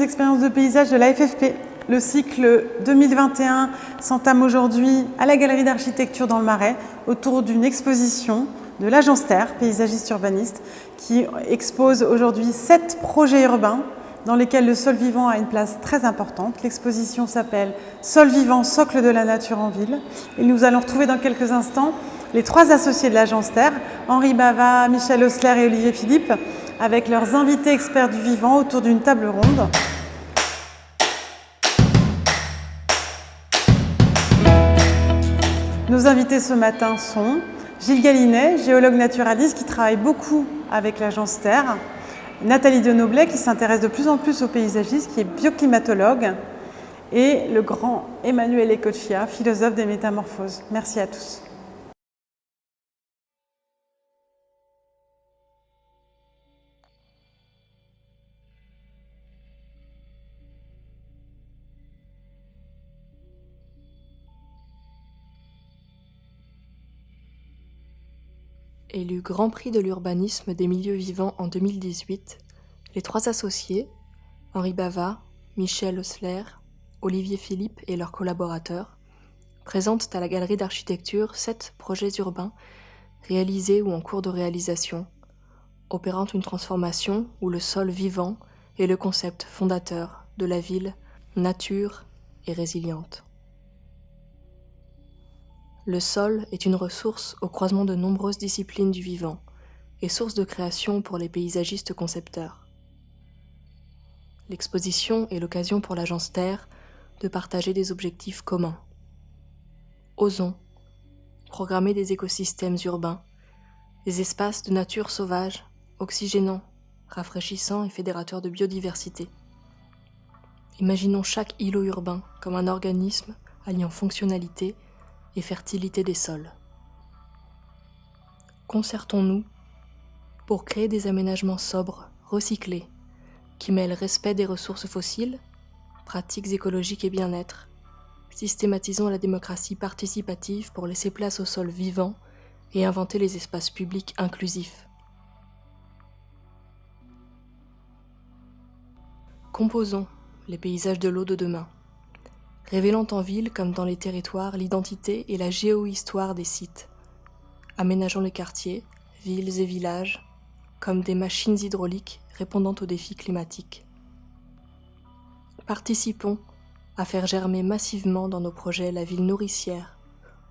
expériences de paysage de la FFP. Le cycle 2021 s'entame aujourd'hui à la Galerie d'Architecture dans le Marais autour d'une exposition de l'Agence Terre, paysagiste urbaniste, qui expose aujourd'hui 7 projets urbains dans lesquels le sol vivant a une place très importante. L'exposition s'appelle « Sol vivant, socle de la nature en ville ». Et nous allons retrouver dans quelques instants les 3 associés de l'Agence Terre, Henri Bava, Michel Osler et Olivier Philippe, avec leurs invités experts du vivant autour d'une table ronde. Nos invités ce matin sont Gilles Gallinet, géologue naturaliste qui travaille beaucoup avec l'Agence Terre, Nathalie Denoblet qui s'intéresse de plus en plus aux paysagistes, qui est bioclimatologue, et le grand Emmanuel Ecochia, philosophe des métamorphoses. Merci à tous. Élu Grand Prix de l'urbanisme des milieux vivants en 2018, les 3 associés, Henri Bava, Michel Osler, Olivier Philippe et leurs collaborateurs, présentent à la Galerie d'Architecture 7 projets urbains réalisés ou en cours de réalisation, opérant une transformation où le sol vivant est le concept fondateur de la ville, nature et résiliente. Le sol est une ressource au croisement de nombreuses disciplines du vivant et source de création pour les paysagistes concepteurs. L'exposition est l'occasion pour l'Agence Terre de partager des objectifs communs. Osons programmer des écosystèmes urbains, des espaces de nature sauvage, oxygénants, rafraîchissants et fédérateurs de biodiversité. Imaginons chaque îlot urbain comme un organisme alliant fonctionnalité et fertilité des sols. Concertons-nous pour créer des aménagements sobres, recyclés, qui mêlent respect des ressources fossiles, pratiques écologiques et bien-être. Systématisons la démocratie participative pour laisser place au sol vivant et inventer les espaces publics inclusifs. Composons les paysages de l'eau de demain, révélant en ville comme dans les territoires l'identité et la géohistoire des sites, aménageant les quartiers, villes et villages comme des machines hydrauliques répondant aux défis climatiques. Participons à faire germer massivement dans nos projets la ville nourricière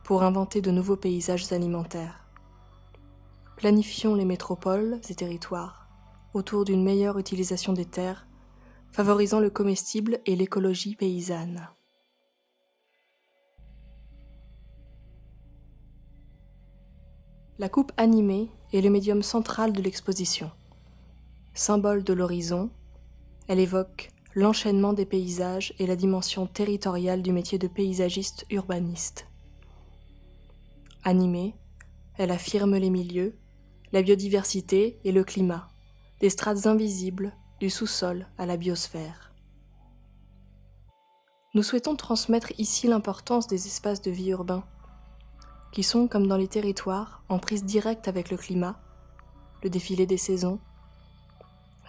pour inventer de nouveaux paysages alimentaires. Planifions les métropoles et territoires autour d'une meilleure utilisation des terres, favorisant le comestible et l'écologie paysanne. La coupe animée est le médium central de l'exposition. Symbole de l'horizon, elle évoque l'enchaînement des paysages et la dimension territoriale du métier de paysagiste urbaniste. Animée, elle affirme les milieux, la biodiversité et le climat, des strates invisibles du sous-sol à la biosphère. Nous souhaitons transmettre ici l'importance des espaces de vie urbains, qui sont, comme dans les territoires, en prise directe avec le climat, le défilé des saisons,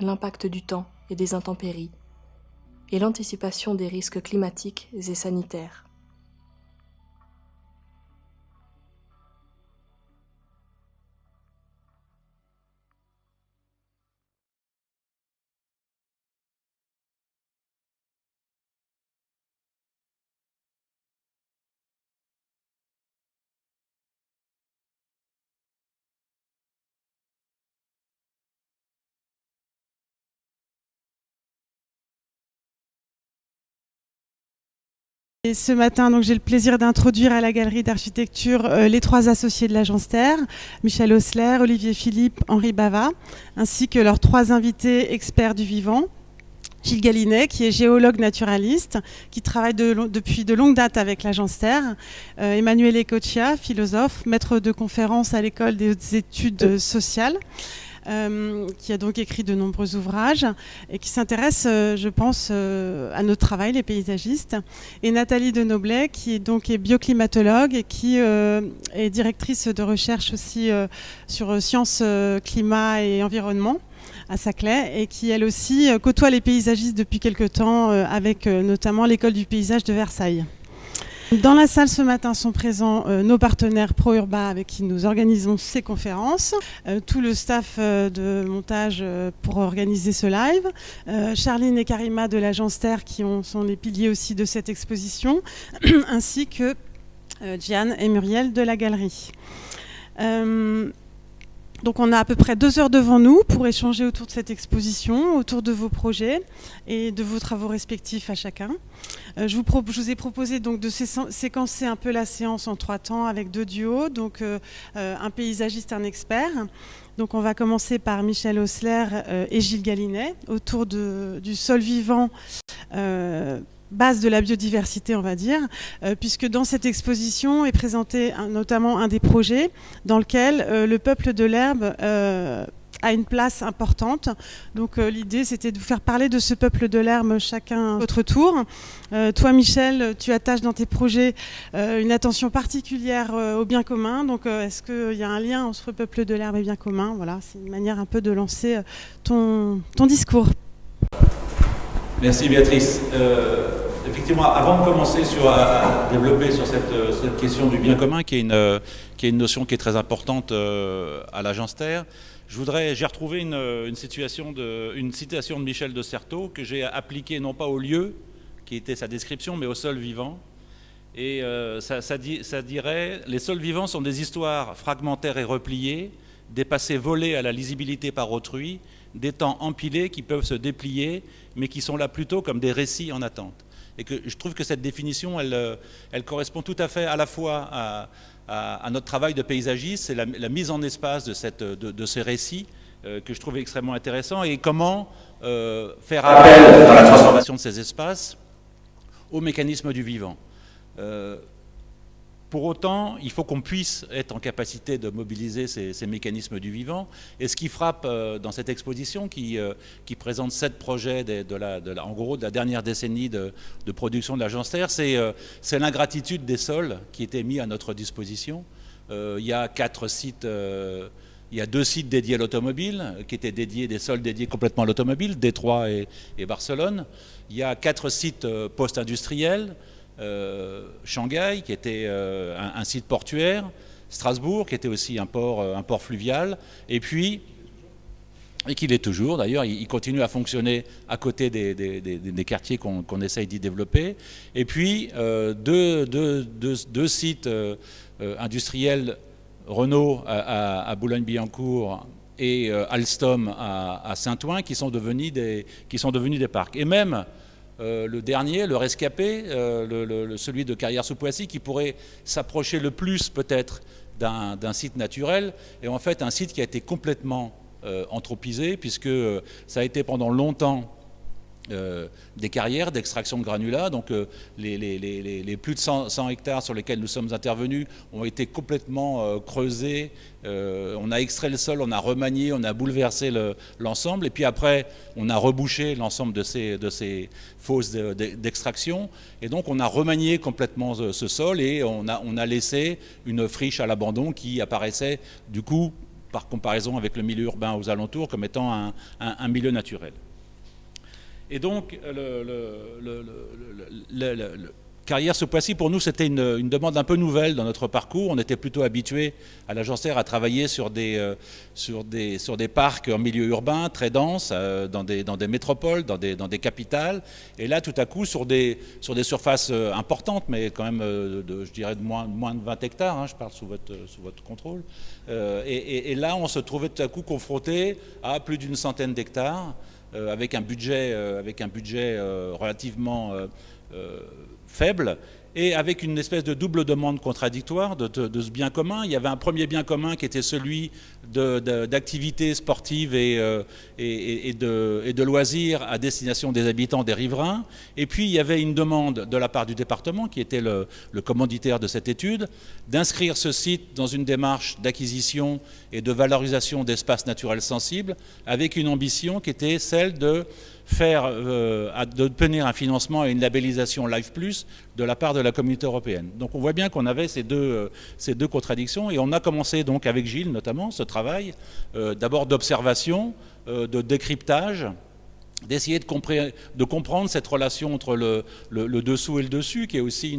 l'impact du temps et des intempéries, et l'anticipation des risques climatiques et sanitaires. Et ce matin, donc, j'ai le plaisir d'introduire à la Galerie d'Architecture les 3 associés de l'Agence Terre, Michel Osler, Olivier Philippe, Henri Bava, ainsi que leurs 3 invités experts du vivant. Gilles Gallinet, qui est géologue naturaliste, qui travaille depuis de longue date avec l'Agence Terre. Emmanuel Ecochia, philosophe, maître de conférences à l'École des hautes études sociales. Qui a donc écrit de nombreux ouvrages et qui s'intéresse, je pense, à notre travail, les paysagistes. Et Nathalie Denoblet, qui est bioclimatologue et qui est directrice de recherche aussi sur sciences, climat et environnement. à Saclay, et qui elle aussi côtoie les paysagistes depuis quelque temps, avec notamment l'école du paysage de Versailles. Dans la salle ce matin sont présents nos partenaires ProUrba avec qui nous organisons ces conférences, tout le staff de montage pour organiser ce live, Charline et Karima de l'agence Terre qui sont les piliers aussi de cette exposition, ainsi que Diane et Muriel de la galerie. Donc on a à peu près 2 heures devant nous pour échanger autour de cette exposition, autour de vos projets et de vos travaux respectifs à chacun. Je vous ai proposé donc de séquencer un peu la séance en 3 temps avec 2 duos, donc un paysagiste, un expert. Donc on va commencer par Michel Osler et Gilles Gallinet autour du sol vivant, base de la biodiversité, on va dire, puisque dans cette exposition est présenté notamment un des projets dans lequel le peuple de l'herbe a une place importante. Donc l'idée, c'était de vous faire parler de ce peuple de l'herbe chacun à votre tour. Toi, Michel, tu attaches dans tes projets une attention particulière au bien commun. Donc est-ce qu'il y a un lien entre peuple de l'herbe et bien commun? Voilà, c'est une manière un peu de lancer ton discours. Merci Béatrice. Effectivement, avant de commencer à développer sur cette question du bien commun, qui est une notion qui est très importante à l'agence Terre, j'ai retrouvé une citation de Michel de Certeau que j'ai appliquée non pas au lieu, qui était sa description, mais au sol vivant. Et ça dirait « Les sols vivants sont des histoires fragmentaires et repliées, des passés volés à la lisibilité par autrui, des temps empilés qui peuvent se déplier, mais qui sont là plutôt comme des récits en attente. » Et que je trouve que cette définition, elle correspond tout à fait à la fois à notre travail de paysagiste, c'est la mise en espace de ces récits que je trouve extrêmement intéressant, et comment faire appel dans la transformation de ces espaces au mécanisme du vivant. Pour autant, il faut qu'on puisse être en capacité de mobiliser ces mécanismes du vivant. Et ce qui frappe dans cette exposition, qui présente 7 projets en gros de la dernière décennie de production de l'agence Terre, c'est l'ingratitude des sols qui étaient mis à notre disposition. Il y a 4 sites, il y a 2 sites dédiés à l'automobile, qui étaient des sols dédiés complètement à l'automobile, Détroit et Barcelone. Il y a 4 sites post-industriels. Shanghai, qui était un site portuaire, Strasbourg, qui était aussi un port fluvial, et qu'il est toujours, d'ailleurs, il continue à fonctionner à côté des quartiers qu'on essaye d'y développer, et puis 2 sites industriels, Renault à Boulogne-Billancourt et Alstom à Saint-Ouen, qui sont devenus des parcs. Et même le dernier, le rescapé, celui de Carrières-sous-Poissy, qui pourrait s'approcher le plus peut-être d'un site naturel, est en fait un site qui a été complètement anthropisé, puisque ça a été pendant longtemps des carrières d'extraction de granulats. Donc les plus de 100 hectares sur lesquels nous sommes intervenus ont été complètement creusés. On a extrait le sol, on a remanié, on a bouleversé l'ensemble, et puis après on a rebouché l'ensemble de ces fosses d'extraction, et donc on a remanié complètement ce sol, et on a laissé une friche à l'abandon qui apparaissait du coup par comparaison avec le milieu urbain aux alentours comme étant un milieu naturel. Et donc, Carrières-sous-Poissy, pour nous, c'était une demande un peu nouvelle dans notre parcours. On était plutôt habitués à l'agence Terre à travailler sur des parcs en milieu urbain, très denses, dans des métropoles, dans des capitales. Et là, tout à coup, sur des surfaces importantes, mais quand même, je dirais, de moins de 20 hectares, hein, je parle sous votre contrôle. Et là, on se trouvait tout à coup confronté à plus d'une centaine d'hectares, avec un budget relativement faible, et avec une espèce de double demande contradictoire de ce bien commun. Il y avait un premier bien commun qui était celui d'activités sportives et de loisirs à destination des habitants, des riverains. Et puis il y avait une demande de la part du département, qui était le commanditaire de cette étude, d'inscrire ce site dans une démarche d'acquisition et de valorisation d'espaces naturels sensibles, avec une ambition qui était celle d'obtenir un financement et une labellisation Life Plus de la part de la Communauté européenne. Donc on voit bien qu'on avait ces deux contradictions, et on a commencé donc avec Gilles notamment ce travail d'abord d'observation de décryptage, d'essayer de comprendre cette relation entre le dessous et le dessus, qui est aussi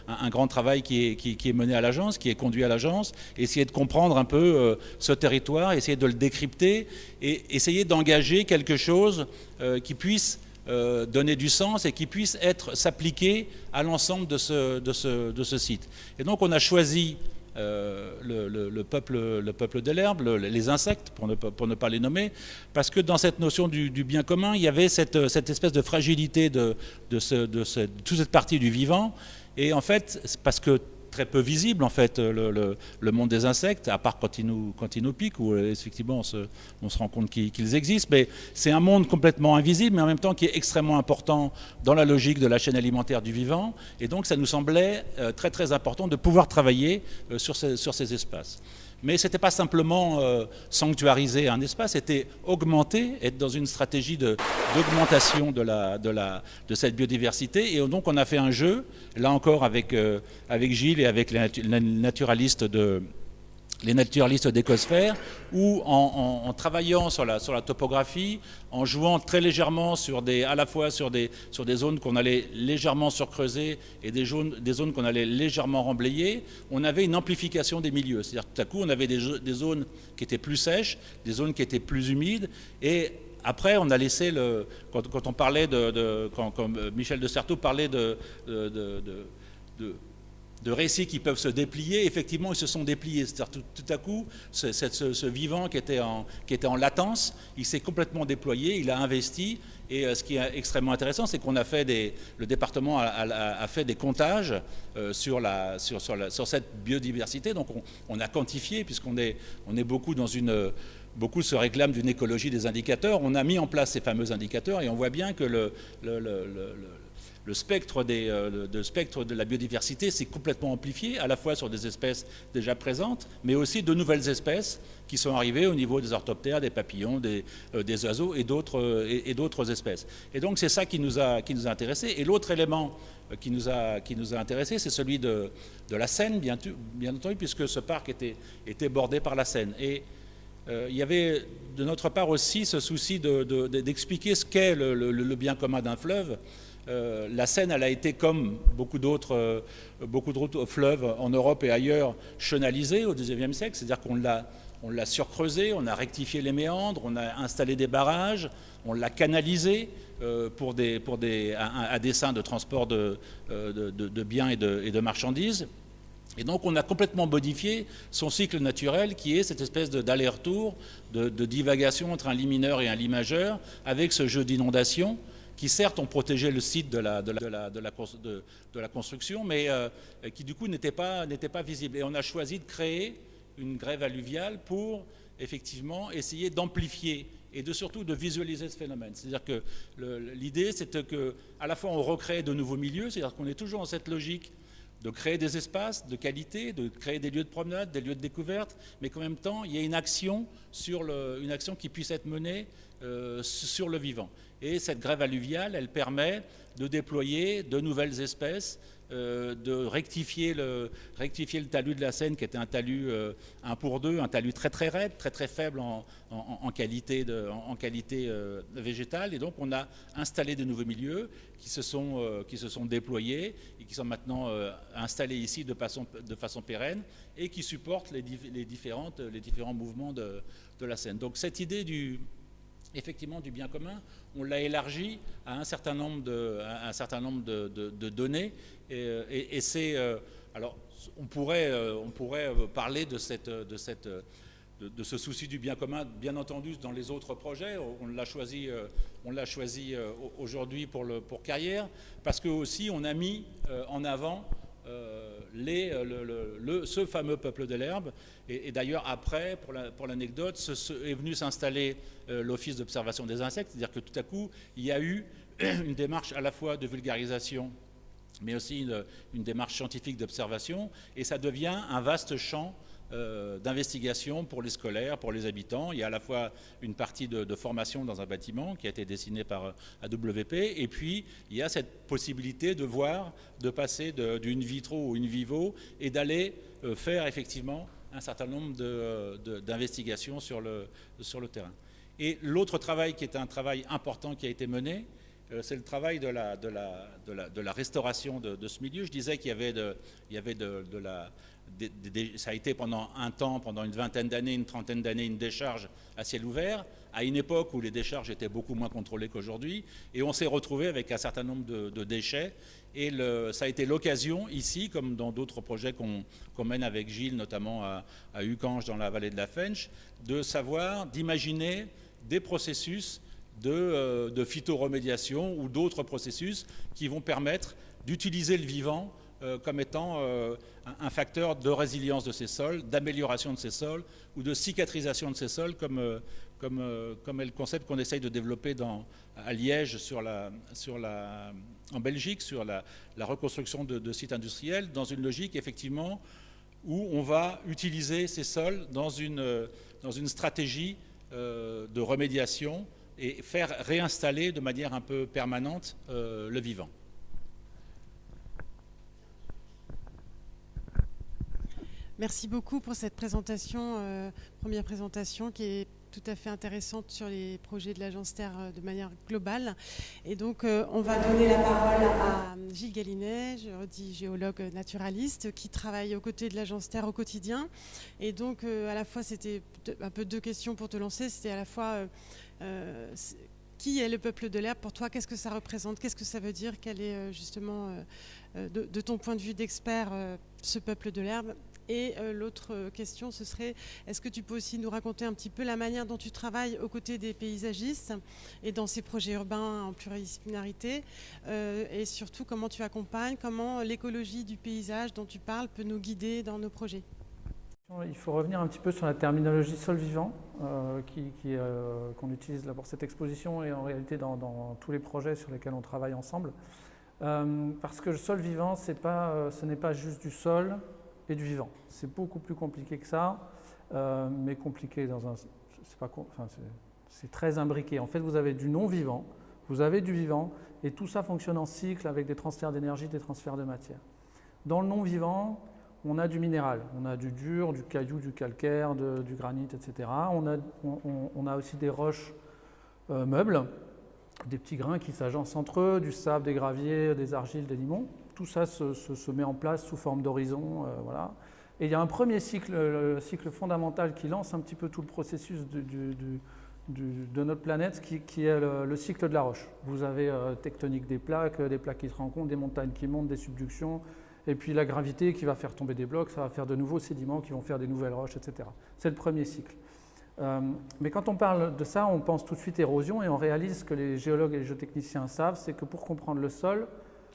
un grand travail qui est mené à l'agence, qui est conduit à l'agence, essayer de comprendre un peu ce territoire, essayer de le décrypter et essayer d'engager quelque chose qui puisse donner du sens et qui puisse s'appliquer à l'ensemble de ce site. Et donc on a choisi le peuple de l'herbe, les insectes, pour ne pas les nommer, parce que dans cette notion du bien commun, il y avait cette espèce de fragilité de toute cette partie du vivant. Et en fait, parce que très peu visible, en fait, le monde des insectes, à part quand ils nous piquent, où effectivement on se rend compte qu'ils existent, mais c'est un monde complètement invisible, mais en même temps qui est extrêmement important dans la logique de la chaîne alimentaire du vivant, et donc ça nous semblait très très important de pouvoir travailler sur ces espaces. Mais ce n'était pas simplement sanctuariser un espace, c'était augmenter, être dans une stratégie d'augmentation de cette biodiversité. Et donc on a fait un jeu, là encore avec Gilles et avec les naturalistes d'Écosphère, où en travaillant sur la topographie, en jouant très légèrement à la fois sur des zones qu'on allait légèrement surcreuser et des zones qu'on allait légèrement remblayer, on avait une amplification des milieux. C'est-à-dire tout à coup, on avait des zones qui étaient plus sèches, des zones qui étaient plus humides, et après, on a laissé quand on parlait quand Michel de Certeau parlait de récits qui peuvent se déplier, effectivement, ils se sont dépliés. C'est-à-dire tout à coup, ce vivant qui était en latence, il s'est complètement déployé, il a investi. Et ce qui est extrêmement intéressant, c'est qu'on a fait le département a fait des comptages sur cette biodiversité. Donc on a quantifié, puisqu'on est beaucoup beaucoup se réclament d'une écologie des indicateurs. On a mis en place ces fameux indicateurs et on voit bien que le spectre de la biodiversité s'est complètement amplifié, à la fois sur des espèces déjà présentes, mais aussi de nouvelles espèces qui sont arrivées au niveau des orthoptères, des papillons, des oiseaux et d'autres espèces. Et donc c'est ça qui nous a intéressés. Et l'autre élément qui nous a intéressés, c'est celui de la Seine, bien entendu, puisque ce parc était bordé par la Seine. Et il y avait de notre part aussi ce souci d'expliquer ce qu'est le bien commun d'un fleuve. La Seine, elle a été, comme beaucoup d'autres fleuves en Europe et ailleurs, chenalisée au XIXe siècle, c'est-à-dire qu'on l'a surcreusé, on a rectifié les méandres, on a installé des barrages, on l'a canalisé à dessein de transport de biens et de marchandises. Et donc on a complètement modifié son cycle naturel, qui est cette espèce d'aller-retour, de divagation entre un lit mineur et un lit majeur, avec ce jeu d'inondation, qui certes ont protégé le site de la construction, mais qui du coup n'était pas visible. Et on a choisi de créer une grève alluviale pour effectivement essayer d'amplifier et surtout de visualiser ce phénomène. C'est-à-dire que l'idée, c'est qu'à la fois on recrée de nouveaux milieux, c'est-à-dire qu'on est toujours dans cette logique de créer des espaces de qualité, de créer des lieux de promenade, des lieux de découverte, mais qu'en même temps, il y ait une action qui puisse être menée sur le vivant. Et cette grève alluviale, elle permet de déployer de nouvelles espèces, de rectifier le talus de la Seine, qui était un talus 1 pour 2, un talus très très raide, très très faible en qualité végétale. Et donc on a installé de nouveaux milieux qui se sont déployés et qui sont maintenant installés ici de façon pérenne et qui supportent les différents mouvements de la Seine. Donc cette idée effectivement du bien commun, on l'a élargi à un certain nombre de données, et c'est alors on pourrait parler de ce souci du bien commun, bien entendu, dans les autres projets. On l'a choisi aujourd'hui pour Carrière, parce que aussi on a mis en avant ce fameux peuple de l'herbe. Et d'ailleurs, après, pour l'anecdote, est venu s'installer l'Office d'observation des insectes, c'est-à-dire que tout à coup, il y a eu une démarche à la fois de vulgarisation, mais aussi une démarche scientifique d'observation, et ça devient un vaste champ d'investigation pour les scolaires, pour les habitants. Il y a à la fois une partie de formation dans un bâtiment qui a été dessiné par AWP, et puis il y a cette possibilité de passer d'une vitro ou une vivo et d'aller faire effectivement un certain nombre d'investigations sur le terrain. Et l'autre travail qui est un travail important qui a été mené, c'est le travail de la restauration de ce milieu. Je disais qu'il y avait ça a été pendant un temps, pendant une vingtaine d'années, une trentaine d'années, une décharge à ciel ouvert, à une époque où les décharges étaient beaucoup moins contrôlées qu'aujourd'hui, et on s'est retrouvé avec un certain nombre de déchets, et ça a été l'occasion ici, comme dans d'autres projets qu'on mène avec Gilles, notamment à Ucange dans la vallée de la Fensch, d'imaginer des processus de phytoremédiation ou d'autres processus qui vont permettre d'utiliser le vivant comme étant un facteur de résilience de ces sols, d'amélioration de ces sols ou de cicatrisation de ces sols, comme est le concept qu'on essaye de développer à Liège en Belgique sur la reconstruction de sites industriels, dans une logique effectivement où on va utiliser ces sols dans une stratégie de remédiation et faire réinstaller de manière un peu permanente le vivant. Merci beaucoup pour cette présentation, première présentation qui est tout à fait intéressante sur les projets de l'Agence Terre de manière globale. Et donc, on va donner la parole à Gilles Gallinet, je redis géologue naturaliste, qui travaille aux côtés de l'Agence Terre au quotidien. Et donc, à la fois, c'était un peu deux questions pour te lancer. C'était à la fois qui est le peuple de l'herbe pour toi? Qu'est-ce que ça représente? Qu'est-ce que ça veut dire? Quel est justement, de ton point de vue d'expert, ce peuple de l'herbe? Et l'autre question, ce serait, est-ce que tu peux aussi nous raconter un petit peu la manière dont tu travailles aux côtés des paysagistes et dans ces projets urbains en pluridisciplinarité, et surtout comment tu accompagnes, comment l'écologie du paysage dont tu parles peut nous guider dans nos projets? Il faut revenir un petit peu sur la terminologie sol vivant qu'on utilise là pour cette exposition et en réalité dans tous les projets sur lesquels on travaille ensemble. Parce que le sol vivant, ce n'est pas juste du sol et du vivant. C'est beaucoup plus compliqué que ça, mais compliqué c'est très imbriqué. En fait, vous avez du non-vivant, vous avez du vivant, et tout ça fonctionne en cycle avec des transferts d'énergie, des transferts de matière. Dans le non-vivant, on a du minéral, on a du dur, du caillou, du calcaire, du granit, etc. On a aussi des roches meubles, des petits grains qui s'agencent entre eux, du sable, des graviers, des argiles, des limons. Tout ça se met en place sous forme d'horizon. Voilà. Et il y a un premier cycle, le cycle fondamental qui lance un petit peu tout le processus de notre planète, qui est le cycle de la roche. Vous avez tectonique des plaques qui se rencontrent, des montagnes qui montent, des subductions, et puis la gravité qui va faire tomber des blocs, ça va faire de nouveaux sédiments qui vont faire des nouvelles roches, etc. C'est le premier cycle. Mais quand on parle de ça, on pense tout de suite érosion, et on réalise ce que les géologues et les géotechniciens savent, c'est que pour comprendre le sol,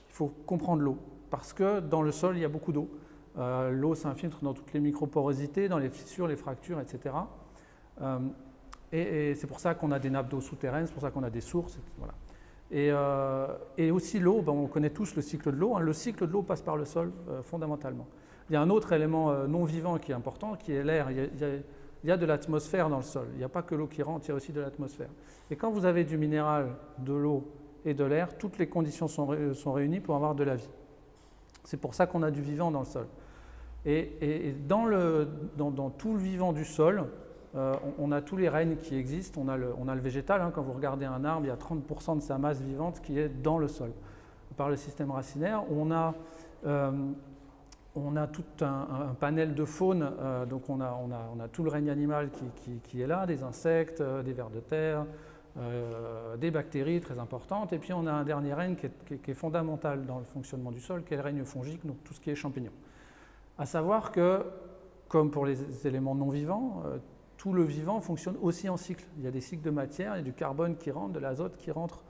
il faut comprendre l'eau, parce que dans le sol, il y a beaucoup d'eau. L'eau s'infiltre dans toutes les microporosités, dans les fissures, les fractures, etc. Et c'est pour ça qu'on a des nappes d'eau souterraines, c'est pour ça qu'on a des sources. Voilà. Et aussi l'eau, on connaît tous le cycle de l'eau. Hein. Le cycle de l'eau passe par le sol, fondamentalement. Il y a un autre élément non vivant qui est important, qui est l'air. Il y a de l'atmosphère dans le sol. Il n'y a pas que l'eau qui rentre, il y a aussi de l'atmosphère. Et quand vous avez du minéral, de l'eau et de l'air, toutes les conditions sont réunies pour avoir de la vie. C'est pour ça qu'on a du vivant dans le sol. Et dans tout le vivant du sol, on a tous les règnes qui existent. On a le végétal. Hein. Quand vous regardez un arbre, il y a 30% de sa masse vivante qui est dans le sol. Par le système racinaire, on a tout un panel de faune, donc on a tout le règne animal qui est là, des insectes, des vers de terre, des bactéries très importantes, et puis on a un dernier règne qui est fondamental dans le fonctionnement du sol, qui est le règne fongique, donc tout ce qui est champignons. À savoir que, comme pour les éléments non vivants, tout le vivant fonctionne aussi en cycle. Il y a des cycles de matière, il y a du carbone qui rentre, de l'azote qui rentre,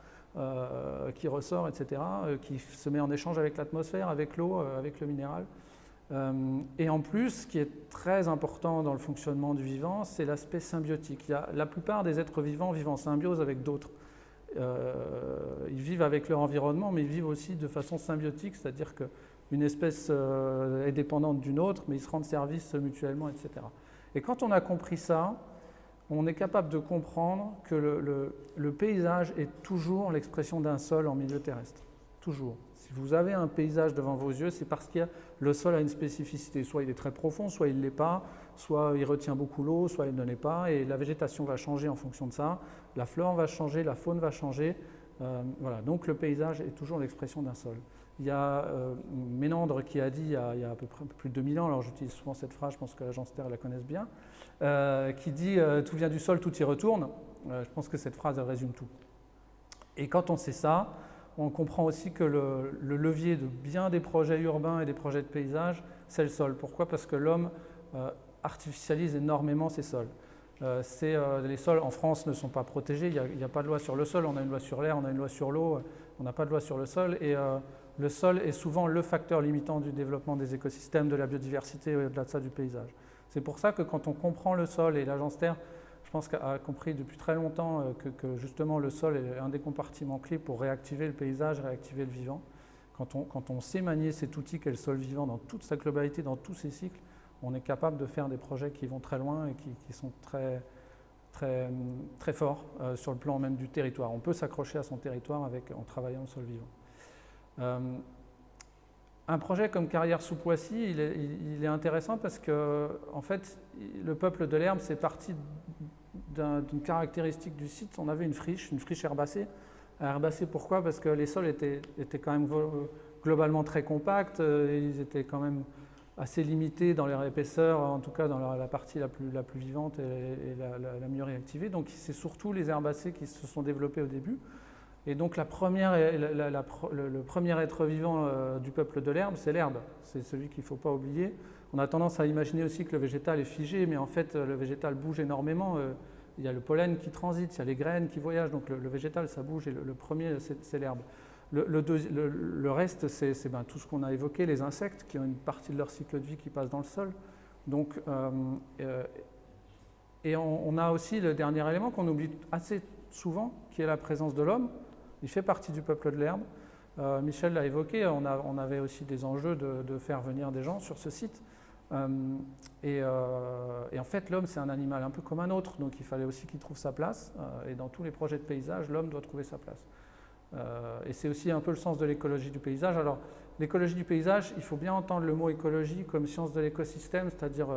qui ressort, etc., qui se met en échange avec l'atmosphère, avec l'eau, avec le minéral. Et en plus, ce qui est très important dans le fonctionnement du vivant, c'est l'aspect symbiotique. La plupart des êtres vivants vivent en symbiose avec d'autres. Ils vivent avec leur environnement, mais ils vivent aussi de façon symbiotique, c'est-à-dire qu'une espèce est dépendante d'une autre, mais ils se rendent service mutuellement, etc. Et quand on a compris ça, on est capable de comprendre que le paysage est toujours l'expression d'un sol en milieu terrestre. Toujours. Si vous avez un paysage devant vos yeux, c'est parce que le sol a une spécificité. Soit il est très profond, soit il ne l'est pas, soit il retient beaucoup l'eau, soit il ne l'est pas. Et la végétation va changer en fonction de ça. La flore va changer, la faune va changer. Voilà. Donc le paysage est toujours l'expression d'un sol. Il y a Ménandre qui a dit, il y a à peu près plus de 2000 ans, alors j'utilise souvent cette phrase, je pense que l'agence Terre la connaisse bien, qui dit « tout vient du sol, tout y retourne ». Je pense que cette phrase elle résume tout. Et quand on sait ça, on comprend aussi que le levier de bien des projets urbains et des projets de paysage, c'est le sol. Pourquoi? Parce que l'homme artificialise énormément ses sols. Les sols en France ne sont pas protégés, il n'y a pas de loi sur le sol, on a une loi sur l'air, on a une loi sur l'eau, on n'a pas de loi sur le sol. Et le sol est souvent le facteur limitant du développement des écosystèmes, de la biodiversité et au-delà de ça du paysage. C'est pour ça que quand on comprend le sol, et l'agence Terre, je pense qu'elle a compris depuis très longtemps que justement le sol est un des compartiments clés pour réactiver le paysage, réactiver le vivant. Quand on sait manier cet outil qu'est le sol vivant dans toute sa globalité, dans tous ses cycles, on est capable de faire des projets qui vont très loin et qui sont très, très, très forts sur le plan même du territoire. On peut s'accrocher à son territoire en travaillant le sol vivant. Un projet comme Carrière sous Poissy, il est intéressant parce que, en fait, le peuple de l'herbe, c'est parti d'une caractéristique du site. On avait une friche herbacée. Herbacée, pourquoi? Parce que les sols étaient quand même globalement très compacts, ils étaient quand même assez limités dans leur épaisseur, en tout cas dans la partie la plus vivante et la mieux réactivée. Donc c'est surtout les herbacées qui se sont développés au début. Et donc le premier être vivant du peuple de l'herbe, c'est l'herbe. C'est celui qu'il ne faut pas oublier. On a tendance à imaginer aussi que le végétal est figé, mais en fait le végétal bouge énormément. Il y a le pollen qui transite, il y a les graines qui voyagent, donc le végétal ça bouge et le premier c'est l'herbe. Le reste c'est tout ce qu'on a évoqué, les insectes qui ont une partie de leur cycle de vie qui passe dans le sol. Donc, et on a aussi le dernier élément qu'on oublie assez souvent, qui est la présence de l'homme. Il fait partie du peuple de l'herbe. Michel l'a évoqué, on avait aussi des enjeux de faire venir des gens sur ce site. Et en fait, l'homme, c'est un animal un peu comme un autre, donc il fallait aussi qu'il trouve sa place. Et dans tous les projets de paysage, l'homme doit trouver sa place. Et c'est aussi un peu le sens de l'écologie du paysage. Alors, l'écologie du paysage, il faut bien entendre le mot écologie comme science de l'écosystème, c'est-à-dire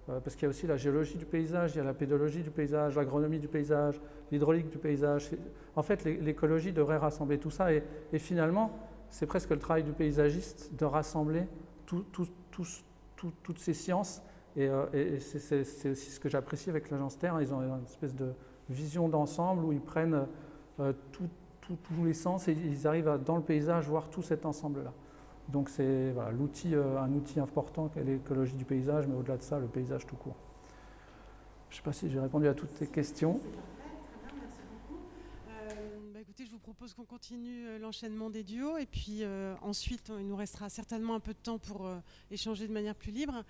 parce qu'il y a aussi la géologie du paysage, il y a la pédologie du paysage, l'agronomie du paysage, l'hydraulique du paysage. En fait, l'écologie devrait rassembler tout ça et finalement, c'est presque le travail du paysagiste de rassembler toutes ces sciences et c'est aussi ce que j'apprécie avec l'agence Terre. Ils ont une espèce de vision d'ensemble où ils prennent tous les sens et ils arrivent dans le paysage voir tout cet ensemble-là. Donc c'est voilà, un outil important qu'est l'écologie du paysage, mais au-delà de ça, le paysage tout court. Je ne sais pas si j'ai répondu à toutes tes questions. Merci beaucoup. Écoutez, je vous propose qu'on continue l'enchaînement des duos et puis ensuite, il nous restera certainement un peu de temps pour échanger de manière plus libre.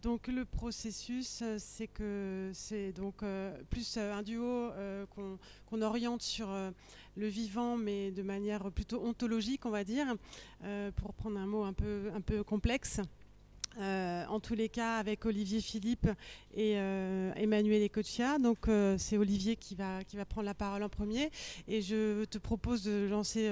Donc le processus, c'est que c'est donc plus un duo qu'on oriente sur le vivant, mais de manière plutôt ontologique, on va dire, pour prendre un mot un peu complexe. En tous les cas, avec Olivier Philippe et Emmanuel Ecochia. Donc c'est Olivier qui va prendre la parole en premier. Et je te propose de lancer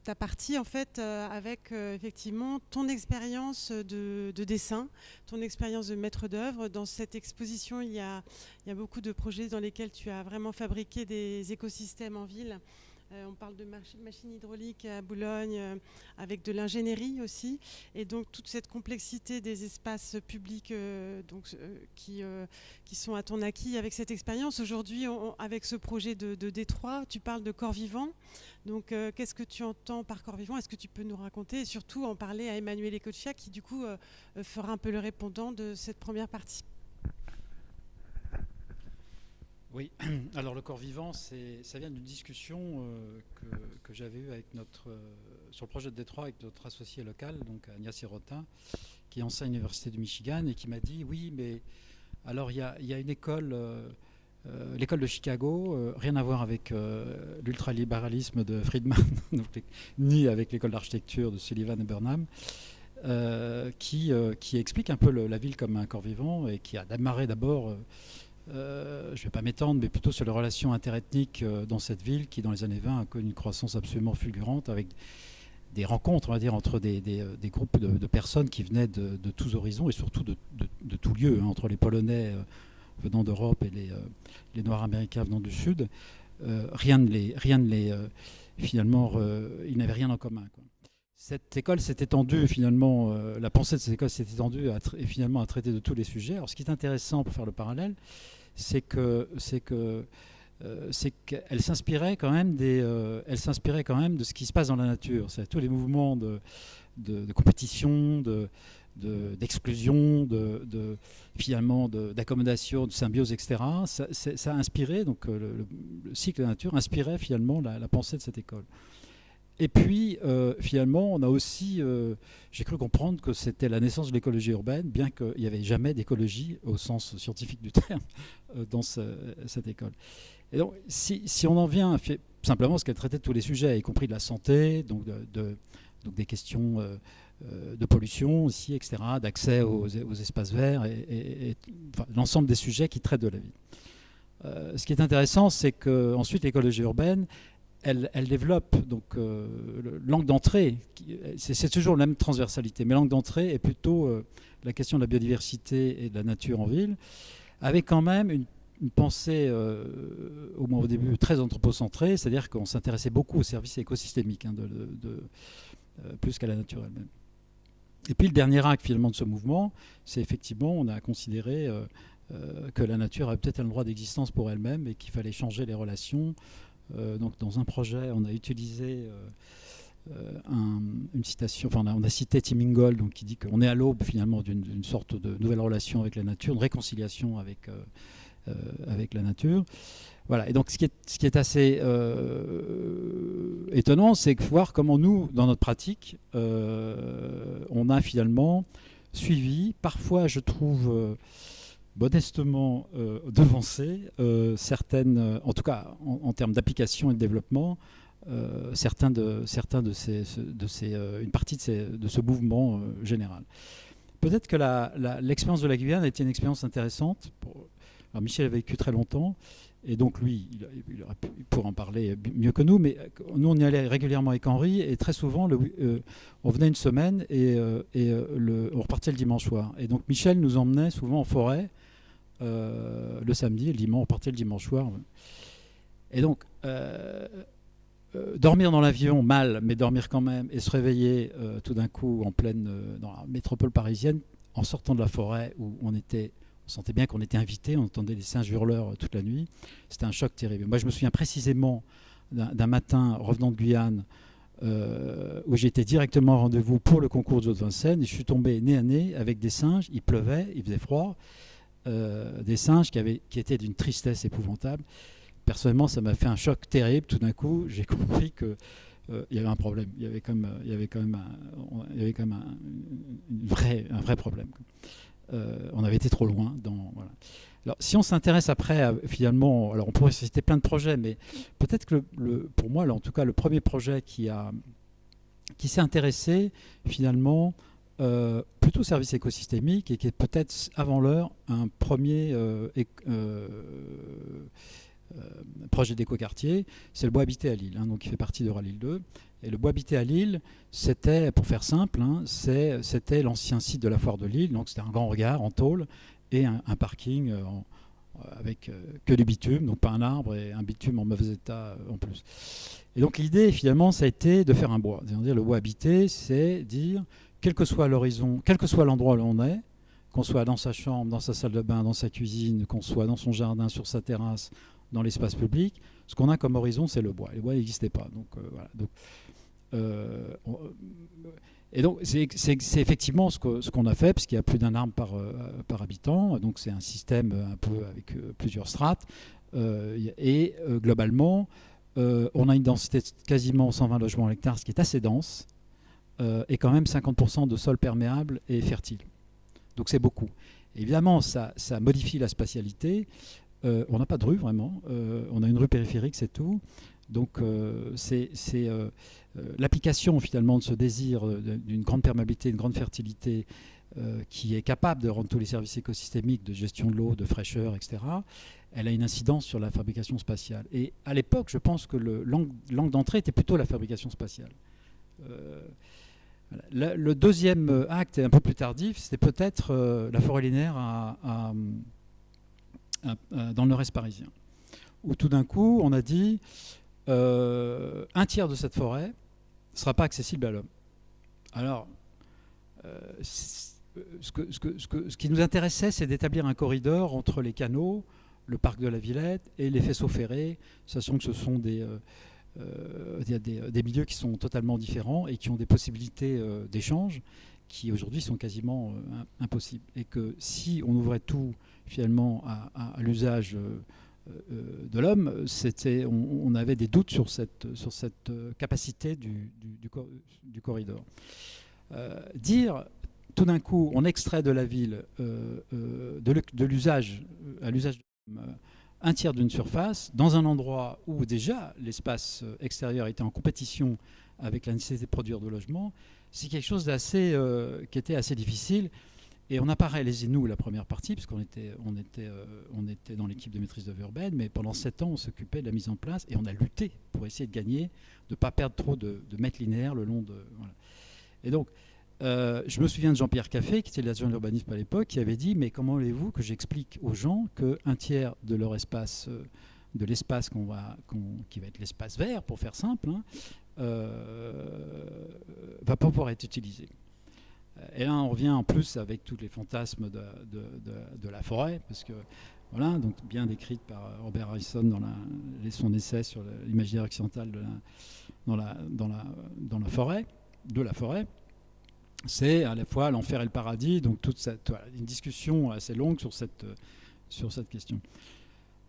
ta partie en fait avec effectivement ton expérience de dessin, ton expérience de maître d'œuvre. Dans cette exposition, il y a beaucoup de projets dans lesquels tu as vraiment fabriqué des écosystèmes en ville. On parle de machines hydrauliques à Boulogne, avec de l'ingénierie aussi. Et donc toute cette complexité des espaces publics qui sont à ton acquis avec cette expérience. Aujourd'hui, avec ce projet de Détroit, tu parles de corps vivant. Donc qu'est-ce que tu entends par corps vivant? Est-ce que tu peux nous raconter et surtout en parler à Emmanuel Ecochia qui du coup fera un peu le répondant de cette première partie? Oui, alors le corps vivant, ça vient d'une discussion que j'avais eue avec sur le projet de Détroit avec notre associé local, donc Agnès Sirotin, qui enseigne à l'Université du Michigan et qui m'a dit oui, mais alors il y a une école, l'école de Chicago, rien à voir avec l'ultralibéralisme de Friedman, ni avec l'école d'architecture de Sullivan et Burnham, qui explique un peu la ville comme un corps vivant et qui a démarré d'abord. Je ne vais pas m'étendre, mais plutôt sur les relations interethniques dans cette ville qui, dans les années 20, a connu une croissance absolument fulgurante avec rencontres, on va dire, entre des groupes de personnes qui venaient de tous horizons et surtout de tous lieux, hein, entre les Polonais venant d'Europe et les Noirs américains venant du Sud. Finalement, ils n'avaient rien en commun, quoi. Cette école s'est étendue, finalement, la pensée de cette école s'est étendue et finalement à traiter de tous les sujets. Alors, ce qui est intéressant pour faire le parallèle, c'est qu'elle s'inspirait quand même de ce qui se passe dans la nature. C'est tous les mouvements de compétition, d'exclusion, finalement d'accommodation, de symbiose, etc. Ça a inspiré, donc le cycle de la nature inspirait finalement la pensée de cette école. Et puis, finalement, on a aussi, j'ai cru comprendre que c'était la naissance de l'écologie urbaine, bien qu'il n'y avait jamais d'écologie au sens scientifique du terme dans cette école. Et donc, si on en vient simplement parce qu'elle traitait de tous les sujets, y compris de la santé, donc des questions de pollution aussi, etc., d'accès aux espaces verts, et enfin, l'ensemble des sujets qui traitent de la vie. Ce qui est intéressant, c'est qu'ensuite, l'écologie urbaine, elle développe donc l'angle d'entrée. C'est toujours la même transversalité, mais l'angle d'entrée est plutôt la question de la biodiversité et de la nature en ville, avec quand même une pensée, au moins au début, très anthropocentrée, c'est-à-dire qu'on s'intéressait beaucoup aux services écosystémiques, hein, plus qu'à la nature elle-même. Et puis le dernier acte finalement de ce mouvement, c'est effectivement, on a considéré que la nature avait peut-être un droit d'existence pour elle-même et qu'il fallait changer les relations. Donc dans un projet, on a utilisé une citation, enfin on a cité Tim Ingold, donc, qui dit qu'on est à l'aube finalement d'une sorte de nouvelle relation avec la nature, une réconciliation avec la nature. Voilà. Et donc ce qui est assez étonnant, c'est de voir comment nous, dans notre pratique, on a finalement suivi, parfois je trouve modestement devancé certaines, en tout cas en termes d'application et de développement, une partie de ce mouvement général. Peut-être que l'expérience de la Guyane a été une expérience intéressante. Alors Michel a vécu très longtemps, et donc lui, il pourrait en parler mieux que nous, mais nous on y allait régulièrement avec Henri, et très souvent on venait une semaine et on repartait le dimanche soir. Et donc Michel nous emmenait souvent en forêt le samedi, et le dimanche, on partait le dimanche soir. Et donc dormir dans l'avion, mal, mais dormir quand même, et se réveiller tout d'un coup dans la métropole parisienne, en sortant de la forêt où on sentait bien qu'on était invité, on entendait des singes hurleurs toute la nuit. C'était un choc terrible. Moi, je me souviens précisément d'un matin revenant de Guyane où j'étais directement au rendez-vous pour le concours de Vincennes, et je suis tombé nez à nez avec des singes. Il pleuvait, il faisait froid, des singes qui étaient d'une tristesse épouvantable. Personnellement, ça m'a fait un choc terrible. Tout d'un coup, j'ai compris que il y avait un problème. Il y avait quand même un vrai problème. On avait été trop loin. Voilà. Alors, si on s'intéresse après, finalement, alors on pourrait citer plein de projets, mais peut-être que pour moi, là, en tout cas, le premier projet qui s'est intéressé finalement plutôt au service écosystémique, et qui est peut-être avant l'heure un premier projet d'écoquartier, c'est le bois habité à Lille, hein, donc qui fait partie d'Euralille 2. Et le bois habité à Lille, c'était, pour faire simple, hein, c'était l'ancien site de la foire de Lille, donc c'était un grand regard en tôle et un parking avec que du bitume, donc pas un arbre, et un bitume en mauvais état en plus. Et donc l'idée, finalement, ça a été de faire un bois. C'est-à-dire, le bois habité, c'est dire, quel que soit l'horizon, quel que soit l'endroit où l'on est, qu'on soit dans sa chambre, dans sa salle de bain, dans sa cuisine, qu'on soit dans son jardin, sur sa terrasse, dans l'espace public, ce qu'on a comme horizon, c'est le bois. Le bois n'existait pas. Donc, voilà. Et donc, c'est effectivement ce qu'on a fait, parce qu'il y a plus d'un arbre par habitant. Donc, c'est un système un peu avec plusieurs strates. Globalement, on a une densité de quasiment 120 logements à l'hectare, ce qui est assez dense, et quand même 50% de sol perméable et fertile. Donc, c'est beaucoup. Évidemment, ça modifie la spatialité. On n'a pas de rue, vraiment. On a une rue périphérique, c'est tout. Donc, c'est l'application, finalement, de ce désir d'une grande perméabilité, d'une grande fertilité, qui est capable de rendre tous les services écosystémiques, de gestion de l'eau, de fraîcheur, etc., elle a une incidence sur la fabrication spatiale. Et à l'époque, je pense que l'angle d'entrée était plutôt la fabrication spatiale. Voilà. Le deuxième acte est un peu plus tardif, c'était peut-être la forêt linéaire dans le nord-est parisien, où tout d'un coup on a dit un tiers de cette forêt ne sera pas accessible à l'homme. Alors, ce qui nous intéressait, c'est d'établir un corridor entre les canaux, le parc de la Villette et les faisceaux ferrés, sachant que ce sont des milieux qui sont totalement différents et qui ont des possibilités d'échange qui aujourd'hui sont quasiment impossibles. Et que si on ouvrait tout finalement à l'usage de l'homme, on avait des doutes sur cette capacité du corridor. Dire tout d'un coup, on extrait de la ville de l'usage à l'usage de l'homme un tiers d'une surface, dans un endroit où déjà l'espace extérieur était en compétition avec la nécessité de produire de logements, c'est quelque chose qui était assez difficile. Et on a pas réalisé, nous, la première partie, puisqu'on était dans l'équipe de maîtrise d'œuvre urbaine, mais pendant 7 ans, on s'occupait de la mise en place et on a lutté pour essayer de gagner, de ne pas perdre trop de mètres linéaires le long de... Voilà. Et donc, je me souviens de Jean-Pierre Caffé, qui était l'adjoint de l'urbanisme à l'époque, qui avait dit « Mais comment voulez-vous que j'explique aux gens qu'un tiers de leur espace, de l'espace qui va être l'espace vert, pour faire simple, va pas pouvoir être utilisé ?» Et là, on revient en plus avec tous les fantasmes de la forêt, parce que, voilà, donc bien décrite par Robert Harrison dans son essai sur l'imaginaire occidental dans la forêt, de la forêt. C'est à la fois l'enfer et le paradis, donc une discussion assez longue sur cette question.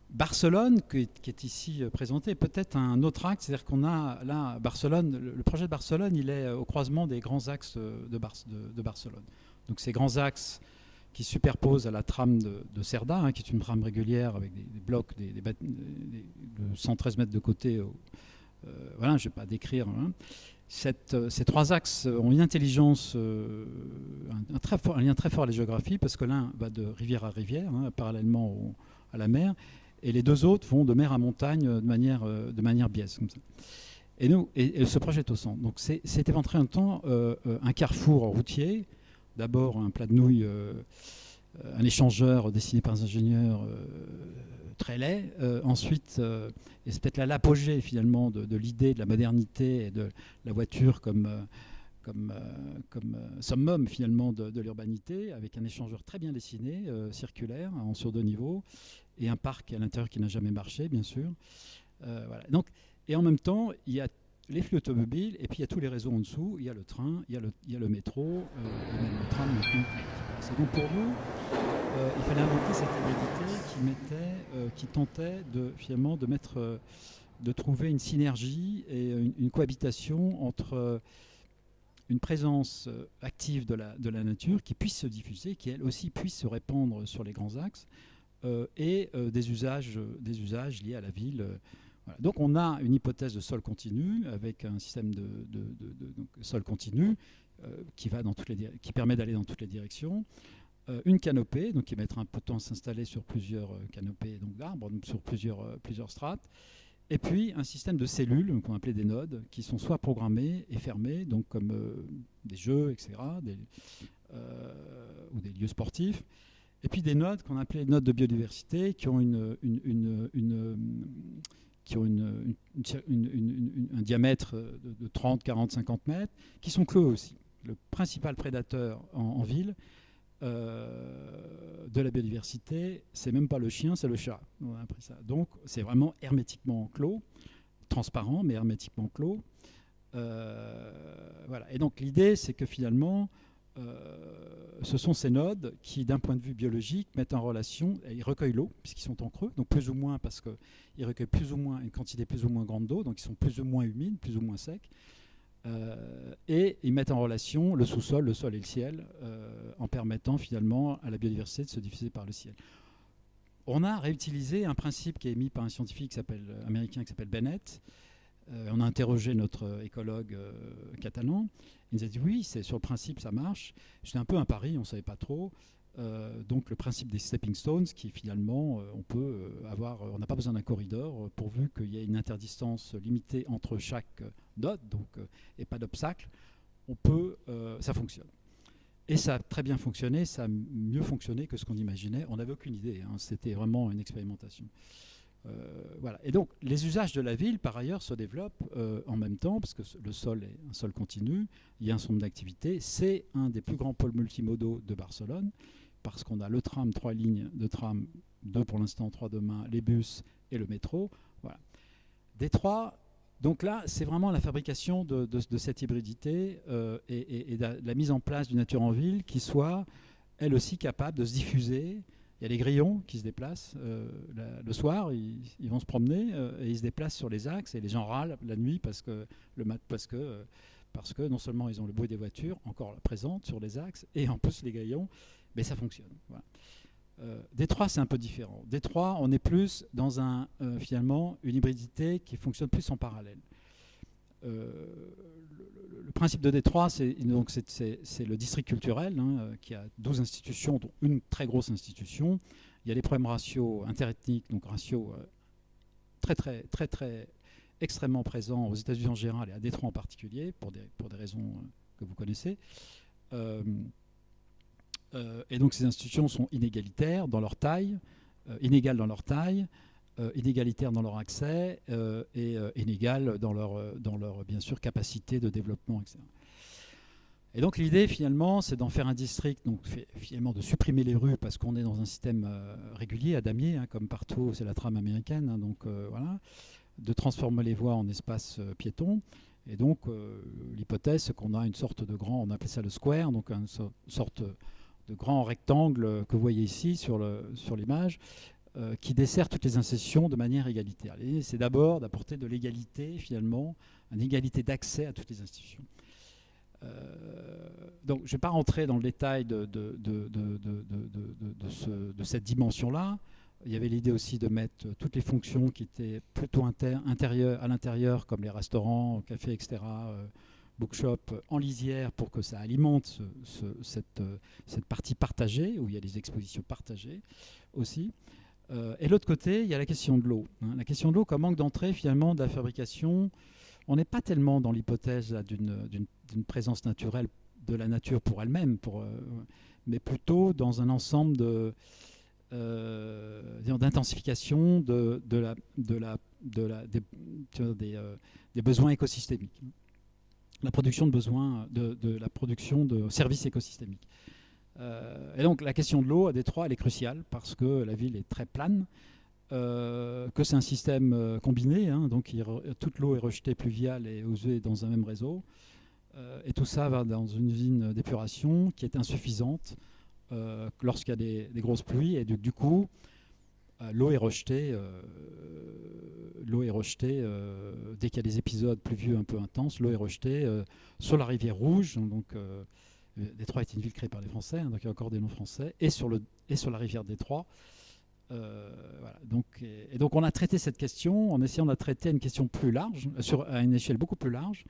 Barcelone, qui est ici présenté, peut-être un autre axe, c'est-à-dire qu'on a là Barcelone, le projet de Barcelone, il est au croisement des grands axes de Barcelone. Donc ces grands axes qui superposent à la trame de Cerdà, qui est une trame régulière avec des blocs de 113 mètres de côté. Voilà, je ne vais pas décrire. Ces trois axes ont une intelligence, un lien très fort à la géographie, parce que l'un va de rivière à rivière, parallèlement à la mer, et les deux autres vont de mer à montagne de manière biaise, comme ça. Et ce projet est au centre. Donc c'est éventré un temps un carrefour routier, d'abord un plat de nouilles, un échangeur dessiné par un ingénieur très laid. Ensuite, et c'est peut-être là l'apogée finalement de l'idée de la modernité et de la voiture comme summum finalement de l'urbanité, avec un échangeur très bien dessiné, circulaire, sur 2 niveaux, et un parc à l'intérieur qui n'a jamais marché, bien sûr. Voilà. Donc, et en même temps, il y a les flux automobiles, et puis il y a tous les réseaux en dessous, il y a le train, il y a le métro, et même le tram maintenant. C'est donc pour nous, il fallait inventer cette hérédité qui tentait finalement de trouver une synergie et une cohabitation entre une présence active de la nature qui puisse se diffuser, qui elle aussi puisse se répandre sur les grands axes, et des usages liés à la ville. Voilà. Donc on a une hypothèse de sol continu avec un système de sol continu qui permet d'aller dans toutes les directions. Une canopée, donc qui mettra un peu de temps à s'installer sur plusieurs canopées d'arbres, sur plusieurs strates. Et puis un système de cellules qu'on appelait des nodes, qui sont soit programmés et fermés, donc comme des jeux, etc., ou des lieux sportifs. Et puis des nodes qu'on appelait nodes de biodiversité, qui ont un diamètre de 30, 40, 50 mètres, qui sont clos aussi. Le principal prédateur en ville de la biodiversité, c'est même pas le chien, c'est le chat. On a appris ça. Donc c'est vraiment hermétiquement clos, transparent, mais hermétiquement clos. Voilà. Et donc l'idée, c'est que finalement, ce sont ces nodes qui, d'un point de vue biologique, mettent en relation, ils recueillent l'eau, puisqu'ils sont en creux, donc plus ou moins, parce qu'ils recueillent plus ou moins une quantité plus ou moins grande d'eau, donc ils sont plus ou moins humides, plus ou moins secs, et ils mettent en relation le sous-sol, le sol et le ciel, en permettant finalement à la biodiversité de se diffuser par le ciel. On a réutilisé un principe qui est émis par un scientifique américain qui s'appelle Bennett. On a interrogé notre écologue catalan. Il nous a dit oui, sur le principe ça marche. C'était un peu un pari, on ne savait pas trop. Donc le principe des stepping stones, qui finalement on n'a pas besoin d'un corridor pourvu qu'il y ait une interdistance limitée entre chaque note, donc, et pas d'obstacle, ça fonctionne. Et ça a très bien fonctionné, ça a mieux fonctionné que ce qu'on imaginait. On n'avait aucune idée, hein, c'était vraiment une expérimentation. Voilà. Et donc, les usages de la ville, par ailleurs, se développent en même temps, parce que le sol est un sol continu, il y a un certain nombre d'activités. C'est un des plus grands pôles multimodaux de Barcelone, parce qu'on a le tram, 3 lignes de tram, 2 pour l'instant, 3 demain, les bus et le métro. Voilà. Détroit, donc là, c'est vraiment la fabrication de cette hybridité et de la mise en place d'une nature en ville qui soit, elle aussi, capable de se diffuser. Il y a les grillons qui se déplacent le soir, ils vont se promener et ils se déplacent sur les axes et les gens râlent la nuit parce que non seulement ils ont le bruit des voitures encore présentes sur les axes et en plus les grillons, mais ça fonctionne. Voilà. Détroit, c'est un peu différent. Détroit, on est plus dans finalement une hybridité qui fonctionne plus en parallèle. Le principe de Détroit, c'est le district culturel qui a 12 institutions, dont une très grosse institution. Il y a des problèmes raciaux interethniques, donc raciaux très extrêmement présents aux États-Unis en général et à Détroit en particulier, pour des raisons que vous connaissez. Et donc ces institutions sont inégalitaires dans leur taille, inégales dans leur taille, inégalitaires dans leur accès et inégales dans leur bien sûr capacité de développement, etc. Et donc l'idée finalement c'est d'en faire un district, donc finalement de supprimer les rues parce qu'on est dans un système régulier à damier, hein, comme partout, c'est la trame américaine, hein, donc voilà, de transformer les voies en espaces piétons. Et donc l'hypothèse c'est qu'on a une sorte de grand, on appelle ça le square, donc une sorte de grand rectangle que vous voyez ici sur l'image, qui dessert toutes les institutions de manière égalitaire. L'idée, c'est d'abord d'apporter de l'égalité, finalement, une égalité d'accès à toutes les institutions. Donc, je ne vais pas rentrer dans le détail de cette dimension-là. Il y avait l'idée aussi de mettre toutes les fonctions qui étaient plutôt à l'intérieur, comme les restaurants, cafés, etc., bookshop, en lisière pour que ça alimente cette partie partagée, où il y a des expositions partagées aussi. Et de l'autre côté, il y a la question de l'eau. Hein. La question de l'eau comme manque d'entrée finalement de la fabrication. On n'est pas tellement dans l'hypothèse d'une présence naturelle de la nature pour elle-même, mais plutôt dans un ensemble d'intensification des besoins écosystémiques. La production de besoins, la production de services écosystémiques. Et donc la question de l'eau à Détroit, elle est cruciale parce que la ville est très plane, que c'est un système combiné, hein, donc toute l'eau est rejetée pluviale et usée dans un même réseau. Et tout ça va dans une usine d'épuration qui est insuffisante lorsqu'il y a des grosses pluies. Et du coup, l'eau est rejetée dès qu'il y a des épisodes pluvieux un peu intenses. L'eau est rejetée sur la rivière Rouge. Donc, Détroit est une ville créée par les Français, hein, donc il y a encore des noms français, et sur la rivière Détroit. Voilà. Donc on a traité cette question en essayant de la traiter à une question plus large, à une échelle beaucoup plus large.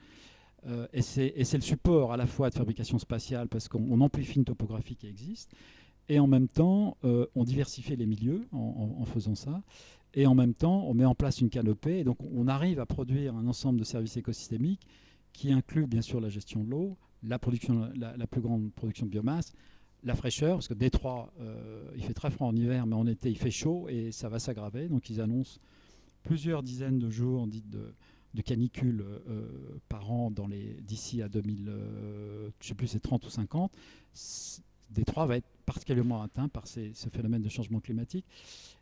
Et c'est le support à la fois de fabrication spatiale parce qu'on amplifie une topographie qui existe, et en même temps on diversifie les milieux en faisant ça, et en même temps on met en place une canopée, et donc on arrive à produire un ensemble de services écosystémiques qui inclut bien sûr la gestion de l'eau, la plus grande production de biomasse, la fraîcheur, parce que Détroit, il fait très froid en hiver, mais en été il fait chaud et ça va s'aggraver, donc ils annoncent plusieurs dizaines de jours dites de canicule par an d'ici à 2000, je ne sais plus, c'est 30 ou 50. Détroit va être particulièrement atteint par ce phénomène de changement climatique.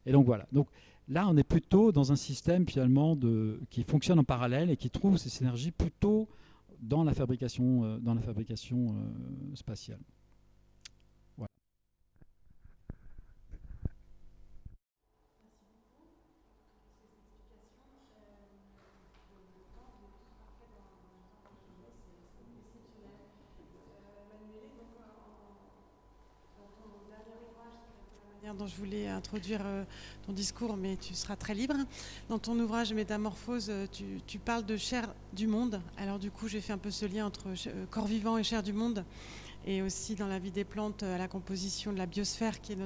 Et donc voilà. Donc là, on est plutôt dans un système finalement qui fonctionne en parallèle et qui trouve ses synergies plutôt dans la fabrication spatiale. Voilà. Dont je voulais introduire ton discours, mais tu seras très libre. Dans ton ouvrage Métamorphose, tu parles de chair du monde. Alors du coup, j'ai fait un peu ce lien entre corps vivant et chair du monde. et aussi dans la vie des plantes à la composition de la biosphère qui est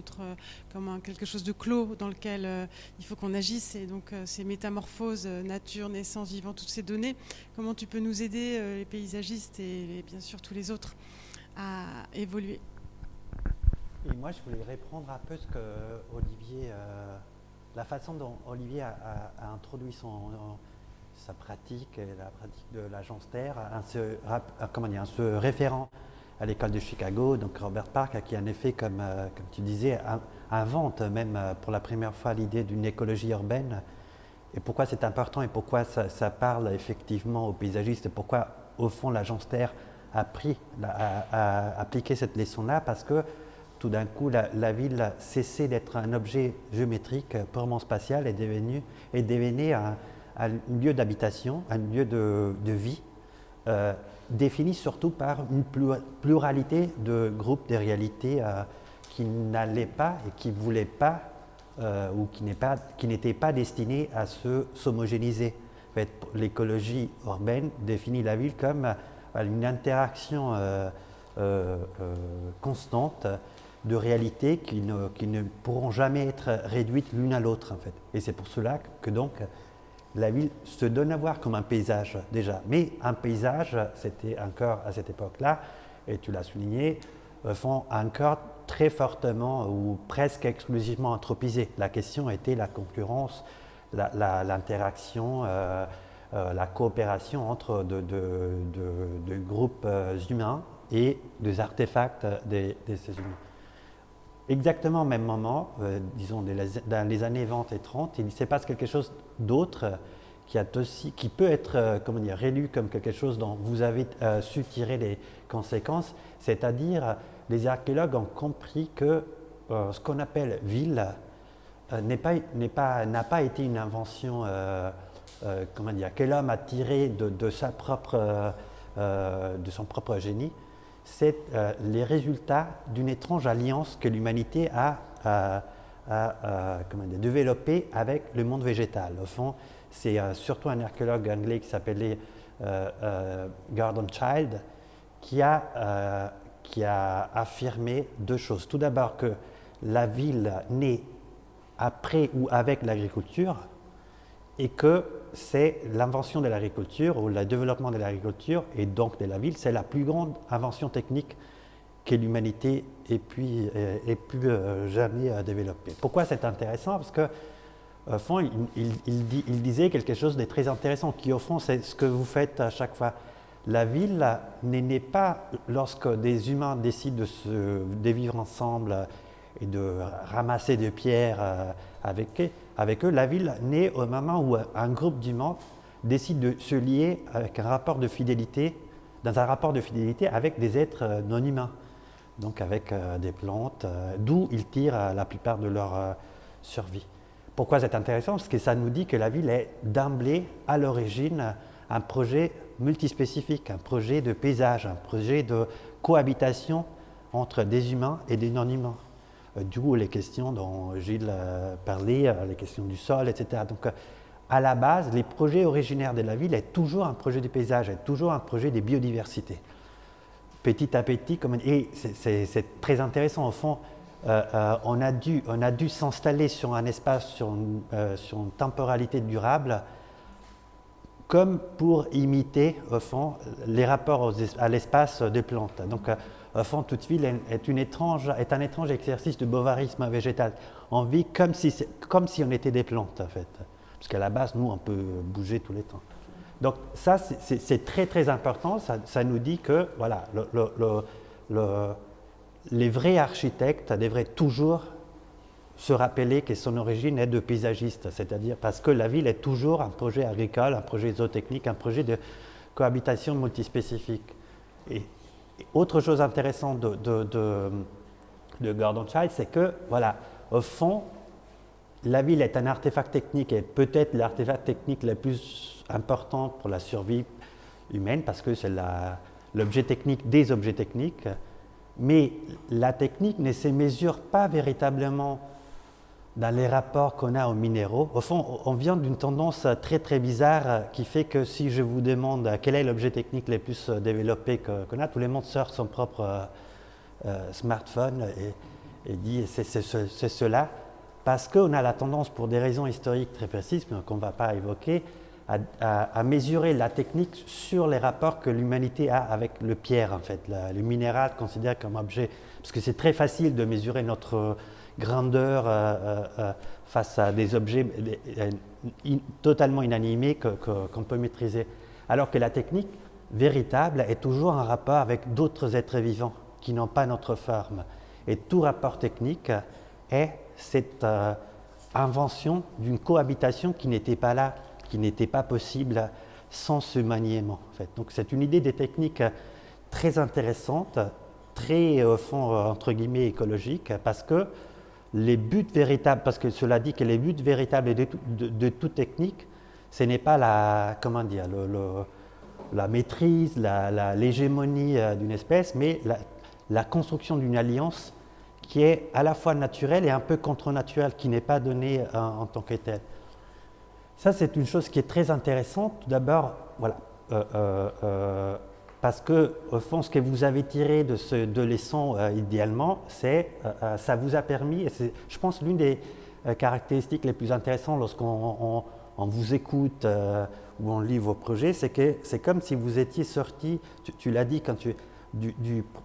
comme quelque chose de clos dans lequel il faut qu'on agisse, et donc ces métamorphoses, nature, naissance, vivant, toutes ces données, comment tu peux nous aider, les paysagistes et bien sûr tous les autres, à évoluer? Et moi, je voulais reprendre un peu ce que Olivier, la façon dont Olivier a introduit sa pratique, et la pratique de l'agence Terre, se référant à l'école de Chicago, donc Robert Park, qui en effet, comme tu disais, invente même pour la première fois l'idée d'une écologie urbaine. Et pourquoi c'est important et pourquoi ça parle effectivement aux paysagistes, et pourquoi au fond l'agence Terre a appliqué cette leçon-là, parce que tout d'un coup la ville cessait d'être un objet géométrique purement spatial et devenait un lieu d'habitation, un lieu de vie, défini surtout par une pluralité de groupes, de réalités qui n'allaient pas et qui ne voulaient pas ou qui n'étaient pas destinés à s'homogénéiser. En fait, l'écologie urbaine définit la ville comme une interaction constante de réalités qui ne pourront jamais être réduites l'une à l'autre, en fait. Et c'est pour cela que donc la ville se donne à voir comme un paysage déjà. Mais un paysage, c'était encore à cette époque-là, et tu l'as souligné, font encore très fortement ou presque exclusivement anthropisé. La question était la concurrence, l'interaction, la coopération entre de groupes humains et des artefacts de ces humains. Exactement au même moment, disons dans les années 20 et 30, il se passe quelque chose d'autre qui peut être relu comme quelque chose dont vous avez su tirer les conséquences, c'est-à-dire les archéologues ont compris que ce qu'on appelle ville n'a pas été une invention que l'homme a tirée de son propre génie. C'est les résultats d'une étrange alliance que l'humanité a développée avec le monde végétal. Au fond, c'est surtout un archéologue anglais qui s'appelait Gordon Childe qui a affirmé deux choses. Tout d'abord que la ville naît après ou avec l'agriculture, et que c'est l'invention de l'agriculture ou le développement de l'agriculture et donc de la ville, c'est la plus grande invention technique que l'humanité ait pu jamais développer. Pourquoi c'est intéressant? Parce que au fond, il disait quelque chose de très intéressant, qui au fond c'est ce que vous faites à chaque fois. La ville n'est née pas lorsque des humains décident de vivre ensemble et de ramasser des pierres avec eux. La ville naît au moment où un groupe d'humains décide de se lier avec un rapport de fidélité, dans un rapport de fidélité avec des êtres non humains, donc avec des plantes, d'où ils tirent la plupart de leur survie. Pourquoi c'est intéressant? Parce que ça nous dit que la ville est d'emblée, à l'origine, un projet multispécifique, un projet de paysage, un projet de cohabitation entre des humains et des non-humains. D'où les questions dont Gilles parlait, les questions du sol, etc. Donc, à la base, les projets originaires de la ville est toujours un projet de paysage, est toujours un projet de biodiversité. Petit à petit, et c'est très intéressant, au fond, on a dû s'installer sur un espace, sur une temporalité durable, comme pour imiter, au fond, les rapports à l'espace des plantes. Donc, au fond, toute ville est un étrange exercice de bovarisme végétal. On vit comme si on était des plantes, en fait. Parce qu'à la base, nous, on peut bouger tous les temps. Donc, ça, c'est très, très important. Ça nous dit que, voilà, les vrais architectes devraient toujours se rappeler que son origine est de paysagiste, c'est-à-dire parce que la ville est toujours un projet agricole, un projet zootechnique, un projet de cohabitation multispécifique. Et autre chose intéressante de Gordon Childe, c'est que, voilà, au fond, la ville est un artefact technique et peut-être l'artefact technique le plus important pour la survie humaine, parce que c'est l'objet technique des objets techniques, mais la technique ne se mesure pas véritablement dans les rapports qu'on a aux minéraux. Au fond, on vient d'une tendance très très bizarre qui fait que si je vous demande quel est l'objet technique le plus développé qu'on a, tout le monde sort son propre smartphone et dit c'est cela, parce qu'on a la tendance, pour des raisons historiques très précises qu'on ne va pas évoquer, à mesurer la technique sur les rapports que l'humanité a avec le pierre, en fait, le minéral considéré comme objet. Parce que c'est très facile de mesurer notre grandeur face à des objets totalement inanimés qu'on peut maîtriser. Alors que la technique véritable est toujours en rapport avec d'autres êtres vivants qui n'ont pas notre forme. Et tout rapport technique est cette invention d'une cohabitation qui n'était pas là, qui n'était pas possible sans ce maniement. En fait. Donc c'est une idée des techniques très intéressante, très au fond entre guillemets écologique, parce que les buts véritables, parce que cela dit que les buts véritables de toute technique, ce n'est pas la, comment dire, la maîtrise, l'hégémonie d'une espèce, mais la construction d'une alliance qui est à la fois naturelle et un peu contre-naturelle, qui n'est pas donnée en tant que telle. Ça, c'est une chose qui est très intéressante. Tout d'abord, voilà, parce que, au fond, ce que vous avez tiré de ce leçon, idéalement, c'est ça vous a permis, et c'est, je pense, l'une des caractéristiques les plus intéressantes lorsqu'on vous écoute ou on lit vos projets, c'est que c'est comme si vous étiez sorti, tu l'as dit,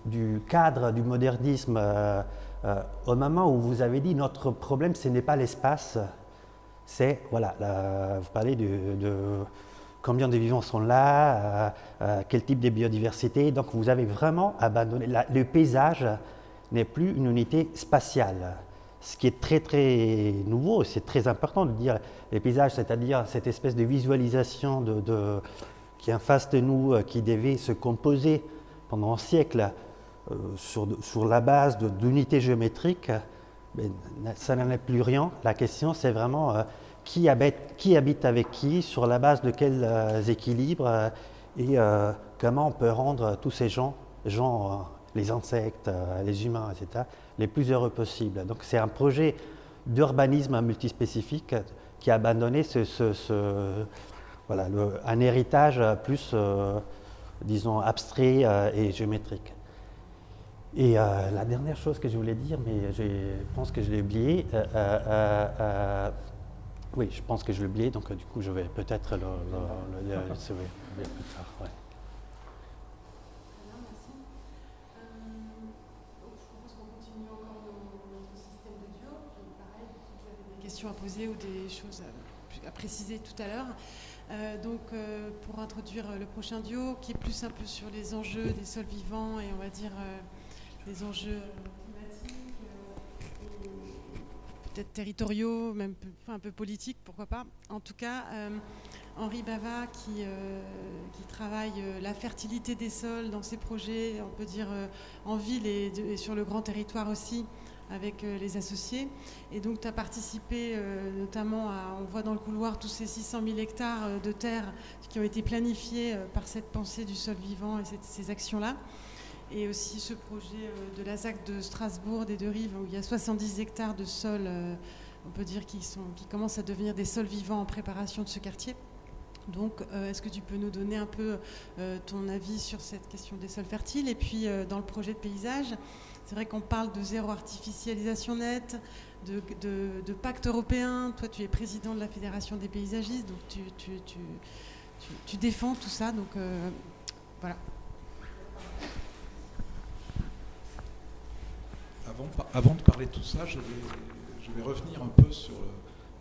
du cadre du modernisme au moment où vous avez dit notre problème, ce n'est pas l'espace, c'est, voilà, vous parlez de combien de vivants sont là, quel type de biodiversité. Donc vous avez vraiment abandonné. Le paysage n'est plus une unité spatiale. Ce qui est très très nouveau, c'est très important de dire les paysages, c'est-à-dire cette espèce de visualisation qui est en face de nous, qui devait se composer pendant un siècle sur la base d'unités géométriques. Mais ça n'en est plus rien. La question, c'est vraiment qui habite avec qui, sur la base de quels équilibres et comment on peut rendre tous ces gens les insectes, les humains, etc., les plus heureux possibles. Donc c'est un projet d'urbanisme multispécifique qui a abandonné voilà, un héritage plus, disons, abstrait et géométrique. Et la dernière chose que je voulais dire, mais je pense que je l'ai oublié, oui, je pense que je l'ai oublié, donc du coup je vais peut-être le sauver plus tard. Ouais. Questions à poser ou des choses à préciser tout à l'heure. Pour introduire le prochain duo, qui est plus un peu sur les enjeux des sols vivants et on va dire les enjeux climatiques, peut-être territoriaux, même un peu politiques, pourquoi pas. En tout cas, Henri Bava qui travaille la fertilité des sols dans ses projets, on peut dire en ville et sur le grand territoire aussi, avec les associés. Et donc tu as participé notamment on voit dans le couloir tous ces 600 000 hectares de terre qui ont été planifiés par cette pensée du sol vivant et ces actions-là. Et aussi ce projet de la ZAC de Strasbourg, des Deux-Rives, où il y a 70 hectares de sol, on peut dire, qui commencent à devenir des sols vivants en préparation de ce quartier. Donc, est-ce que tu peux nous donner un peu ton avis sur cette question des sols fertiles? Et puis, dans le projet de paysage, c'est vrai qu'on parle de zéro artificialisation nette, de pacte européen. Toi, tu es président de la Fédération des paysagistes, donc tu défends tout ça. Donc, voilà. Avant de parler de tout ça, je vais revenir un peu sur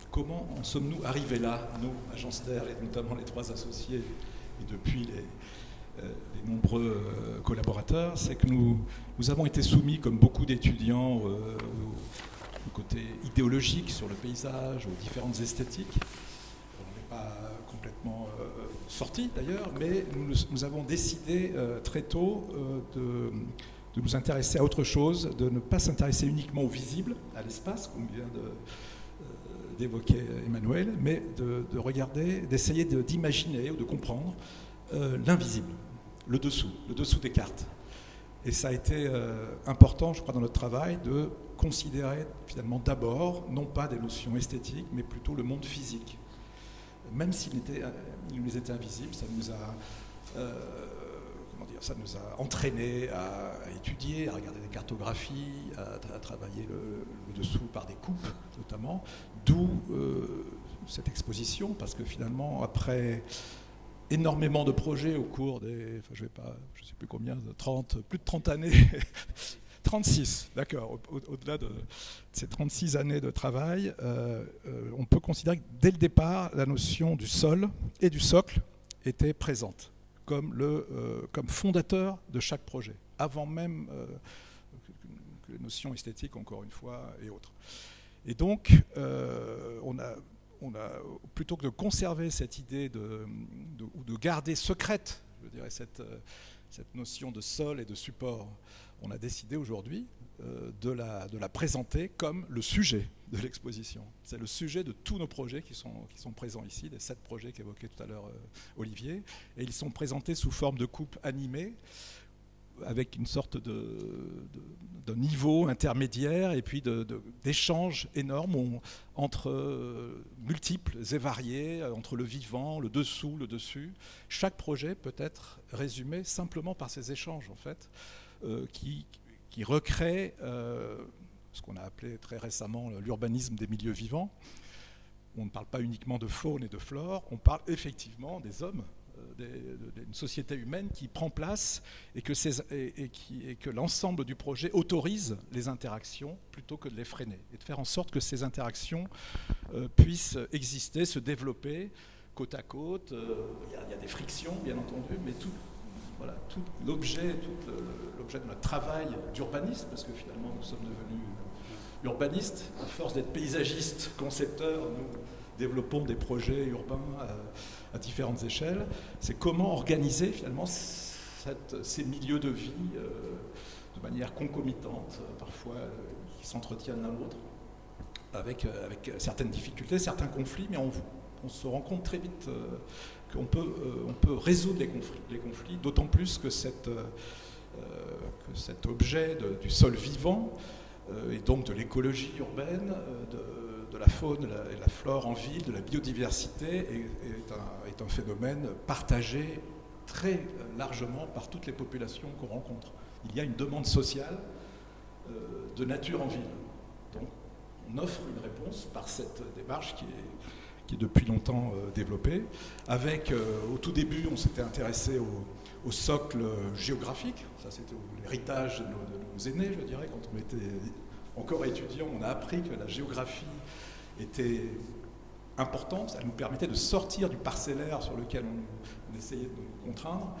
comment en sommes-nous arrivés là, nous, Agence Terre, et notamment les trois associés, et depuis les nombreux collaborateurs. C'est que nous avons été soumis, comme beaucoup d'étudiants, au côté idéologique sur le paysage, aux différentes esthétiques. On n'est pas complètement sortis d'ailleurs, mais nous avons décidé très tôt de nous intéresser à autre chose, de ne pas s'intéresser uniquement au visible, à l'espace, comme vient d'évoquer Emmanuel, mais de regarder, d'essayer d'imaginer ou de comprendre l'invisible, le dessous des cartes. Et ça a été important, je crois, dans notre travail, de considérer finalement d'abord, non pas des notions esthétiques, mais plutôt le monde physique. Même s'il nous était invisible, ça nous a ça nous a entraînés à étudier, à regarder des cartographies, à travailler le dessous par des coupes notamment, d'où cette exposition, parce que finalement, après énormément de projets au cours des, enfin, je ne sais plus combien, plus de 30 années, 36, d'accord, au-delà de ces 36 années de travail, on peut considérer que dès le départ, la notion du sol et du socle était présente comme fondateur de chaque projet, avant même que les notions esthétiques, encore une fois, et autres. Et donc, on a, plutôt que de conserver cette idée ou de garder secrète, je dirais, cette notion de sol et de support, on a décidé aujourd'hui de la présenter comme le sujet de l'exposition. C'est le sujet de tous nos projets qui sont présents ici, les 7 projets qu'évoquait tout à l'heure Olivier, et ils sont présentés sous forme de coupes animées, avec une sorte de niveau intermédiaire et puis d'échanges énormes entre multiples et variés, entre le vivant, le dessous, le dessus. Chaque projet peut être résumé simplement par ces échanges, en fait, qui recréent ce qu'on a appelé très récemment l'urbanisme des milieux vivants. On ne parle pas uniquement de faune et de flore, on parle effectivement des hommes, d'une société humaine qui prend place et que l'ensemble du projet autorise les interactions plutôt que de les freiner et de faire en sorte que ces interactions puissent exister, se développer côte à côte. Il y a des frictions, bien entendu, mais tout l'objet de notre travail d'urbaniste, parce que finalement nous sommes devenus urbanistes, à force d'être paysagistes, concepteurs, nous développons des projets urbains à différentes échelles. C'est comment organiser finalement ces milieux de vie de manière concomitante, parfois qui s'entretiennent l'un l'autre, avec certaines difficultés, certains conflits, mais on se rend compte très vite qu'on peut résoudre les conflits, d'autant plus que cet objet du sol vivant, et donc de l'écologie urbaine, de la faune et la flore en ville, de la biodiversité, est un phénomène partagé très largement par toutes les populations qu'on rencontre. Il y a une demande sociale de nature en ville. Donc on offre une réponse par cette démarche qui est depuis longtemps développée. Au tout début, on s'était intéressé au socle géographique. Ça, c'était l'héritage de nos aînés, je dirais. Quand on était encore étudiant, on a appris que la géographie était importante. Ça nous permettait de sortir du parcellaire sur lequel on essayait de nous contraindre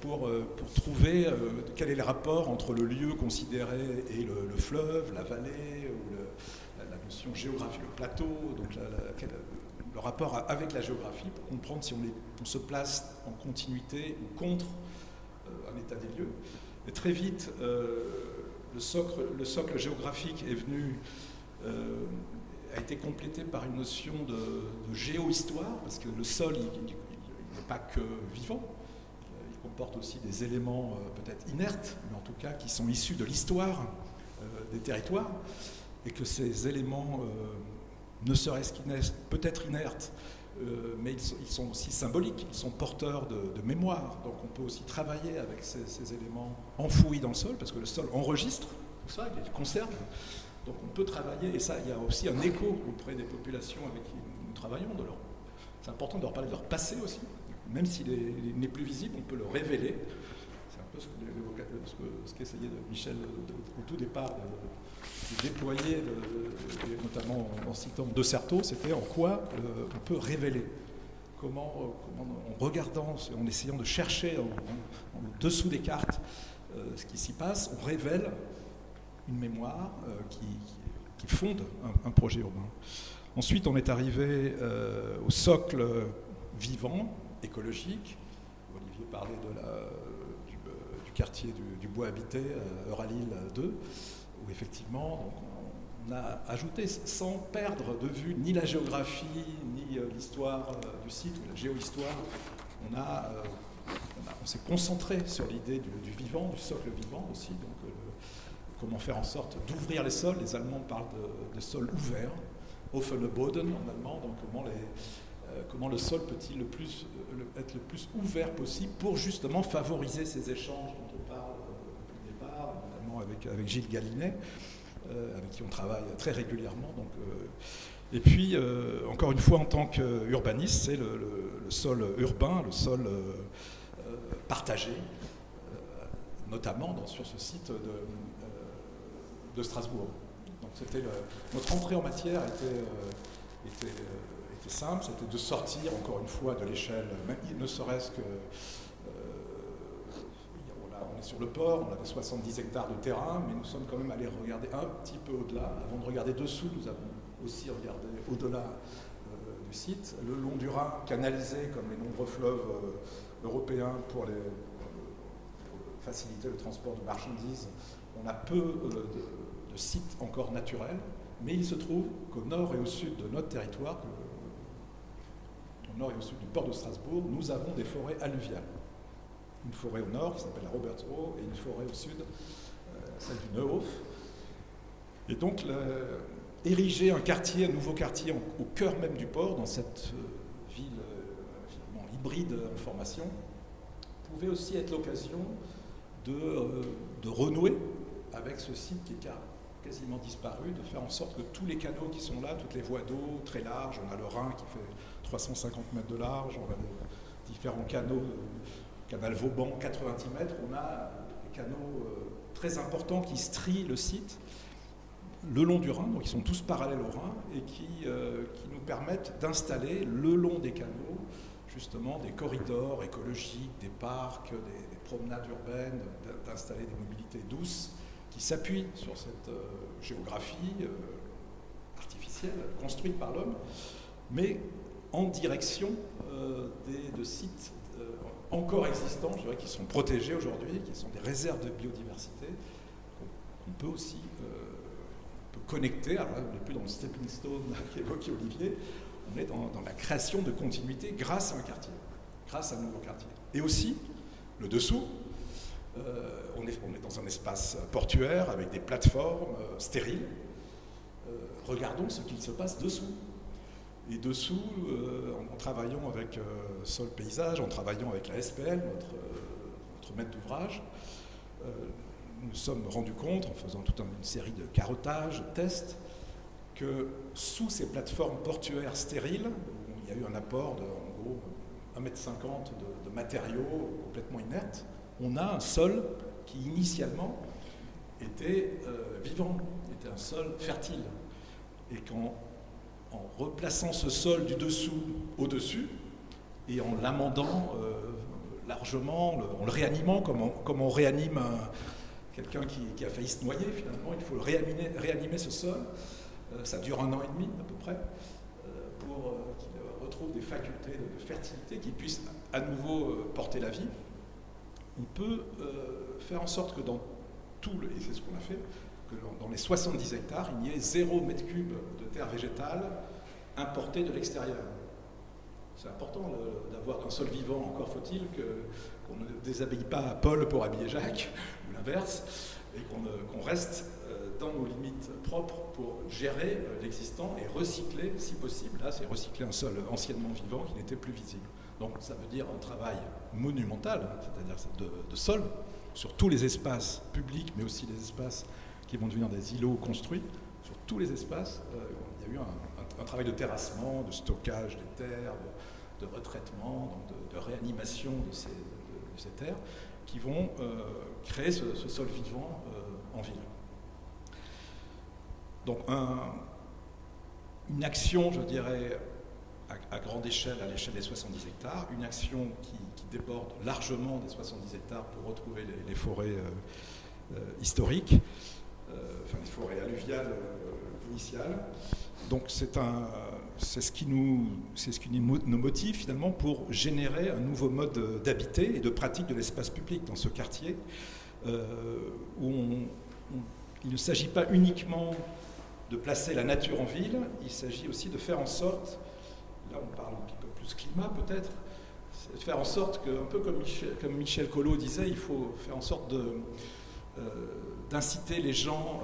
pour trouver quel est le rapport entre le lieu considéré et le fleuve, la vallée, ou la notion géographique, le plateau, donc le rapport avec la géographie pour comprendre si on se place en continuité ou contre un état des lieux. Et très vite, le socle géographique est venu, a été complété par une notion de géohistoire, parce que le sol, il n'est pas que vivant, il comporte aussi des éléments peut-être inertes, mais en tout cas qui sont issus de l'histoire des territoires, et que ces éléments, ne serait-ce peut-être inertes, mais ils sont aussi symboliques, ils sont porteurs de mémoire. Donc on peut aussi travailler avec ces éléments enfouis dans le sol, parce que le sol enregistre tout ça, il les conserve. Donc on peut travailler, et ça, il y a aussi un écho auprès des populations avec qui nous travaillons. C'est important de leur parler de leur passé aussi, même s'il n'est plus visible, on peut le révéler. C'est un peu ce qu'essayait Michel au tout départ de déployer, notamment en citant De Certeau, c'était en quoi on peut révéler. Comment en regardant, en essayant de chercher en dessous des cartes ce qui s'y passe, on révèle une mémoire qui fonde un projet urbain. Ensuite, on est arrivé au socle vivant, écologique. Olivier parlait du quartier du bois habité, Euralille 2, où effectivement, donc, on a ajouté, sans perdre de vue ni la géographie, ni l'histoire du site, ou la géohistoire, on s'est concentré sur l'idée du vivant, du socle vivant aussi, donc comment faire en sorte d'ouvrir les sols. Les Allemands parlent de sols ouverts, offene Boden en allemand, donc comment comment le sol peut-il être le plus ouvert possible pour justement favoriser ces échanges dont on parle depuis le départ, notamment avec Gilles Gallinet, avec qui on travaille très régulièrement. Donc, et puis, encore une fois, en tant qu'urbaniste, c'est le sol urbain, le sol partagé, notamment sur ce site de Strasbourg. Donc, notre entrée en matière était simple, c'était de sortir encore une fois de l'échelle, même ne serait-ce que on est sur le port, on avait 70 hectares de terrain, mais nous sommes quand même allés regarder un petit peu au-delà. Avant de regarder dessous, nous avons aussi regardé au-delà du site, le long du Rhin, canalisé comme les nombreux fleuves européens pour faciliter le transport de marchandises. On a peu de sites encore naturels, mais il se trouve qu'au nord et au sud de notre territoire, au nord et au sud du port de Strasbourg, nous avons des forêts alluviales. Une forêt au nord qui s'appelle la Robertsau et une forêt au sud, celle du Neuhof. Et donc, ériger un nouveau quartier au cœur même du port, dans cette ville finalement hybride en formation, pouvait aussi être l'occasion de renouer avec ce site qui est quasiment disparu, de faire en sorte que tous les canaux qui sont là, toutes les voies d'eau très larges, on a le Rhin qui fait 350 mètres de large, on a différents canaux, canal Vauban 90 mètres, on a des canaux très importants qui strient le site le long du Rhin, donc ils sont tous parallèles au Rhin et qui nous permettent d'installer le long des canaux justement des corridors écologiques, des parcs, des promenades urbaines, d'installer des mobilités douces qui s'appuient sur cette géographie artificielle construite par l'homme, mais en direction de sites encore existants, je dirais, qui sont protégés aujourd'hui, qui sont des réserves de biodiversité, qu'on peut aussi connecter. Alors là, on n'est plus dans le stepping stone qu'évoquait Olivier, on est dans la création de continuité grâce à un quartier, grâce à un nouveau quartier. Et aussi, le dessous, on est dans un espace portuaire avec des plateformes stériles. Regardons ce qu'il se passe dessous. Et dessous, en travaillant avec Sol Paysage, en travaillant avec la SPL, notre maître d'ouvrage, nous nous sommes rendus compte, en faisant toute une série de carottages, de tests, que sous ces plateformes portuaires stériles, où il y a eu un apport de, en gros, 1,50 m de matériaux complètement inertes, on a un sol qui initialement était vivant, était un sol fertile. Et en replaçant ce sol du dessous au-dessus, et en l'amendant largement, en le réanimant, comme on réanime quelqu'un qui a failli se noyer finalement, il faut réanimer ce sol. Ça dure 1 an et demi à peu près, pour qu'il retrouve des facultés de fertilité, qu'il puisse à nouveau porter la vie. On peut faire en sorte que dans et c'est ce qu'on a fait, que dans les 70 hectares, il n'y ait 0 mètre cube de terre végétale importée de l'extérieur. C'est important d'avoir un sol vivant, encore faut-il qu'on ne déshabille pas Paul pour habiller Jacques, ou l'inverse, et qu'on reste dans nos limites propres pour gérer l'existant et recycler, si possible. Là, c'est recycler un sol anciennement vivant qui n'était plus visible. Donc ça veut dire un travail monumental, c'est-à-dire de sol, sur tous les espaces publics, mais aussi les espaces qui vont devenir des îlots construits. Sur tous les espaces, il y a eu un travail de terrassement, de stockage des terres, de retraitement, donc de réanimation de ces terres, qui vont créer ce sol vivant en ville. Donc une action, je dirais, à grande échelle, à l'échelle des 70 hectares, une action qui déborde largement des 70 hectares pour retrouver les forêts historiques, enfin les forêts alluviales initiales. Donc c'est ce qui nous motive finalement pour générer un nouveau mode d'habiter et de pratique de l'espace public dans ce quartier, où il ne s'agit pas uniquement de placer la nature en ville, il s'agit aussi de faire en sorte, là on parle un petit peu plus climat peut-être, c'est de faire en sorte que, un peu comme Michel Collot disait, il faut faire en sorte d'inciter les gens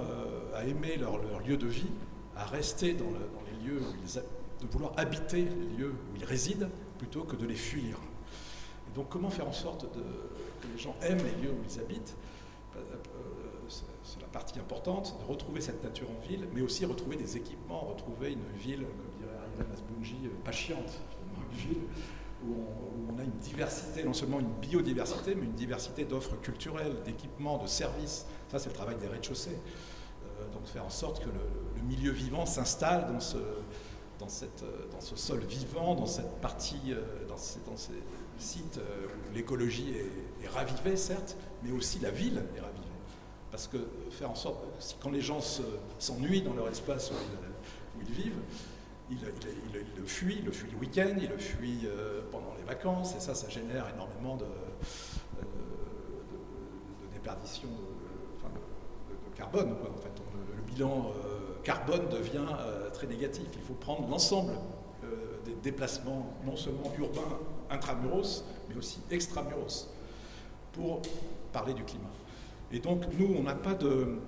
à aimer leur lieu de vie, à rester dans les lieux où de vouloir habiter les lieux où ils résident plutôt que de les fuir. Et donc comment faire en sorte que les gens aiment les lieux où ils habitent? C'est la partie importante, de retrouver cette nature en ville, mais aussi retrouver des équipements, retrouver une ville, comme dirait Ariel Masbounji, pas chiante, une ville où on a une diversité, non seulement une biodiversité, mais une diversité d'offres culturelles, d'équipements, de services. Ça, c'est le travail des rez-de-chaussée. Donc faire en sorte que le milieu vivant s'installe dans ce sol vivant, dans cette partie, dans ces sites où l'écologie est ravivée, certes, mais aussi la ville est ravivée. Parce que faire en sorte, quand les gens s'ennuient dans leur espace où ils vivent, ils le fuient le week-end, ils le fuient pendant les vacances, et ça génère énormément de déperdition de carbone, quoi. En fait, le bilan carbone devient très négatif. Il faut prendre l'ensemble des déplacements, non seulement urbains intramuros, mais aussi extramuros, pour parler du climat. Et donc, nous, on n'a pas de...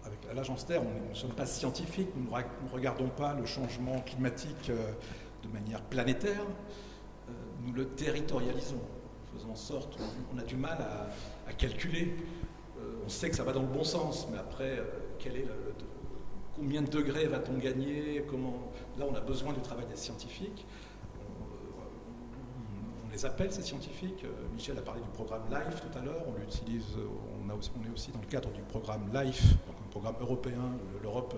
avec l'Agence Terre, nous ne sommes pas scientifiques, nous ne regardons pas le changement climatique de manière planétaire, nous le territorialisons, faisant en sorte, on a du mal à calculer. On sait que ça va dans le bon sens, mais après, combien de degrés va-t-on gagner? Là, on a besoin du travail des scientifiques. On les appelle, ces scientifiques. Michel a parlé du programme LIFE tout à l'heure. On est aussi dans le cadre du programme LIFE, donc un programme européen où l'Europe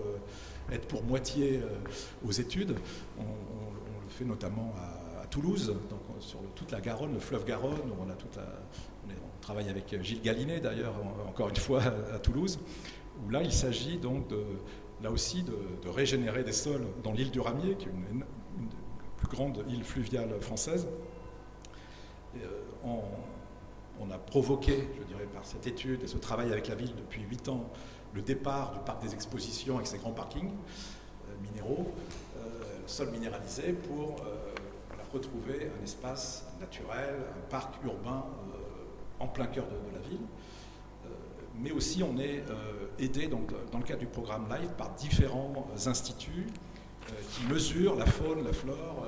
aide pour moitié aux études. On le fait notamment à Toulouse, donc sur toute la Garonne, le fleuve Garonne, où on travaille avec Gilles Gallinet, d'ailleurs, encore une fois, à Toulouse, où là, il s'agit donc là aussi de régénérer des sols dans l'île du Ramier, qui est une des plus grandes îles fluviales françaises. On a provoqué, je dirais, par cette étude et ce travail avec la ville depuis 8 ans, le départ du parc des expositions avec ses grands parkings minéraux, sol minéralisé, pour retrouver un espace naturel, un parc urbain en plein cœur de la ville. Mais aussi, on est aidé donc, dans le cadre du programme LIFE par différents instituts qui mesurent la faune, la flore,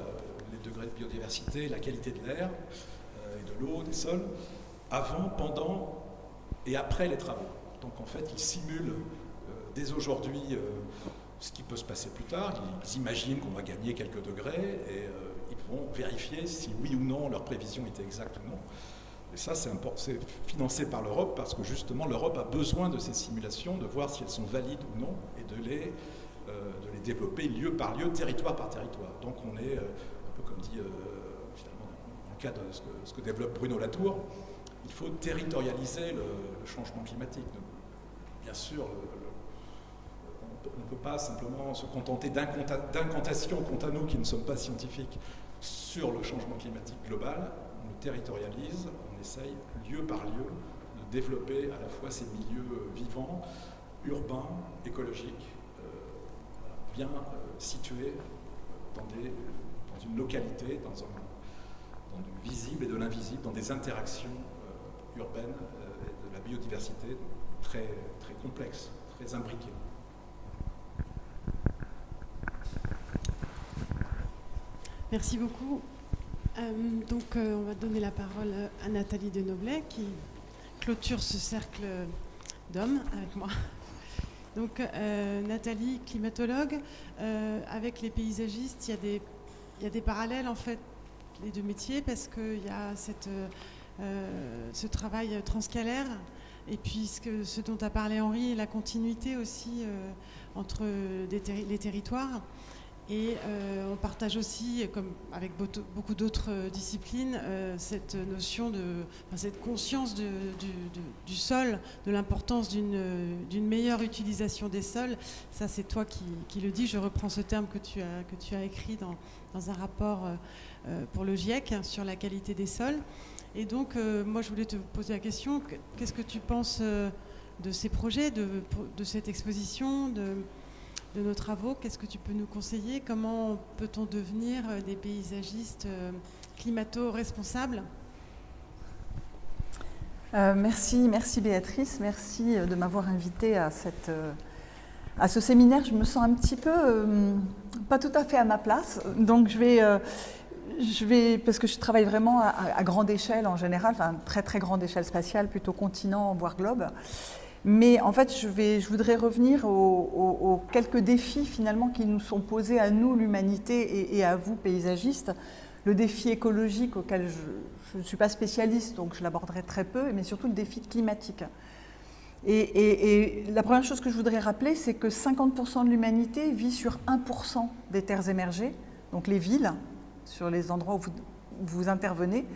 les degrés de biodiversité, la qualité de l'air et de l'eau, des sols, avant, pendant et après les travaux. Donc en fait, ils simulent dès aujourd'hui ce qui peut se passer plus tard. Ils imaginent qu'on va gagner quelques degrés et ils vont vérifier si oui ou non leur prévision était exacte ou non. Et ça, c'est financé par l'Europe parce que justement l'Europe a besoin de ces simulations, de voir si elles sont valides ou non et de les développer lieu par lieu, territoire par territoire. Donc on est, un peu comme dit finalement dans le cas de ce que développe Bruno Latour, il faut territorialiser le changement climatique. Bien sûr, on ne peut pas simplement se contenter d'incantations quant à nous qui ne sommes pas scientifiques sur le changement climatique global. On le territorialise, on essaye lieu par lieu de développer à la fois ces milieux vivants, urbains, écologiques, bien situés dans une localité, dans du visible et de l'invisible, dans des interactions urbaines et de la biodiversité très, très complexes, très imbriquées. Merci beaucoup. On va donner la parole à Nathalie Denoblet qui clôture ce cercle d'hommes avec moi. Donc Nathalie, climatologue, avec les paysagistes, il y a des parallèles en fait, les deux métiers, parce qu'il y a ce travail transcalaire et puis ce dont a parlé Henri, la continuité aussi entre les territoires. Et on partage aussi, comme avec beaucoup d'autres disciplines, cette notion cette conscience du sol, de l'importance d'une meilleure utilisation des sols. Ça, c'est toi qui le dis. Je reprends ce terme que tu as écrit dans un rapport pour le GIEC sur la qualité des sols. Et donc, moi, je voulais te poser la question, qu'est-ce que tu penses de ces projets, de cette exposition, de nos travaux? Qu'est-ce que tu peux nous conseiller? Comment peut-on devenir des paysagistes climato-responsables? Merci Béatrice, merci de m'avoir invitée à À ce séminaire, je me sens un petit peu pas tout à fait à ma place, donc je vais parce que je travaille vraiment à grande échelle en général, enfin très très grande échelle spatiale, plutôt continent voire globe. Mais en fait, je voudrais revenir aux quelques défis finalement qui nous sont posés à nous, l'humanité, et à vous, paysagistes. Le défi écologique auquel je ne suis pas spécialiste, donc je l'aborderai très peu, mais surtout le défi climatique. Et la première chose que je voudrais rappeler, c'est que 50% de l'humanité vit sur 1% des terres émergées, donc les villes, sur les endroits où vous intervenez.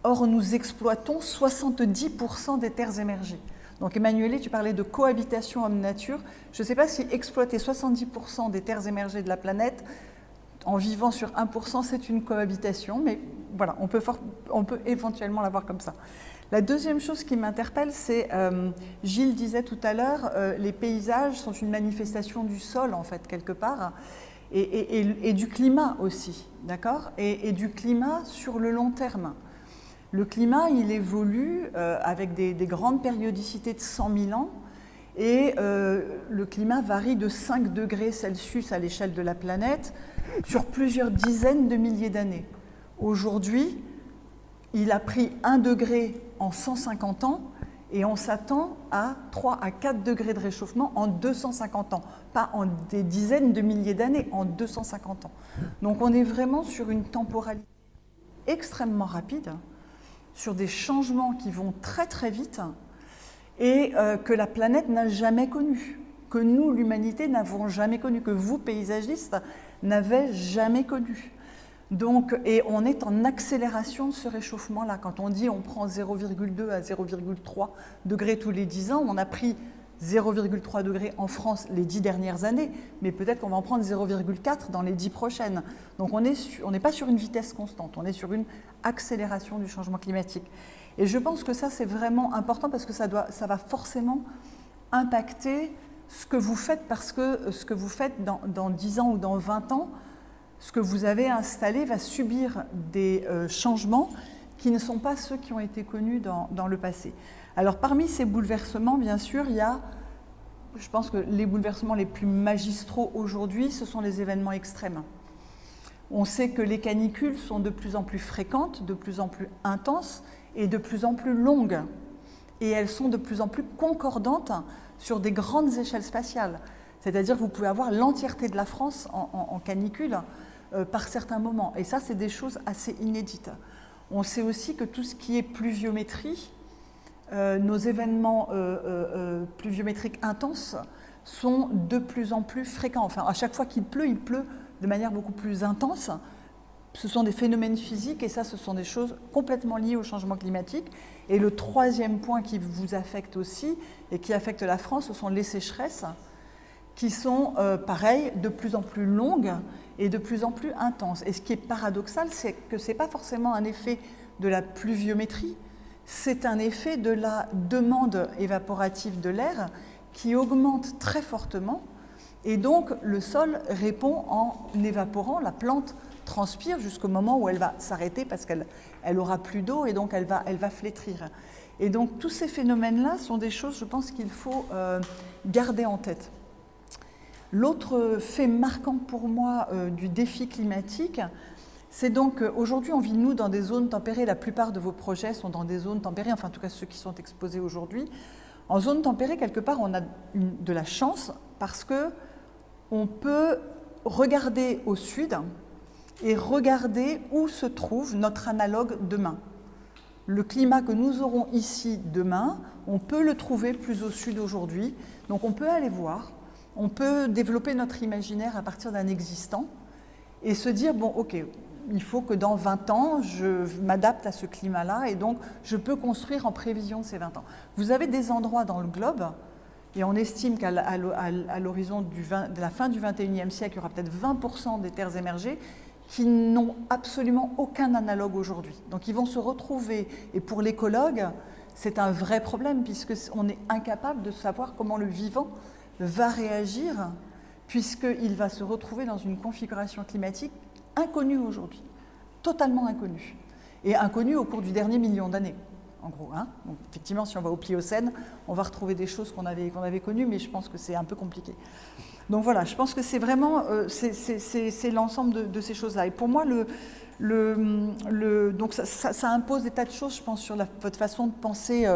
Or, nous exploitons 70% des terres émergées. Donc Emmanuelle, tu parlais de cohabitation homme-nature. Je ne sais pas si exploiter 70% des terres émergées de la planète en vivant sur 1%, c'est une cohabitation, mais voilà, on peut éventuellement la voir comme ça. La deuxième chose qui m'interpelle, c'est, Gilles disait tout à l'heure, les paysages sont une manifestation du sol, en fait, quelque part, et du climat aussi, d'accord, et du climat sur le long terme. Le climat, il évolue avec des grandes périodicités de 100 000 ans, et le climat varie de 5 degrés Celsius à l'échelle de la planète sur plusieurs dizaines de milliers d'années. Aujourd'hui, il a pris 1 degré en 150 ans et on s'attend à 3 à 4 degrés de réchauffement en 250 ans. Pas en des dizaines de milliers d'années, en 250 ans. Donc on est vraiment sur une temporalité extrêmement rapide, sur des changements qui vont très très vite et que la planète n'a jamais connu, que nous, l'humanité, n'avons jamais connu, que vous, paysagistes, n'avez jamais connu. Donc, et on est en accélération de ce réchauffement-là. Quand on dit on prend 0,2 à 0,3 degrés tous les 10 ans, on a pris 0,3 degrés en France les 10 dernières années, mais peut-être qu'on va en prendre 0,4 dans les 10 prochaines. Donc on n'est pas sur une vitesse constante, on est sur une accélération du changement climatique. Et je pense que ça, c'est vraiment important parce que ça va forcément impacter ce que vous faites, parce que ce que vous faites dans 10 ans ou dans 20 ans, ce que vous avez installé va subir des changements qui ne sont pas ceux qui ont été connus dans le passé. Alors parmi ces bouleversements, bien sûr, il y a, je pense que les bouleversements les plus magistraux aujourd'hui, ce sont les événements extrêmes. On sait que les canicules sont de plus en plus fréquentes, de plus en plus intenses et de plus en plus longues. Et elles sont de plus en plus concordantes sur des grandes échelles spatiales. C'est-à-dire que vous pouvez avoir l'entièreté de la France en canicule par certains moments. Et ça, c'est des choses assez inédites. On sait aussi que tout ce qui est pluviométrie, nos événements pluviométriques intenses sont de plus en plus fréquents. Enfin, à chaque fois qu'il pleut de manière beaucoup plus intense. Ce sont des phénomènes physiques et ça, ce sont des choses complètement liées au changement climatique. Et le troisième point qui vous affecte aussi et qui affecte la France, ce sont les sécheresses qui sont, pareil, de plus en plus longues et de plus en plus intenses. Et ce qui est paradoxal, c'est que ce n'est pas forcément un effet de la pluviométrie, c'est un effet de la demande évaporative de l'air qui augmente très fortement. Et donc, le sol répond en évaporant, la plante transpire jusqu'au moment où elle va s'arrêter parce qu'elle aura plus d'eau et donc elle va flétrir. Et donc, tous ces phénomènes-là sont des choses, je pense, qu'il faut garder en tête. L'autre fait marquant pour moi du défi climatique, c'est donc aujourd'hui on vit nous dans des zones tempérées, la plupart de vos projets sont dans des zones tempérées, enfin en tout cas ceux qui sont exposés aujourd'hui. En zone tempérée, quelque part, on a de la chance parce qu'on peut regarder au sud et regarder où se trouve notre analogue demain. Le climat que nous aurons ici demain, on peut le trouver plus au sud aujourd'hui, donc on peut aller voir. On peut développer notre imaginaire à partir d'un existant et se dire, bon, ok, il faut que dans 20 ans, je m'adapte à ce climat-là et donc je peux construire en prévision de ces 20 ans. Vous avez des endroits dans le globe, et on estime qu'à l'horizon de la fin du XXIe siècle, il y aura peut-être 20% des terres émergées qui n'ont absolument aucun analogue aujourd'hui. Donc ils vont se retrouver, et pour l'écologue, c'est un vrai problème puisqu'on est incapable de savoir comment le vivant va réagir puisqu'il va se retrouver dans une configuration climatique inconnue aujourd'hui, totalement inconnue, et inconnue au cours du dernier million d'années. en gros. Hein. Donc, effectivement, si on va au Pliocène, on va retrouver des choses qu'on avait connues, mais je pense que c'est un peu compliqué. Donc voilà, je pense que c'est vraiment c'est l'ensemble de ces choses-là. Et pour moi, donc ça impose des tas de choses, je pense, sur votre façon de penser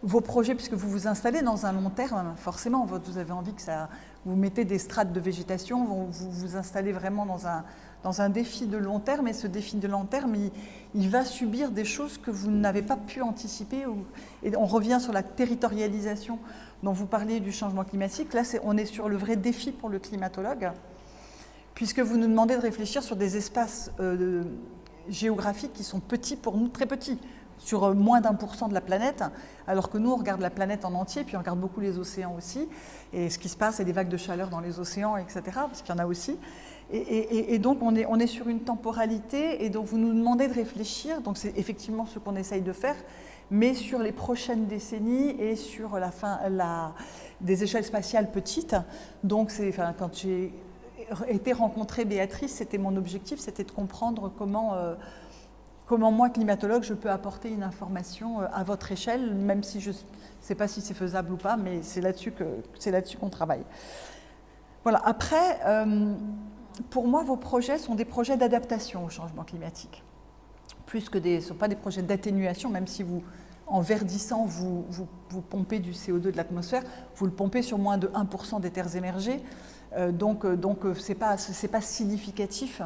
vos projets, puisque vous vous installez dans un long terme. Forcément, vous avez envie que vous mettez des strates de végétation, vous vous installez vraiment dans un défi de long terme, et ce défi de long terme, il va subir des choses que vous n'avez pas pu anticiper. Et on revient sur la territorialisation dont vous parliez du changement climatique. Là, on est sur le vrai défi pour le climatologue, puisque vous nous demandez de réfléchir sur des espaces géographiques qui sont petits pour nous, très petits, sur moins d'1% de la planète, alors que nous, on regarde la planète en entier, puis on regarde beaucoup les océans aussi, et ce qui se passe, c'est des vagues de chaleur dans les océans, etc., parce qu'il y en a aussi. Et donc, on est sur une temporalité, et donc vous nous demandez de réfléchir, donc c'est effectivement ce qu'on essaye de faire, mais sur les prochaines décennies et sur des échelles spatiales petites. Donc, quand j'ai été rencontrer Béatrice, c'était mon objectif, c'était de comprendre comment moi, climatologue, je peux apporter une information à votre échelle, même si je ne sais pas si c'est faisable ou pas, mais c'est là-dessus qu'on travaille. Voilà. Après, pour moi, vos projets sont des projets d'adaptation au changement climatique, plus que ce ne sont pas des projets d'atténuation, même si en verdissant, vous pompez du CO2 de l'atmosphère, vous le pompez sur moins de 1% des terres émergées, donc ce n'est pas significatif.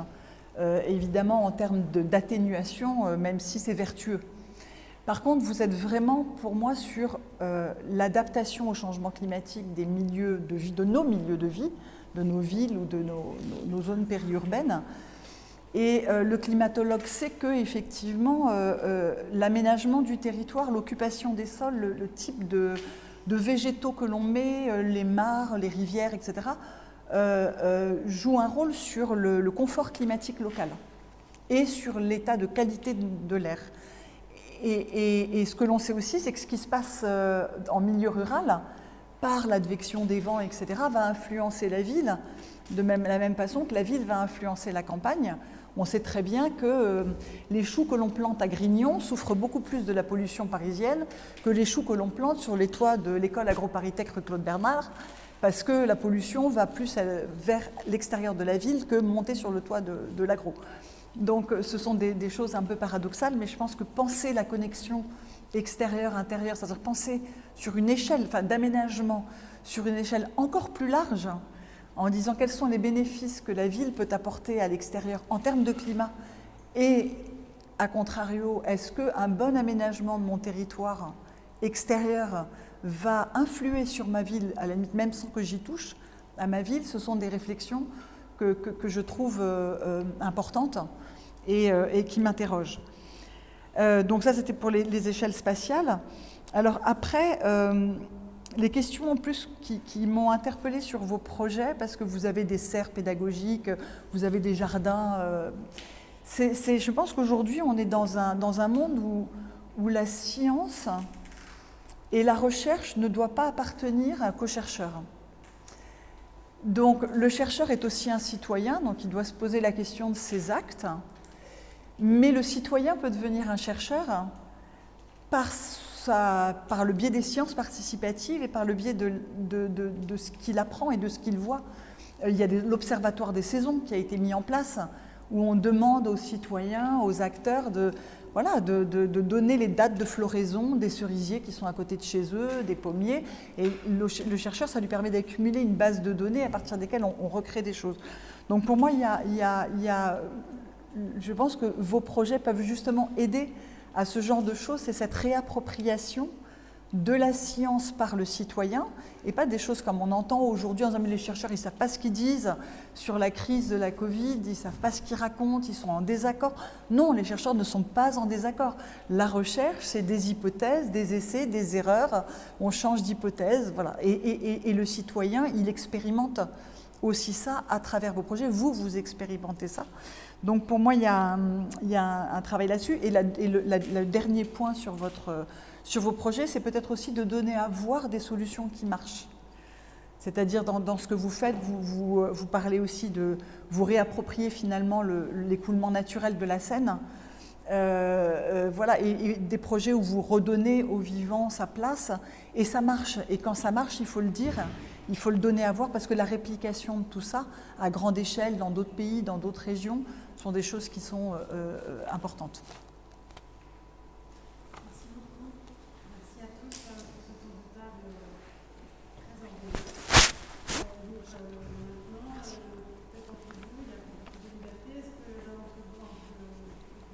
Évidemment en termes d'atténuation, même si c'est vertueux. Par contre, vous êtes vraiment, pour moi, sur l'adaptation au changement climatique des milieux de vie, de nos milieux de vie, de nos villes ou de nos zones périurbaines. Et le climatologue sait que, effectivement, l'aménagement du territoire, l'occupation des sols, le type de végétaux que l'on met, les mares, les rivières, etc., joue un rôle sur le confort climatique local et sur l'état de qualité de l'air. Et ce que l'on sait aussi, c'est que ce qui se passe en milieu rural, par l'advection des vents, etc., va influencer la ville de la même façon que la ville va influencer la campagne. On sait très bien que les choux que l'on plante à Grignon souffrent beaucoup plus de la pollution parisienne que les choux que l'on plante sur les toits de l'école AgroParisTech rue Claude Bernard, parce que la pollution va plus vers l'extérieur de la ville que monter sur le toit de l'agro. Donc ce sont des choses un peu paradoxales, mais je pense que penser la connexion extérieure-intérieure, c'est-à-dire penser sur une échelle d'aménagement, sur une échelle encore plus large, en disant quels sont les bénéfices que la ville peut apporter à l'extérieur en termes de climat, et à contrario, est-ce qu'un bon aménagement de mon territoire extérieur va influer sur ma ville, à la limite même sans que j'y touche, à ma ville, ce sont des réflexions que je trouve importantes et qui m'interrogent. Donc ça, c'était pour les échelles spatiales. Alors après, les questions en plus qui m'ont interpellée sur vos projets, parce que vous avez des serres pédagogiques, vous avez des jardins, je pense qu'aujourd'hui, on est dans un monde où la science et la recherche ne doivent pas appartenir qu'aux chercheurs. Donc le chercheur est aussi un citoyen, donc il doit se poser la question de ses actes, mais le citoyen peut devenir un chercheur par le biais des sciences participatives et par le biais de ce qu'il apprend et de ce qu'il voit. Il y a l'Observatoire des saisons qui a été mis en place, où on demande aux citoyens, aux acteurs de donner les dates de floraison des cerisiers qui sont à côté de chez eux, des pommiers. Et le chercheur, ça lui permet d'accumuler une base de données à partir desquelles on recrée des choses. Donc pour moi, je pense que vos projets peuvent justement aider à ce genre de choses, c'est cette réappropriation de la science par le citoyen, et pas des choses comme on entend aujourd'hui en disant mais les chercheurs ils ne savent pas ce qu'ils disent sur la crise de la Covid, ils ne savent pas ce qu'ils racontent, ils sont en désaccord. Non, les chercheurs ne sont pas en désaccord. La recherche, c'est des hypothèses, des essais, des erreurs, on change d'hypothèse, voilà. Et le citoyen, il expérimente aussi ça à travers vos projets. Vous expérimentez ça. Donc pour moi, il y a un travail là-dessus. Et le dernier point sur vos projets, c'est peut-être aussi de donner à voir des solutions qui marchent. C'est-à-dire dans ce que vous faites, vous parlez aussi de vous réapproprier finalement l'écoulement naturel de la Seine. Voilà, et des projets où vous redonnez au vivant sa place, et ça marche. Et quand ça marche, il faut le dire, il faut le donner à voir, parce que la réplication de tout ça, à grande échelle, dans d'autres pays, dans d'autres régions, sont des choses qui sont importantes. Merci beaucoup. Merci à tous pour ce tour de table très organisé. Maintenant, peut-être entre vous, il y a beaucoup de liberté. Est-ce que l'un d'entre vous a poser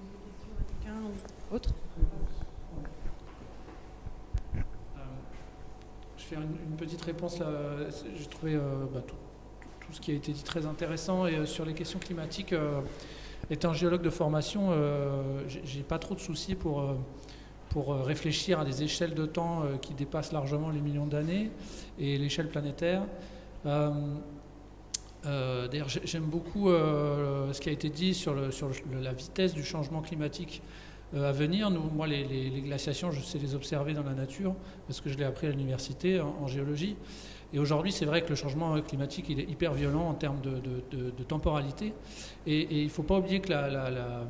une question à quelqu'un ou autre? Je vais faire une petite réponse là. J'ai trouvé tout ce qui a été dit très intéressant, et sur les questions climatiques, étant géologue de formation, j'ai pas trop de soucis pour réfléchir à des échelles de temps qui dépassent largement les millions d'années et l'échelle planétaire. D'ailleurs, j'aime beaucoup ce qui a été dit sur la vitesse du changement climatique à venir. Moi, les glaciations, je sais les observer dans la nature, parce que je l'ai appris à l'université en géologie. Et aujourd'hui, c'est vrai que le changement climatique, il est hyper violent en termes de temporalité. Et il ne faut pas oublier que la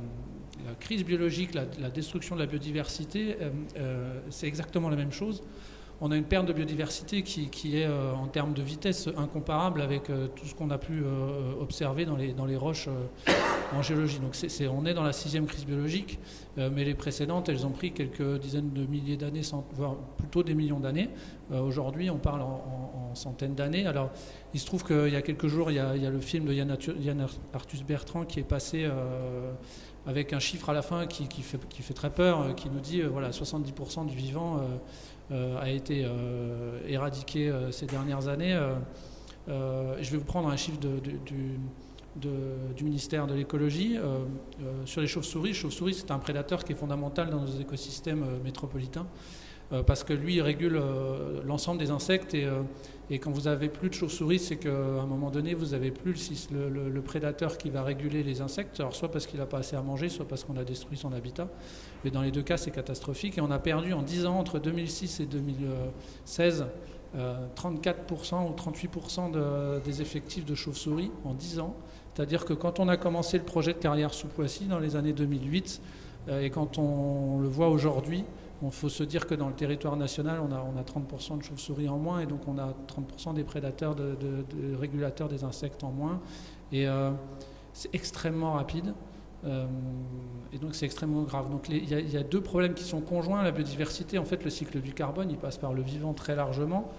crise biologique, la destruction de la biodiversité, c'est exactement la même chose. On a une perte de biodiversité qui est en termes de vitesse incomparable avec tout ce qu'on a pu observer dans les roches en géologie. Donc on est dans la 6e crise biologique, mais les précédentes, elles ont pris quelques dizaines de milliers d'années, voire plutôt des millions d'années. Aujourd'hui, on parle en centaines d'années. Alors, il se trouve qu'il y a quelques jours, il y a le film de Yann Arthus Bertrand qui est passé avec un chiffre à la fin qui fait très peur, qui nous dit voilà, 70% du vivant a été éradiqué ces dernières années. Je vais vous prendre un chiffre du ministère de l'écologie. Sur les chauves-souris, c'est un prédateur qui est fondamental dans nos écosystèmes métropolitains, parce que lui, il régule l'ensemble des insectes, et quand vous avez plus de chauves-souris, c'est qu'à un moment donné, vous avez plus le prédateur qui va réguler les insectes, alors soit parce qu'il n'a pas assez à manger, soit parce qu'on a détruit son habitat. Mais dans les deux cas, c'est catastrophique, et on a perdu en 10 ans, entre 2006 et 2016, 34% ou 38% des effectifs de chauves-souris en 10 ans. C'est-à-dire que quand on a commencé le projet de carrière sous Poissy dans les années 2008, et quand on le voit aujourd'hui, il faut se dire que dans le territoire national, on a 30% de chauves-souris en moins, et donc on a 30% des prédateurs, de régulateurs des insectes en moins. Et c'est extrêmement rapide, et donc c'est extrêmement grave. Donc il y a deux problèmes qui sont conjoints. La biodiversité, en fait, le cycle du carbone, il passe par le vivant très largement.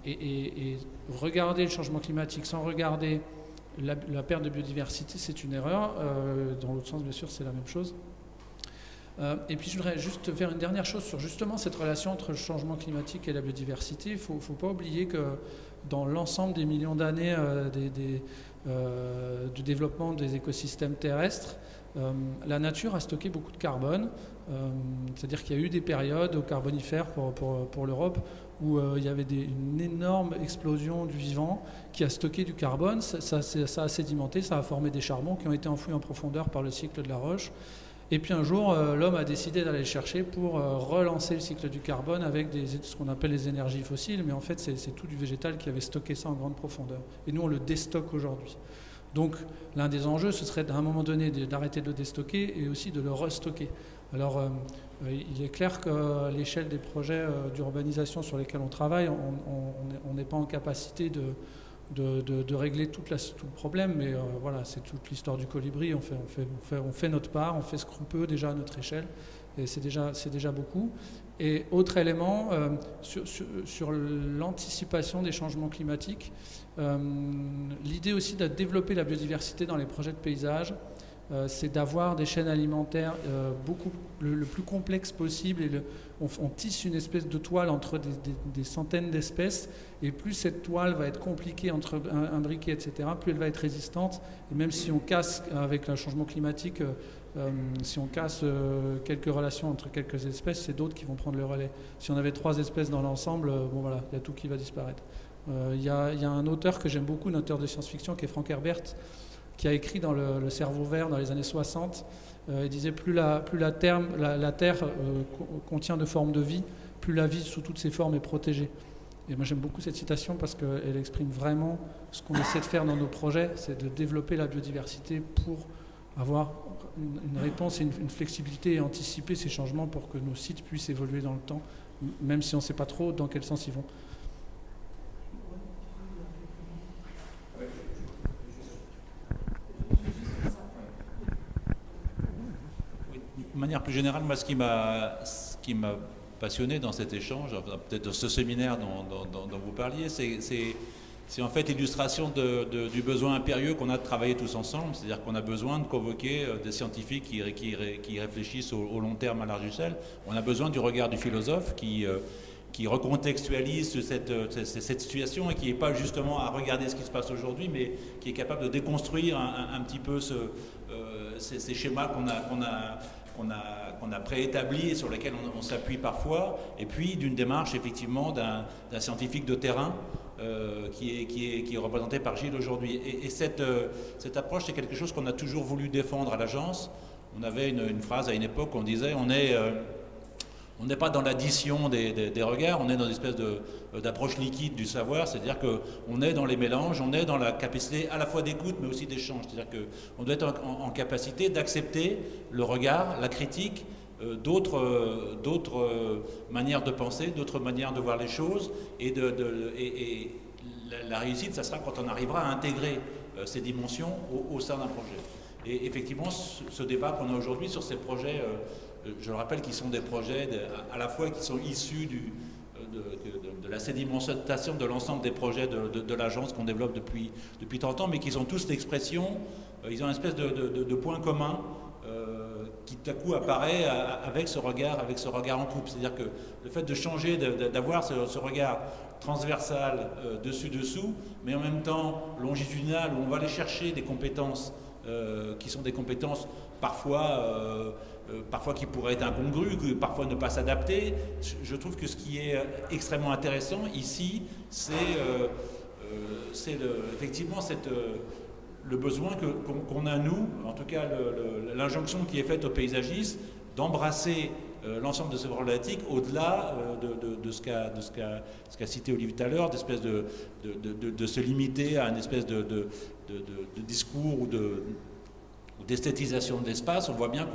Et regarder le changement climatique sans regarder la perte de biodiversité, c'est une erreur. Dans l'autre sens, bien sûr, c'est la même chose. Et puis je voudrais juste faire une dernière chose sur justement cette relation entre le changement climatique et la biodiversité. Il ne faut pas oublier que dans l'ensemble des millions d'années du développement des écosystèmes terrestres, la nature a stocké beaucoup de carbone. C'est-à-dire qu'il y a eu des périodes au Carbonifère pour l'Europe où il y avait une énorme explosion du vivant qui a stocké du carbone. Ça a sédimenté, ça a formé des charbons qui ont été enfouis en profondeur par le cycle de la roche. Et puis un jour, l'homme a décidé d'aller chercher pour relancer le cycle du carbone avec ce qu'on appelle les énergies fossiles, mais en fait c'est tout du végétal qui avait stocké ça en grande profondeur. Et nous on le déstocke aujourd'hui. Donc l'un des enjeux, ce serait à un moment donné d'arrêter de le déstocker et aussi de le restocker. Alors il est clair qu'à l'échelle des projets d'urbanisation sur lesquels on travaille, on n'est pas en capacité de régler tout le problème, mais voilà, c'est toute l'histoire du colibri. On fait notre part, on fait ce qu'on peut déjà à notre échelle, et c'est déjà beaucoup. Et autre élément, sur l'anticipation des changements climatiques, l'idée aussi de développer la biodiversité dans les projets de paysage, c'est d'avoir des chaînes alimentaires le plus complexes possible, et on tisse une espèce de toile entre des centaines d'espèces, et plus cette toile va être compliquée entre imbriquée, etc., plus elle va être résistante. Et même si on casse avec le changement climatique, si on casse quelques relations entre quelques espèces, c'est d'autres qui vont prendre le relais. Si on avait 3 espèces dans l'ensemble, bon voilà, il y a tout qui va disparaître. Il y a un auteur que j'aime beaucoup, un auteur de science-fiction qui est Frank Herbert, qui a écrit dans le Cerveau vert dans les années 60, il disait plus la Terre contient de formes de vie, plus la vie sous toutes ses formes est protégée. Et moi j'aime beaucoup cette citation parce qu'elle exprime vraiment ce qu'on essaie de faire dans nos projets, c'est de développer la biodiversité pour avoir une réponse et une flexibilité et anticiper ces changements pour que nos sites puissent évoluer dans le temps, même si on ne sait pas trop dans quel sens ils vont. De manière plus générale, moi, ce qui m'a passionné dans cet échange, peut-être dans ce séminaire dont vous parliez, c'est en fait l'illustration du besoin impérieux qu'on a de travailler tous ensemble. C'est-à-dire qu'on a besoin de convoquer des scientifiques qui réfléchissent au long terme à large échelle. On a besoin du regard du philosophe qui recontextualise cette situation et qui n'est pas justement à regarder ce qui se passe aujourd'hui, mais qui est capable de déconstruire un petit peu ces schémas qu'on a préétablis et sur lesquels on s'appuie parfois, et puis d'une démarche effectivement d'un scientifique de terrain qui est représenté par Gilles aujourd'hui. Et cette approche, c'est quelque chose qu'on a toujours voulu défendre à l'agence. On avait une phrase à une époque où on disait on n'est pas dans l'addition des regards, on est dans une espèce d'approche liquide du savoir, c'est-à-dire qu'on est dans les mélanges, on est dans la capacité à la fois d'écoute mais aussi d'échange. C'est-à-dire qu'on doit être en capacité d'accepter le regard, la critique, d'autres manières de penser, d'autres manières de voir les choses, et la réussite, ça sera quand on arrivera à intégrer ces dimensions au sein d'un projet. Et effectivement, ce débat qu'on a aujourd'hui sur ces projets, je le rappelle, qui sont des projets à la fois qui sont issus de la sédimentation de l'ensemble des projets de l'agence qu'on développe depuis 30 ans, mais qui sont tous l'expression, ils ont une espèce de point commun qui tout à coup apparaît avec ce regard en couple. C'est-à-dire que le fait de changer, d'avoir ce regard transversal dessus-dessous, mais en même temps longitudinal, où on va aller chercher des compétences qui sont des compétences parfois qui pourraient être incongrues, parfois ne pas s'adapter. Je trouve que ce qui est extrêmement intéressant ici, c'est effectivement le besoin qu'on a, nous, en tout cas l'injonction qui est faite aux paysagistes, d'embrasser l'ensemble de ces problématiques au-delà de ce qu'a cité Olivier tout à l'heure, d'espèce de se limiter à une espèce de discours ou d'esthétisation de l'espace. On voit bien que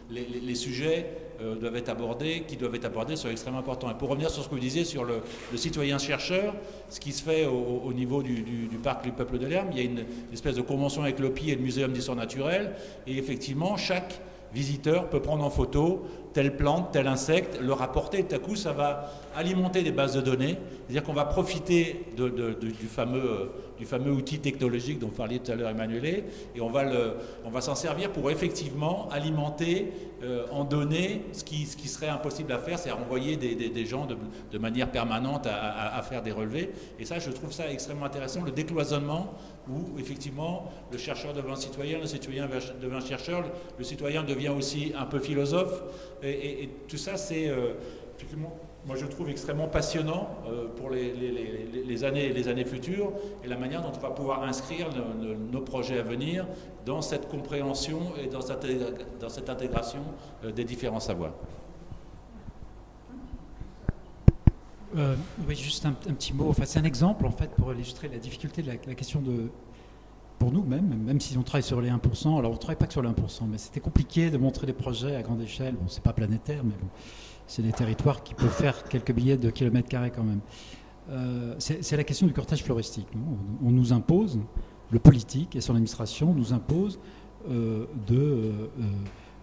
les sujets qui doivent être abordés sont extrêmement importants. Et pour revenir sur ce que vous disiez sur le citoyen-chercheur, ce qui se fait au niveau du parc du Peuple de l'Herbe, il y a une espèce de convention avec l'OPI et le Muséum d'histoire naturelle, et effectivement, chaque visiteur peut prendre en photo telle plante, tel insecte, le rapporter, et tout à coup ça va alimenter des bases de données, c'est-à-dire qu'on va profiter du fameux outil technologique dont parlait tout à l'heure Emmanuel, et on va s'en servir pour effectivement alimenter en données ce qui serait impossible à faire, c'est-à-dire envoyer des gens de manière permanente à faire des relevés. Et ça, je trouve ça extrêmement intéressant, le décloisonnement où effectivement le chercheur devient citoyen, le citoyen devient chercheur, le citoyen devient aussi un peu philosophe, et tout ça c'est effectivement, moi je trouve extrêmement passionnant pour les années futures, et la manière dont on va pouvoir inscrire nos projets à venir dans cette compréhension et dans cette intégration des différents savoirs. Oui, juste un petit mot. Enfin, c'est un exemple en fait pour illustrer la difficulté de la question pour nous même si on travaille sur les 1%, alors on ne travaille pas que sur les 1%, mais c'était compliqué de montrer des projets à grande échelle. Bon, c'est pas planétaire, mais bon, c'est des territoires qui peuvent faire quelques milliers de kilomètres carrés quand même. C'est la question du cortège floristique. On nous impose, le politique et son administration nous impose de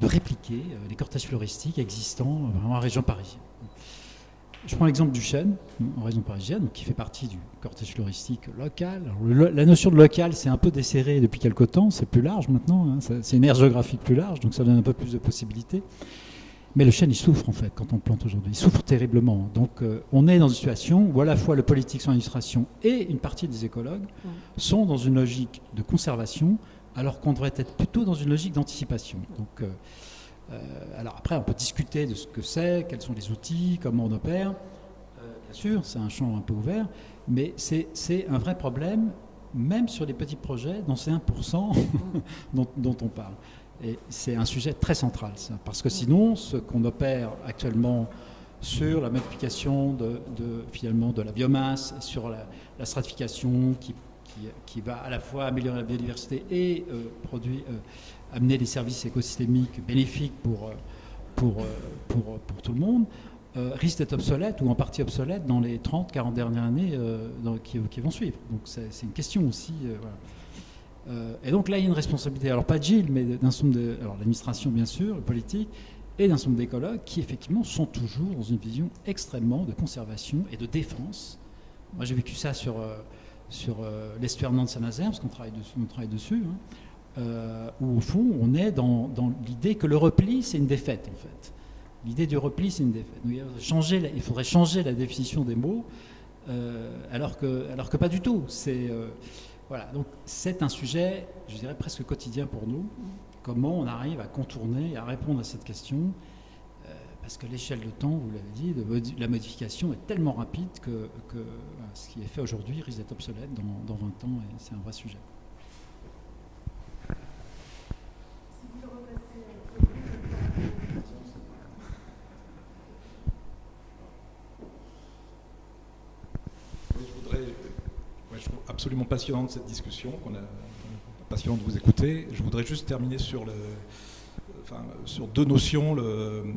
répliquer les cortèges floristiques existants vraiment en région parisienne. Je prends l'exemple du chêne, en région parisienne, qui fait partie du cortège floristique local. Alors, la notion de local, c'est un peu desserré depuis quelque temps, c'est plus large maintenant, hein, c'est une aire géographique plus large, donc ça donne un peu plus de possibilités. Mais le chêne, il souffre en fait quand on plante aujourd'hui, il souffre terriblement. Donc on est dans une situation où à la fois le politique, son administration et une partie des écologues sont dans une logique de conservation, alors qu'on devrait être plutôt dans une logique d'anticipation. Donc alors après, on peut discuter de ce que c'est, quels sont les outils, comment on opère. Bien sûr, c'est un champ un peu ouvert, mais c'est un vrai problème, même sur les petits projets, dans ces 1% dont on parle. Et c'est un sujet très central, ça, parce que sinon, ce qu'on opère actuellement sur la multiplication finalement de la biomasse, sur la stratification qui qui va à la fois améliorer la biodiversité et amener des services écosystémiques bénéfiques pour tout le monde, risque d'être obsolète ou en partie obsolète dans les 30-40 dernières années qui vont suivre. Donc c'est une question aussi. Voilà. Et donc là, il y a une responsabilité, alors pas de Gilles, mais alors l'administration bien sûr, le politique, et d'un certain nombre d'écologues qui effectivement sont toujours dans une vision extrêmement de conservation et de défense. Moi j'ai vécu ça sur l'estuaire Nantes-Saint-Nazaire, parce qu'on travaille dessus, où au fond on est dans l'idée que le repli c'est une défaite en fait. L'idée du repli c'est une défaite. Donc, il faudrait changer la définition des mots, alors que pas du tout. Voilà, donc c'est un sujet, je dirais, presque quotidien pour nous. Comment on arrive à contourner et à répondre à cette question, parce que l'échelle de temps, vous l'avez dit, la modification est tellement rapide que ce qui est fait aujourd'hui risque d'être obsolète dans 20 ans, et c'est un vrai sujet. Je trouve absolument passionnante cette discussion, passionnant de vous écouter. Je voudrais juste terminer sur deux notions, le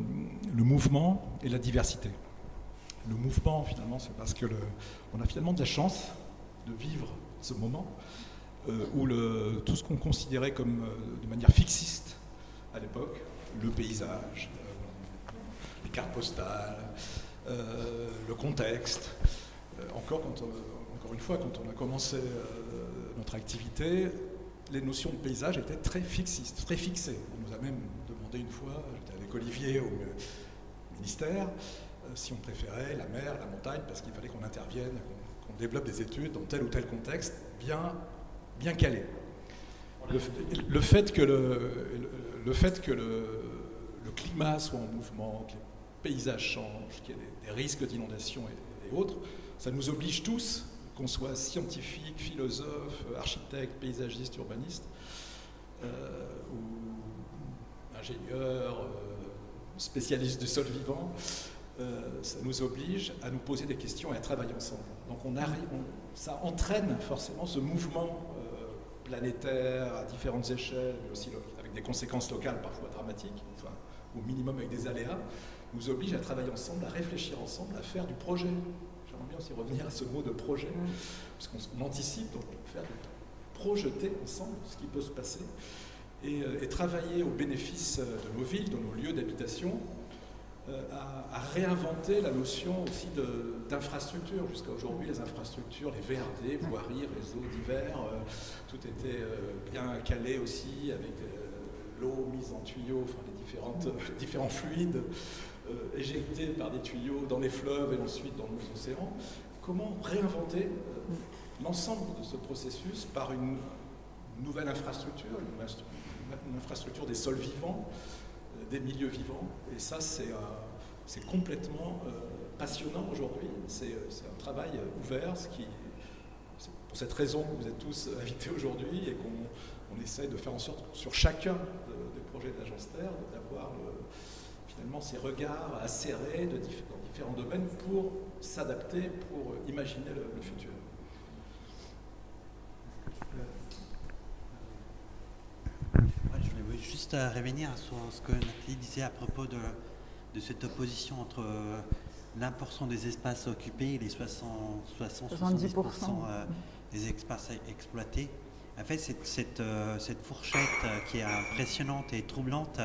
mouvement et la diversité. Le mouvement, finalement, c'est parce que on a finalement de la chance de vivre ce moment où tout ce qu'on considérait comme de manière fixiste à l'époque, le paysage, les cartes postales, le contexte, encore une fois, quand on a commencé notre activité, les notions de paysage étaient très fixistes, très fixées. On nous a même demandé une fois, j'étais avec Olivier au ministère, si on préférait la mer, la montagne, parce qu'il fallait qu'on intervienne, qu'on développe des études dans tel ou tel contexte bien calé. Le fait que le climat soit en mouvement, que les paysages changent, qu'il y ait des risques d'inondation et autres, ça nous oblige tous, qu'on soit scientifique, philosophe, architecte, paysagiste, urbaniste, ou ingénieur, spécialiste du sol vivant, ça nous oblige à nous poser des questions et à travailler ensemble. Donc ça entraîne forcément ce mouvement planétaire à différentes échelles, mais aussi avec des conséquences locales parfois dramatiques, enfin, au minimum avec des aléas, nous oblige à travailler ensemble, à réfléchir ensemble, à faire du projet. J'aimerais bien aussi revenir à ce mot de projet, parce qu'on anticipe, donc faire projeter ensemble ce qui peut se passer et travailler au bénéfice de nos villes, de nos lieux d'habitation, à réinventer la notion aussi d'infrastructure. Jusqu'à aujourd'hui, les infrastructures, les VRD, voiries, réseaux divers, tout était bien calé aussi avec l'eau mise en tuyaux, enfin les différents fluides éjectés par des tuyaux dans les fleuves et ensuite dans nos océans. Comment réinventer l'ensemble de ce processus par une nouvelle infrastructure, une infrastructure des sols vivants, des milieux vivants. Et ça, c'est complètement passionnant aujourd'hui. C'est un travail ouvert, c'est pour cette raison que vous êtes tous invités aujourd'hui et qu'on essaie de faire en sorte, sur chacun des projets de l'Agence Terre, d'avoir finalement ces regards acérés dans différents domaines pour s'adapter, pour imaginer le futur. Je voulais juste revenir sur ce que Nathalie disait à propos de cette opposition entre l'importance des espaces occupés et les 70% des espaces exploités. En fait, cette fourchette qui est impressionnante et troublante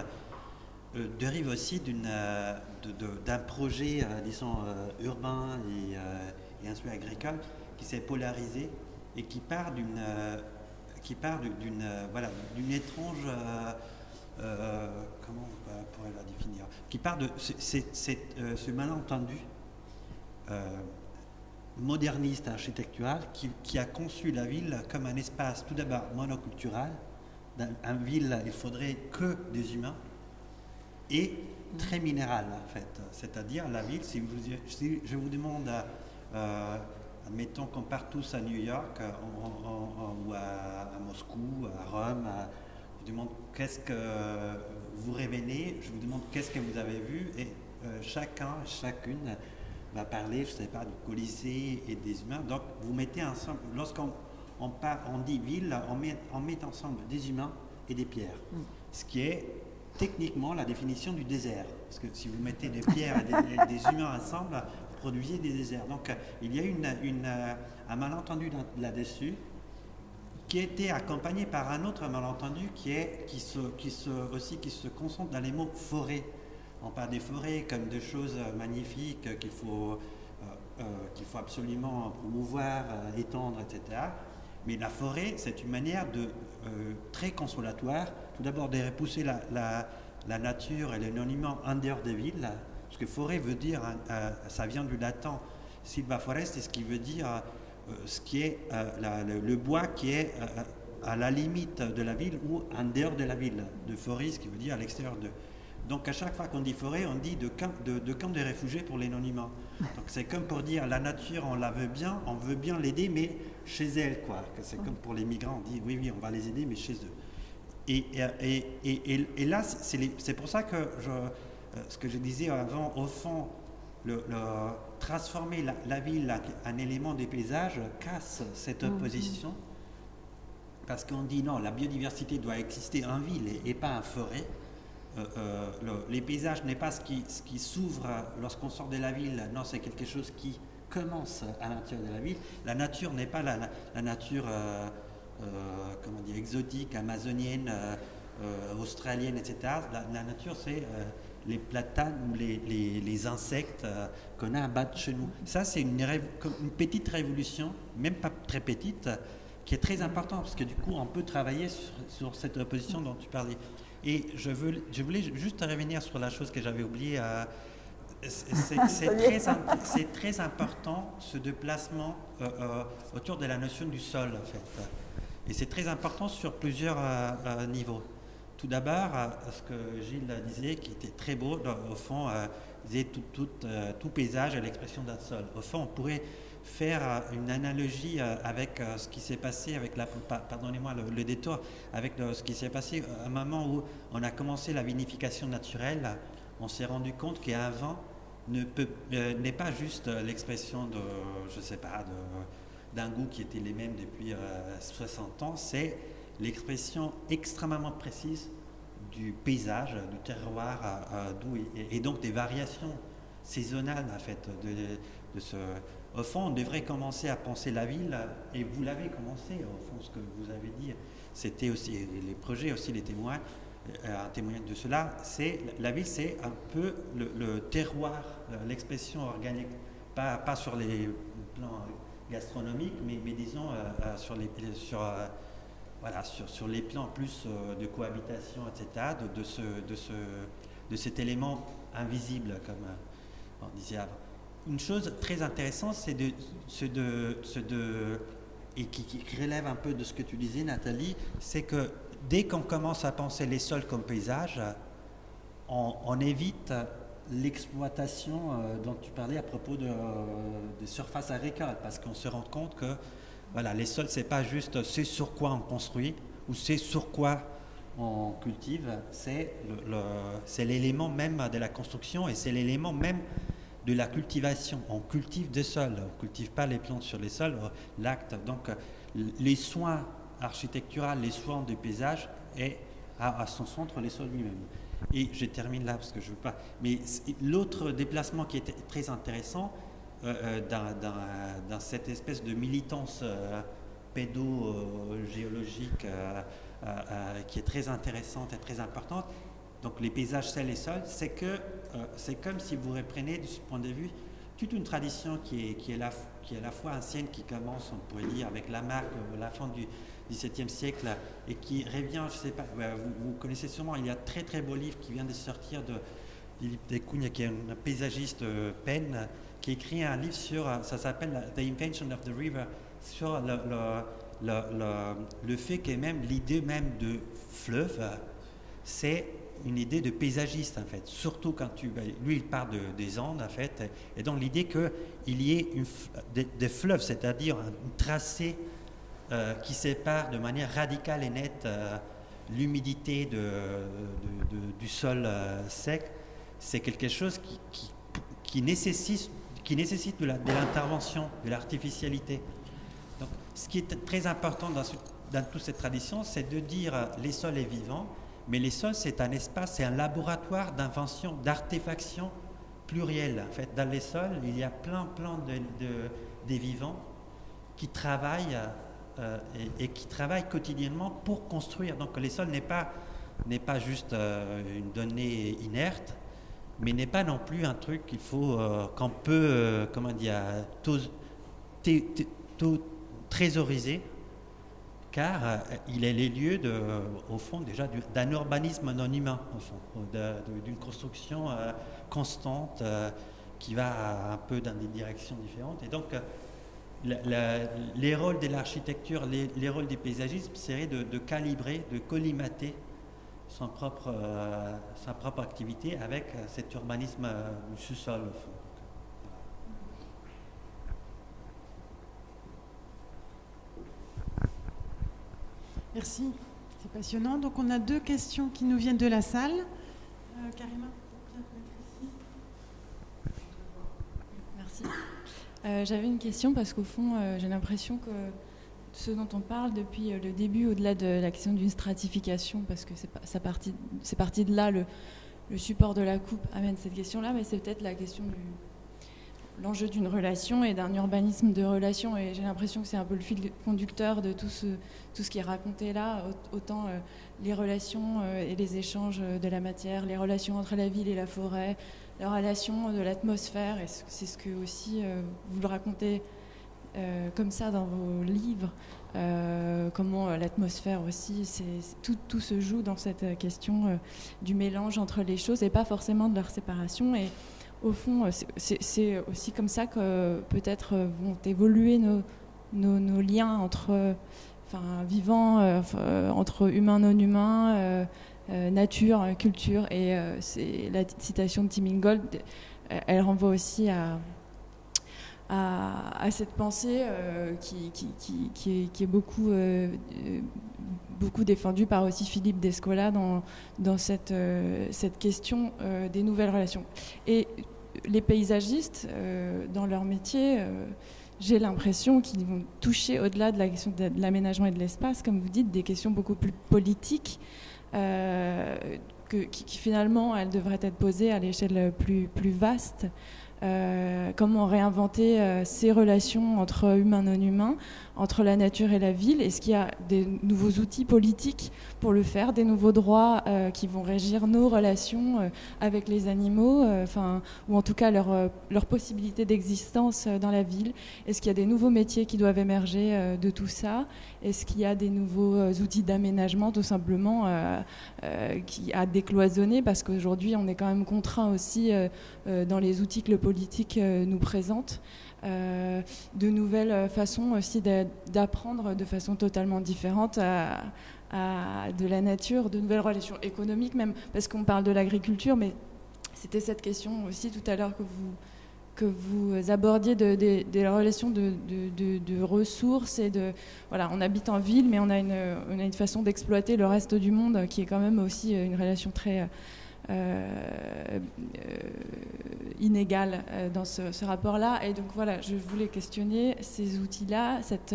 dérive aussi d'un projet, disons, urbain et ensuite agricole qui s'est polarisé et qui part d'une étrange, comment on pourrait la définir, qui part de ce malentendu moderniste architectural qui a conçu la ville comme un espace tout d'abord monoculturel. Une ville, il faudrait que des humains et très minéral en fait. C'est-à-dire la ville, si je vous demande admettons qu'on part tous à New York ou à Moscou, à Rome, je vous demande qu'est-ce que vous révélez, je vous demande qu'est-ce que vous avez vu et chacune va parler, je ne sais pas, du Colisée et des humains. Donc vous mettez ensemble, lorsqu'on on dit ville, on met ensemble des humains et des pierres. Ce qui est techniquement la définition du désert. Parce que si vous mettez des pierres et des humains ensemble, vous produisez des déserts. Donc il y a un malentendu là-dessus qui a été accompagné par un autre malentendu qui se concentre dans les mots forêt. On parle des forêts comme de choses magnifiques qu'il faut absolument promouvoir, étendre, etc. Mais la forêt, c'est une manière très consolatoire, tout d'abord de repousser la nature et l'anonymat en dehors des villes, parce que forêt veut dire, ça vient du latin silva forest, c'est ce qui veut dire ce qui est le bois qui est à la limite de la ville ou en dehors de la ville, de forêt, ce qui veut dire à l'extérieur de. Donc à chaque fois qu'on dit forêt, on dit de camp de réfugiés pour l'anonymat. Donc c'est comme pour dire la nature, on la veut bien, on veut bien l'aider, mais chez elle, quoi. C'est comme pour les migrants, on dit oui, on va les aider, mais chez eux. Et là, c'est pour ça que ce que je disais avant, au fond, transformer la ville en élément des paysages casse cette opposition, parce qu'on dit non, la biodiversité doit exister en ville et pas en forêt. Les paysages n'est pas ce qui s'ouvre lorsqu'on sort de la ville, non, c'est quelque chose qui commence à l'intérieur de la ville. La nature n'est pas la nature exotique, amazonienne, australienne, etc. La nature, c'est les platanes ou les insectes qu'on a à battre chez nous. Ça, c'est une petite révolution, même pas très petite, qui est très importante, parce que du coup, on peut travailler sur cette opposition dont tu parlais. Et je voulais juste revenir sur la chose que j'avais oubliée. C'est très important, ce déplacement autour de la notion du sol, en fait. Et c'est très important sur plusieurs niveaux. Tout d'abord, ce que Gilles disait, qui était très beau, au fond, disait tout paysage est l'expression d'un sol. Au fond, on pourrait faire une analogie avec ce qui s'est passé avec pardonnez-moi le détour, avec ce qui s'est passé à un moment où on a commencé la vinification naturelle. On s'est rendu compte qu'un vin n'est pas juste l'expression de, je sais pas, d'un goût qui était les mêmes depuis 60 ans, c'est l'expression extrêmement précise du paysage, du terroir, et donc des variations saisonnales en fait de ce. Au fond, on devrait commencer à penser la ville, et vous l'avez commencé, au fond, ce que vous avez dit, c'était aussi, les projets aussi, les témoins, un témoignage de cela, la ville, c'est un peu le terroir, l'expression organique, pas sur les plans gastronomiques, mais disons sur les plans plus de cohabitation, etc., de cet élément invisible, comme on disait avant. Une chose très intéressante, et qui relève un peu de ce que tu disais, Nathalie, c'est que dès qu'on commence à penser les sols comme paysage, on évite l'exploitation dont tu parlais à propos des surfaces agricoles, parce qu'on se rend compte que voilà, les sols, c'est pas juste c'est sur quoi on construit ou c'est sur quoi on cultive, c'est l'élément même de la construction et c'est l'élément même de la cultivation. On cultive des sols, on ne cultive pas les plantes sur les sols, l'acte. Donc les soins architecturaux, les soins des paysages et à son centre les sols lui-même. Et je termine là parce que je ne veux pas. Mais l'autre déplacement qui était très intéressant dans cette espèce de militance pédogéologique qui est très intéressante et très importante, donc les paysages, c'est les sols, c'est comme si vous reprenez de ce point de vue toute une tradition qui est à la fois ancienne, qui commence, on pourrait dire, avec Lamarck, la fin du XVIIe siècle, et qui revient, je ne sais pas, vous connaissez sûrement, il y a un très très beau livre qui vient de sortir de Philippe Descugnes, qui est un paysagiste Penn, qui écrit un livre ça s'appelle The Invention of the River, sur le fait que même l'idée même de fleuve, c'est une idée de paysagiste en fait, surtout quand lui il parle des Andes en fait, et donc l'idée qu'il y ait des fleuves, c'est-à-dire un tracé qui sépare de manière radicale et nette l'humidité du sol sec, c'est quelque chose qui nécessite de l'intervention, de l'artificialité. Donc ce qui est très important dans toute cette tradition, c'est de dire les sols est vivant, mais les sols, c'est un espace, c'est un laboratoire d'invention, d'artéfaction plurielle. En fait, dans les sols, il y a plein des vivants qui travaillent et qui travaillent quotidiennement pour construire. Donc les sols n'est pas juste une donnée inerte, mais n'est pas non plus un truc qu'on peut trésoriser, car il est les lieux au fond déjà d'un urbanisme non humain, au fond, d'une construction constante qui va un peu dans des directions différentes. Et donc les rôles de l'architecture, les rôles des paysagistes seraient de calibrer, de collimater sa propre activité avec cet urbanisme du sous-sol, au fond. Merci, c'est passionnant. Donc on a 2 questions qui nous viennent de la salle. Karima, viens te mettre ici. Merci. J'avais une question parce qu'au fond, j'ai l'impression que ce dont on parle depuis le début, au-delà de la question d'une stratification, parce que c'est parti de là, le support de la coupe amène cette question-là, mais c'est peut-être la question l'enjeu d'une relation et d'un urbanisme de relation. Et j'ai l'impression que c'est un peu le fil conducteur de tout ce qui est raconté là, autant les relations et les échanges de la matière, les relations entre la ville et la forêt, la relation de l'atmosphère, et c'est ce que aussi vous le racontez comme ça dans vos livres, comment l'atmosphère aussi, tout se joue dans cette question du mélange entre les choses et pas forcément de leur séparation. Et au fond, c'est aussi comme ça que peut-être vont évoluer nos liens entre vivants, entre humains, non humains, nature, culture. Et c'est la citation de Tim Ingold, elle renvoie aussi à cette pensée qui est beaucoup défendue par aussi Philippe Descola dans cette question des nouvelles relations. Et les paysagistes, dans leur métier, j'ai l'impression qu'ils vont toucher, au-delà de la question de l'aménagement et de l'espace, comme vous dites, des questions beaucoup plus politiques, qui finalement, elles devraient être posées à l'échelle plus vaste. Comment réinventer ces relations entre humains non humains, entre la nature et la ville. Est-ce qu'il y a des nouveaux outils politiques pour le faire, des nouveaux droits qui vont régir nos relations avec les animaux, ou en tout cas leur possibilité d'existence dans la ville? Est-ce qu'il y a des nouveaux métiers qui doivent émerger de tout ça? Est-ce qu'il y a des nouveaux outils d'aménagement, tout simplement, à décloisonner? Parce qu'aujourd'hui, on est quand même contraint aussi dans les outils que le politique nous présente, de nouvelles façons aussi d'apprendre de façon totalement différente à de la nature, de nouvelles relations économiques même, parce qu'on parle de l'agriculture, mais c'était cette question aussi tout à l'heure que vous abordiez des relations de ressources et voilà, on habite en ville, mais on a une façon d'exploiter le reste du monde qui est quand même aussi une relation très inégale dans ce rapport-là. Et donc voilà, je voulais questionner ces outils-là, cet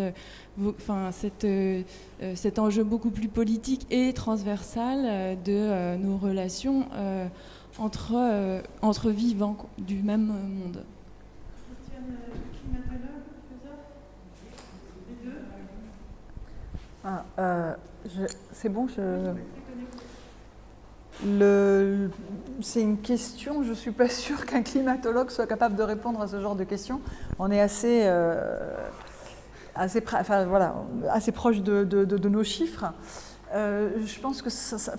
enjeu beaucoup plus politique et transversal de nos relations entre vivants du même monde. C'est bon, c'est une question, je ne suis pas sûre qu'un climatologue soit capable de répondre à ce genre de questions. On est assez proche de nos chiffres. Je pense que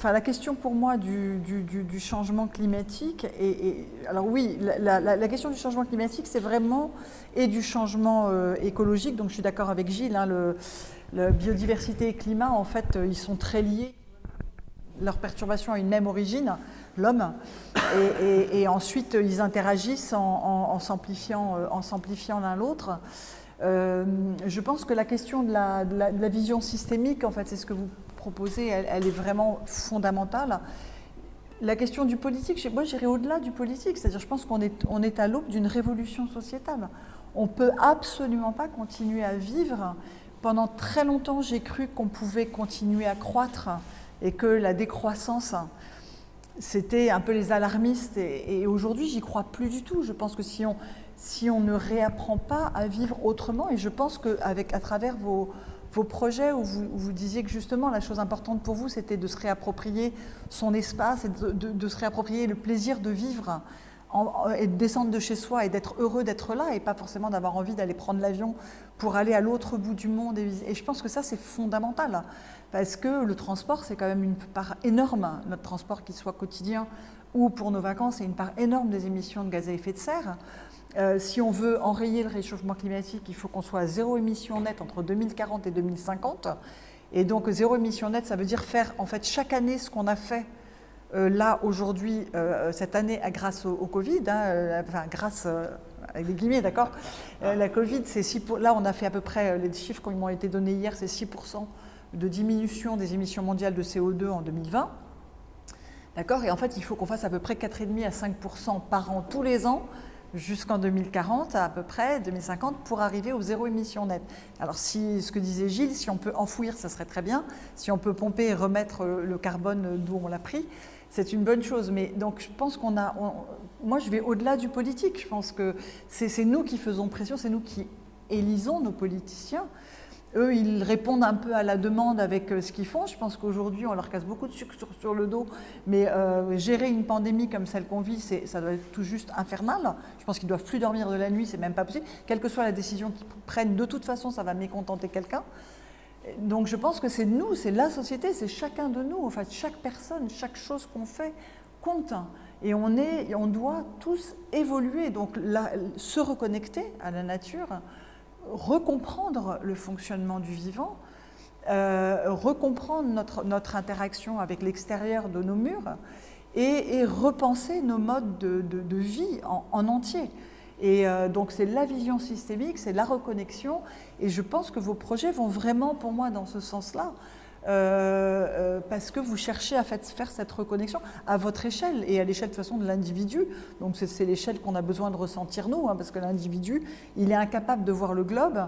la question pour moi du changement climatique, alors oui, la question du changement climatique, c'est vraiment, et du changement écologique, donc je suis d'accord avec Gilles, la biodiversité et climat, en fait, ils sont très liés. Leur perturbation a une même origine, l'homme, et ensuite ils interagissent en s'amplifiant l'un l'autre. Je pense que la question de la vision systémique, en fait, c'est ce que vous proposez, elle est vraiment fondamentale. La question du politique, moi j'irais au-delà du politique, c'est-à-dire je pense qu'on est à l'aube d'une révolution sociétale. On ne peut absolument pas continuer à vivre pendant très longtemps, j'ai cru qu'on pouvait continuer à croître et que la décroissance, c'était un peu les alarmistes. Et aujourd'hui, j'y crois plus du tout. Je pense que si on ne réapprend pas à vivre autrement, et je pense qu'à travers vos projets où vous disiez que justement la chose importante pour vous, c'était de se réapproprier son espace et de se réapproprier le plaisir de vivre et de descendre de chez soi et d'être heureux d'être là et pas forcément d'avoir envie d'aller prendre l'avion pour aller à l'autre bout du monde. Et je pense que ça, c'est fondamental parce que le transport, c'est quand même une part énorme, notre transport, qu'il soit quotidien ou pour nos vacances, c'est une part énorme des émissions de gaz à effet de serre. Si on veut enrayer le réchauffement climatique, il faut qu'on soit à zéro émission nette entre 2040 et 2050. Et donc zéro émission nette, ça veut dire faire en fait chaque année ce qu'on a fait là aujourd'hui, cette année, grâce au Covid, enfin grâce avec des guillemets, d'accord. La Covid, c'est 6%. Là, on a fait à peu près, les chiffres qui m'ont été donnés hier, c'est 6% de diminution des émissions mondiales de CO2 en 2020. D'accord. Et en fait, il faut qu'on fasse à peu près 4,5 à 5% par an tous les ans jusqu'en 2040 à peu près, 2050, pour arriver aux zéro émission nette. Alors ce que disait Gilles, si on peut enfouir, ça serait très bien. Si on peut pomper et remettre le carbone d'où on l'a pris, c'est une bonne chose. Mais donc je pense moi je vais au-delà du politique. Je pense que c'est nous qui faisons pression, c'est nous qui élisons nos politiciens. Eux, ils répondent un peu à la demande avec ce qu'ils font. Je pense qu'aujourd'hui, on leur casse beaucoup de sucre sur le dos. Mais gérer une pandémie comme celle qu'on vit, ça doit être tout juste infernal. Je pense qu'ils ne doivent plus dormir de la nuit, c'est même pas possible. Quelle que soit la décision qu'ils prennent, de toute façon, ça va mécontenter quelqu'un. Donc je pense que c'est nous, c'est la société, c'est chacun de nous. En fait, chaque personne, chaque chose qu'on fait compte. Et on doit tous évoluer. Donc se reconnecter à la nature, recomprendre le fonctionnement du vivant, recomprendre notre interaction avec l'extérieur de nos murs et repenser nos modes de vie en entier. Et donc c'est la vision systémique, c'est la reconnexion, et je pense que vos projets vont vraiment pour moi dans ce sens-là, parce que vous cherchez à faire cette reconnexion à votre échelle et à l'échelle de toute façon de l'individu. Donc c'est l'échelle qu'on a besoin de ressentir nous, parce que l'individu, il est incapable de voir le globe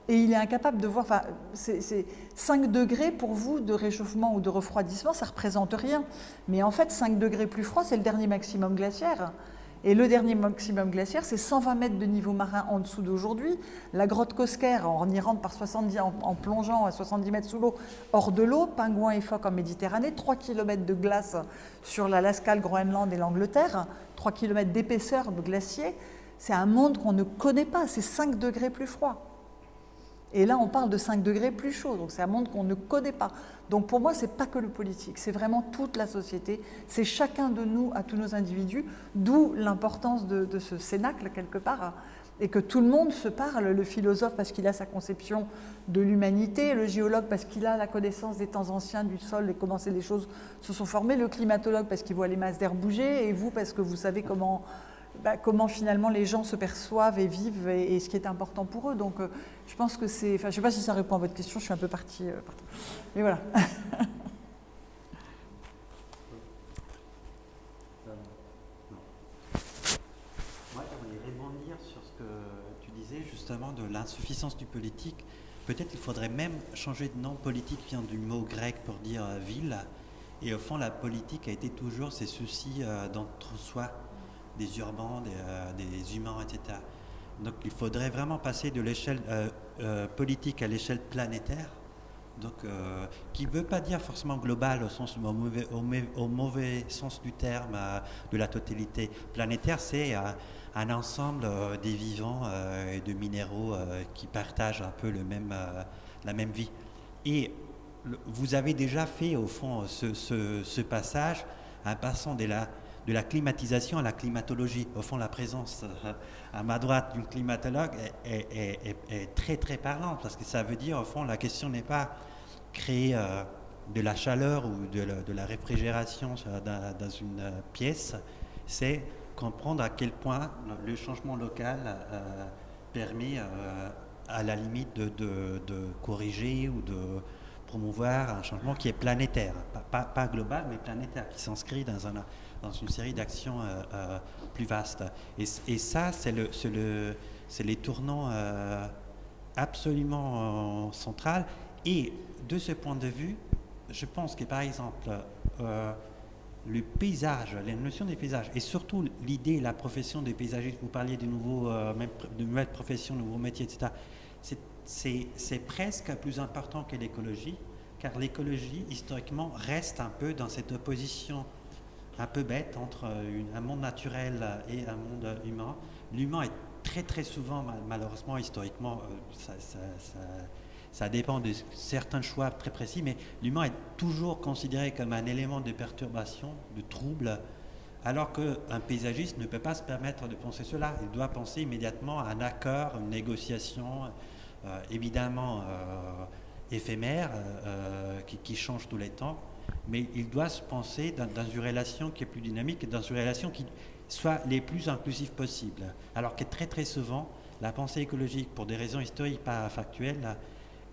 et il est incapable de voir, enfin, c'est 5 degrés pour vous de réchauffement ou de refroidissement, ça ne représente rien. Mais en fait, 5 degrés plus froid, c'est le dernier maximum glaciaire. Et le dernier maximum glaciaire, c'est 120 mètres de niveau marin en dessous d'aujourd'hui. La grotte Cosquer, on y rentre en plongeant à 70 mètres sous l'eau, hors de l'eau, pingouins et phoques en Méditerranée, 3 km de glace sur l'Alaska, le Groenland et l'Angleterre, 3 km d'épaisseur de glacier. C'est un monde qu'on ne connaît pas, c'est 5 degrés plus froid. Et là, on parle de 5 degrés plus chaud, donc c'est un monde qu'on ne connaît pas. Donc pour moi, ce n'est pas que le politique, c'est vraiment toute la société, c'est chacun de nous, à tous nos individus, d'où l'importance de ce cénacle, quelque part, et que tout le monde se parle, le philosophe parce qu'il a sa conception de l'humanité, le géologue parce qu'il a la connaissance des temps anciens du sol et comment les choses se sont formées, le climatologue parce qu'il voit les masses d'air bouger, et vous parce que vous savez comment finalement les gens se perçoivent et vivent et ce qui est important pour eux. Donc je pense que c'est... Enfin, je ne sais pas si ça répond à votre question, je suis un peu partie. Mais voilà. Moi, j'aimerais rebondir sur ce que tu disais justement de l'insuffisance du politique. Peut-être qu'il faudrait même changer de nom. Politique vient du mot grec pour dire ville. Et au fond, la politique a été toujours ces soucis d'entre-soi, des urbains, des humains, etc. Donc il faudrait vraiment passer de l'échelle politique à l'échelle planétaire, donc, qui ne veut pas dire forcément global au mauvais sens du terme, de la totalité. Planétaire, c'est un ensemble des vivants et de minéraux qui partagent un peu la même vie. Et vous avez déjà fait au fond ce passage, un passant de la climatisation à la climatologie. Au fond, la présence à ma droite d'une climatologue est très très parlante, parce que ça veut dire, au fond, la question n'est pas créer de la chaleur ou de la réfrigération dans une pièce, c'est comprendre à quel point le changement local permet à la limite de corriger ou de promouvoir un changement qui est planétaire, pas global mais planétaire, qui s'inscrit dans une série d'actions plus vastes. Et ça, c'est les tournants absolument central. Et de ce point de vue, je pense que par exemple, le paysage, la notion des paysages, et surtout l'idée, la profession des paysagistes, vous parliez de nouvelles professions, de nouveaux métiers, etc., c'est presque plus important que l'écologie, car l'écologie, historiquement, reste un peu dans cette opposition un peu bête entre un monde naturel et un monde humain. L'humain est très très souvent, malheureusement, historiquement, ça dépend de certains choix très précis, mais l'humain est toujours considéré comme un élément de perturbation, de trouble, alors qu'un paysagiste ne peut pas se permettre de penser cela. Il doit penser immédiatement à un accord, une négociation, évidemment éphémère, qui change tous les temps, mais il doit se penser dans une relation qui est plus dynamique, dans une relation qui soit les plus inclusive possible. Alors que très très souvent, la pensée écologique, pour des raisons historiques pas factuelles,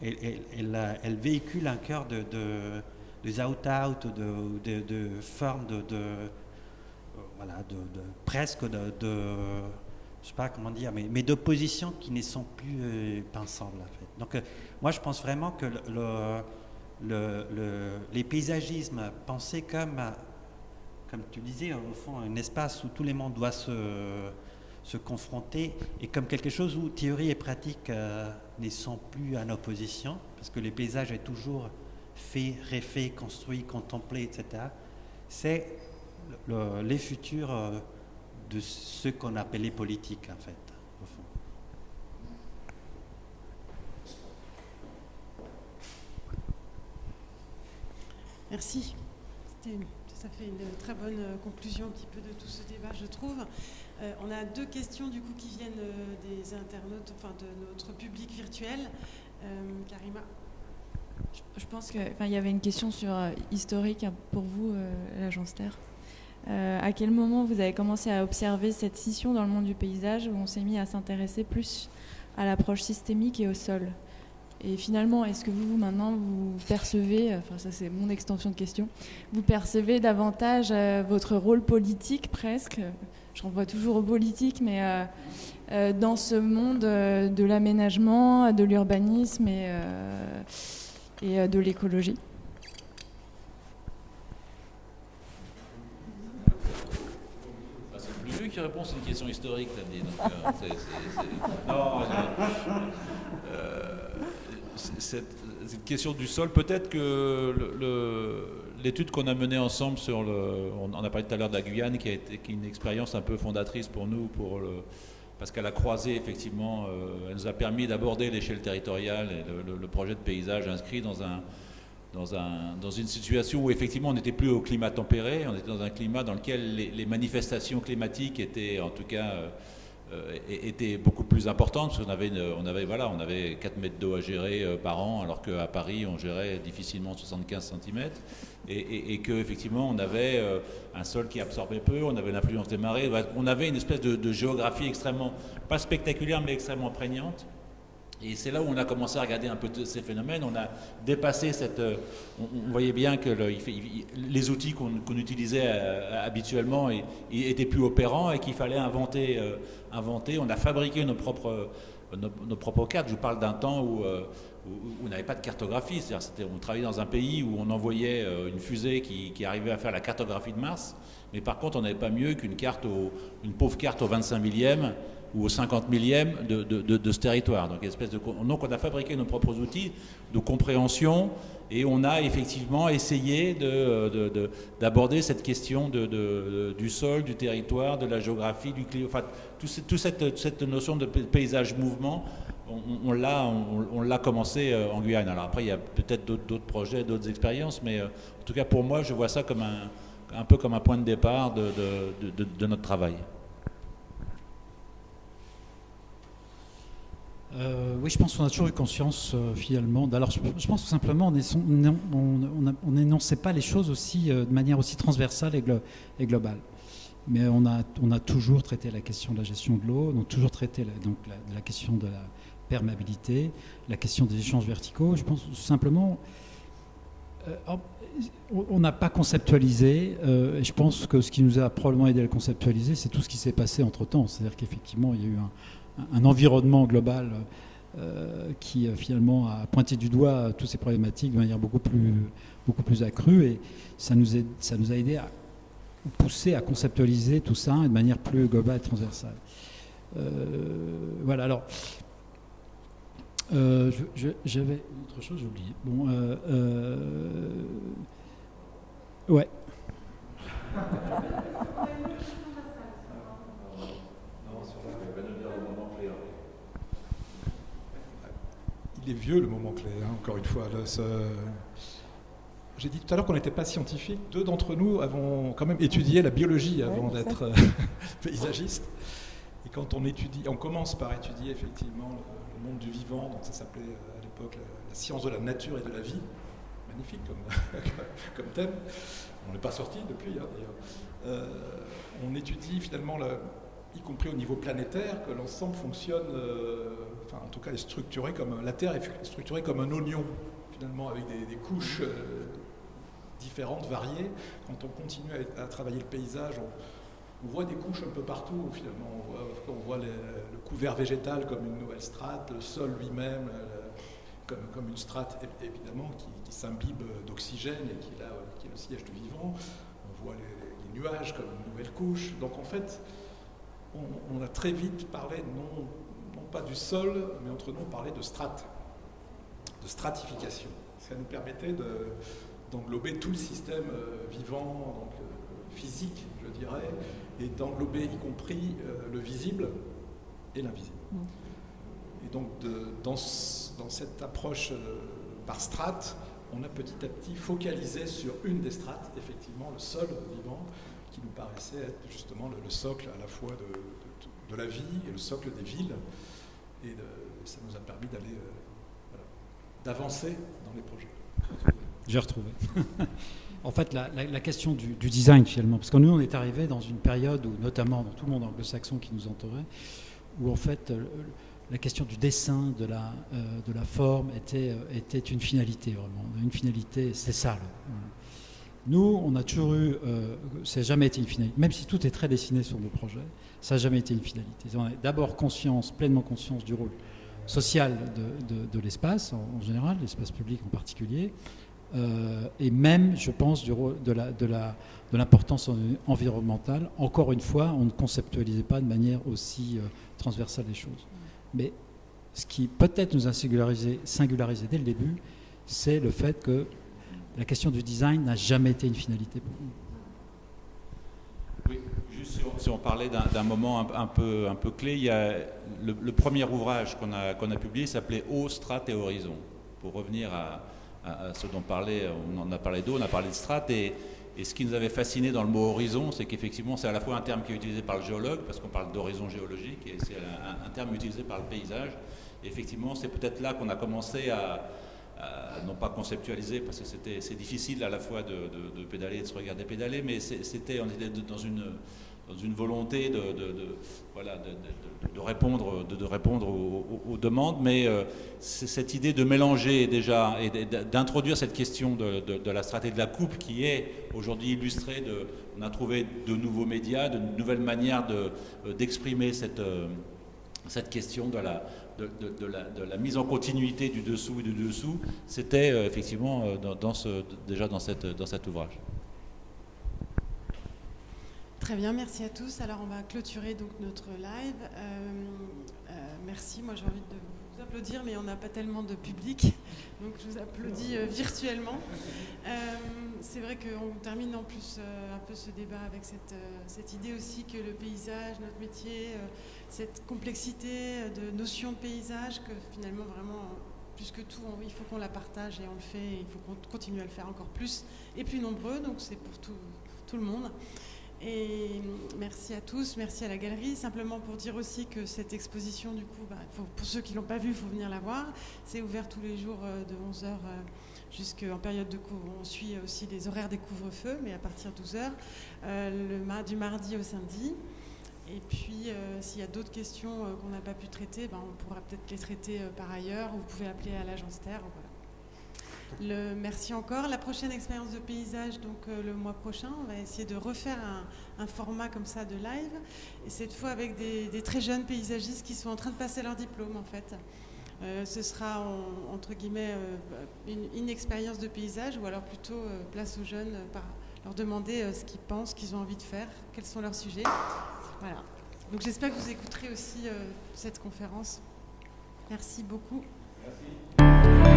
elle véhicule un cœur de out-out, de forme presque je sais pas comment dire, mais d'oppositions qui ne sont plus pensables en fait. Donc moi je pense vraiment que les paysagismes pensés comme tu disais, au fond, un espace où tous les mondes doivent se confronter, et comme quelque chose où théorie et pratique ne sont plus en opposition, parce que le paysage est toujours fait, refait, construit, contemplé, etc. C'est les futurs de ce qu'on appelait politique, en fait, au fond. Merci. Ça fait une très bonne conclusion un petit peu de tout ce débat, je trouve. On a deux questions du coup qui viennent des internautes, enfin de notre public virtuel. Karima. Je pense qu'il y avait une question sur historique pour vous, l'agence Terre. À quel moment vous avez commencé à observer cette scission dans le monde du paysage où on s'est mis à s'intéresser plus à l'approche systémique et au sol? Et finalement, est-ce que vous, maintenant, vous percevez, enfin ça c'est mon extension de question, vous percevez davantage votre rôle politique presque, je renvoie toujours au politique, mais dans ce monde de l'aménagement, de l'urbanisme et de l'écologie? C'est plus lui qui répond, c'est une question historique, t'as dit. Cette question du sol, peut-être que l'étude qu'on a menée ensemble sur on a parlé tout à l'heure de la Guyane, qui est une expérience un peu fondatrice pour nous, parce qu'elle a croisé effectivement, elle nous a permis d'aborder l'échelle territoriale et le projet de paysage inscrit dans une situation où effectivement on n'était plus au climat tempéré, on était dans un climat dans lequel les manifestations climatiques étaient en tout cas était beaucoup plus importante, parce qu'on avait, on avait 4 mètres d'eau à gérer par an, alors qu'à Paris on gérait difficilement 75 cm, et qu'effectivement on avait un sol qui absorbait peu, on avait l'influence des marées, on avait une espèce de géographie extrêmement, pas spectaculaire mais extrêmement prégnante. Et c'est là où on a commencé à regarder un peu ces phénomènes. On a dépassé on voyait bien que les outils qu'on utilisait habituellement étaient plus opérants et qu'il fallait inventer. On a fabriqué nos propres cartes. Je vous parle d'un temps où on n'avait pas de cartographie. C'est-à-dire, on travaillait dans un pays où on envoyait une fusée qui arrivait à faire la cartographie de Mars. Mais par contre, on n'avait pas mieux qu'une une pauvre carte au 25 millième ou au 50 millième de ce territoire. Donc on a fabriqué nos propres outils de compréhension, et on a effectivement essayé d'aborder cette question du sol, du territoire, de la géographie, du climat, enfin toute cette notion de paysage mouvement, on l'a commencé en Guyane. Alors après il y a peut-être d'autres projets, d'autres expériences, mais en tout cas pour moi je vois ça comme un peu comme un point de départ de notre travail. Oui, je pense qu'on a toujours eu conscience finalement. Alors, je pense tout simplement on n'énonçait pas les choses aussi de manière aussi transversale et globale. Mais on a toujours traité la question de la gestion de l'eau, on a toujours traité la question de la perméabilité, la question des échanges verticaux. Je pense tout simplement, on n'a pas conceptualisé. Et je pense que ce qui nous a probablement aidé à le conceptualiser, c'est tout ce qui s'est passé entre-temps. C'est-à-dire qu'effectivement, il y a eu un environnement global qui finalement a pointé du doigt toutes ces problématiques de manière beaucoup plus accrue, et ça nous a aidé à pousser à conceptualiser tout ça de manière plus globale et transversale. Voilà, alors j'avais autre chose, j'ai oublié. Bon, ouais. Il est vieux le moment clé, hein, encore une fois. J'ai dit tout à l'heure qu'on n'était pas scientifique. 2 d'entre nous avons quand même étudié la biologie avant d'être paysagiste. Et quand on commence par étudier effectivement le monde du vivant, donc ça s'appelait à l'époque la science de la nature et de la vie. Magnifique comme thème. On n'est pas sorti depuis, hein, d'ailleurs. On étudie finalement, y compris au niveau planétaire, que l'ensemble fonctionne, enfin en tout cas est structuré comme la Terre est structurée comme un oignon, finalement, avec des couches différentes, variées. Quand on continue à travailler le paysage, on voit des couches un peu partout, finalement. On voit le couvert végétal comme une nouvelle strate, le sol lui-même comme une strate, évidemment, qui s'imbibe d'oxygène et qui est le siège du vivant. On voit les nuages comme une nouvelle couche. Donc en fait, on a très vite parlé, non pas du sol, mais entre nous, on parlait de strates, de stratification. Ça nous permettait d'englober tout le système vivant, donc physique, je dirais, et d'englober y compris le visible et l'invisible. Et donc, dans cette approche par strates, on a petit à petit focalisé sur une des strates, effectivement, le sol vivant, qui nous paraissait être justement le socle à la fois de la vie et le socle des villes. Et ça nous a permis d'avancer dans les projets. J'ai retrouvé. En fait, la question du design, finalement, parce que nous, on est arrivé dans une période où, notamment dans tout le monde anglo-saxon qui nous entourait, où en fait, la question du dessin, de la forme était une finalité, vraiment. Une finalité, c'est ça. Nous, on a toujours eu, ça n'a jamais été une finalité, même si tout est très dessiné sur nos projets, ça n'a jamais été une finalité. On a d'abord pleinement conscience du rôle social de l'espace, en général, l'espace public en particulier, et même, je pense, du rôle de l'importance environnementale. Encore une fois, on ne conceptualisait pas de manière aussi transversale les choses. Mais ce qui peut-être nous a singularisé dès le début, c'est le fait que la question du design n'a jamais été une finalité pour nous. Oui, juste si on parlait d'un moment un peu clé, il y a le premier ouvrage qu'on a publié s'appelait Eau, strates et horizon. Pour revenir à ce dont on en a parlé d'eau, on a parlé de strates, et ce qui nous avait fasciné dans le mot horizon, c'est qu'effectivement c'est à la fois un terme qui est utilisé par le géologue, parce qu'on parle d'horizon géologique, et c'est un terme utilisé par le paysage. Et effectivement, c'est peut-être là qu'on a commencé à non pas conceptualiser, parce que c'est difficile à la fois de pédaler et de se regarder pédaler, mais on était dans une volonté de répondre aux demandes, mais c'est cette idée de mélanger déjà et d'introduire cette question de la stratégie de la coupe qui est aujourd'hui illustrée. On a trouvé de nouveaux médias, de nouvelles manières d'exprimer cette question de la mise en continuité du dessous et du dessous. C'était effectivement déjà dans cet ouvrage. Très bien, merci à tous. Alors on va clôturer donc notre live. Merci, moi j'ai envie de vous applaudir, mais on n'a pas tellement de public, donc je vous applaudis virtuellement. C'est vrai qu'on termine en plus un peu ce débat avec cette idée aussi que le paysage, notre métier, cette complexité de notion de paysage, que finalement vraiment plus que tout, il faut qu'on la partage et on le fait, et il faut qu'on continue à le faire encore plus et plus nombreux, donc c'est pour tout le monde. Et merci à tous, merci à la galerie. Simplement pour dire aussi que cette exposition, du coup, pour ceux qui ne l'ont pas vue, il faut venir la voir. C'est ouvert tous les jours de 11h jusqu'en période de couvre. On suit aussi les horaires des couvre-feux, mais à partir de 12h, du mardi au samedi. Et puis, s'il y a d'autres questions qu'on n'a pas pu traiter, on pourra peut-être les traiter par ailleurs. Vous pouvez appeler à l'agence Terre. Voilà. Merci encore. La prochaine expérience de paysage, donc le mois prochain, on va essayer de refaire un format comme ça de live, et cette fois avec des très jeunes paysagistes qui sont en train de passer leur diplôme en fait. Ce sera entre guillemets une expérience de paysage, ou alors plutôt place aux jeunes par leur demander ce qu'ils pensent, ce qu'ils ont envie de faire, quels sont leurs sujets. Voilà. Donc j'espère que vous écouterez aussi cette conférence. Merci beaucoup. Merci.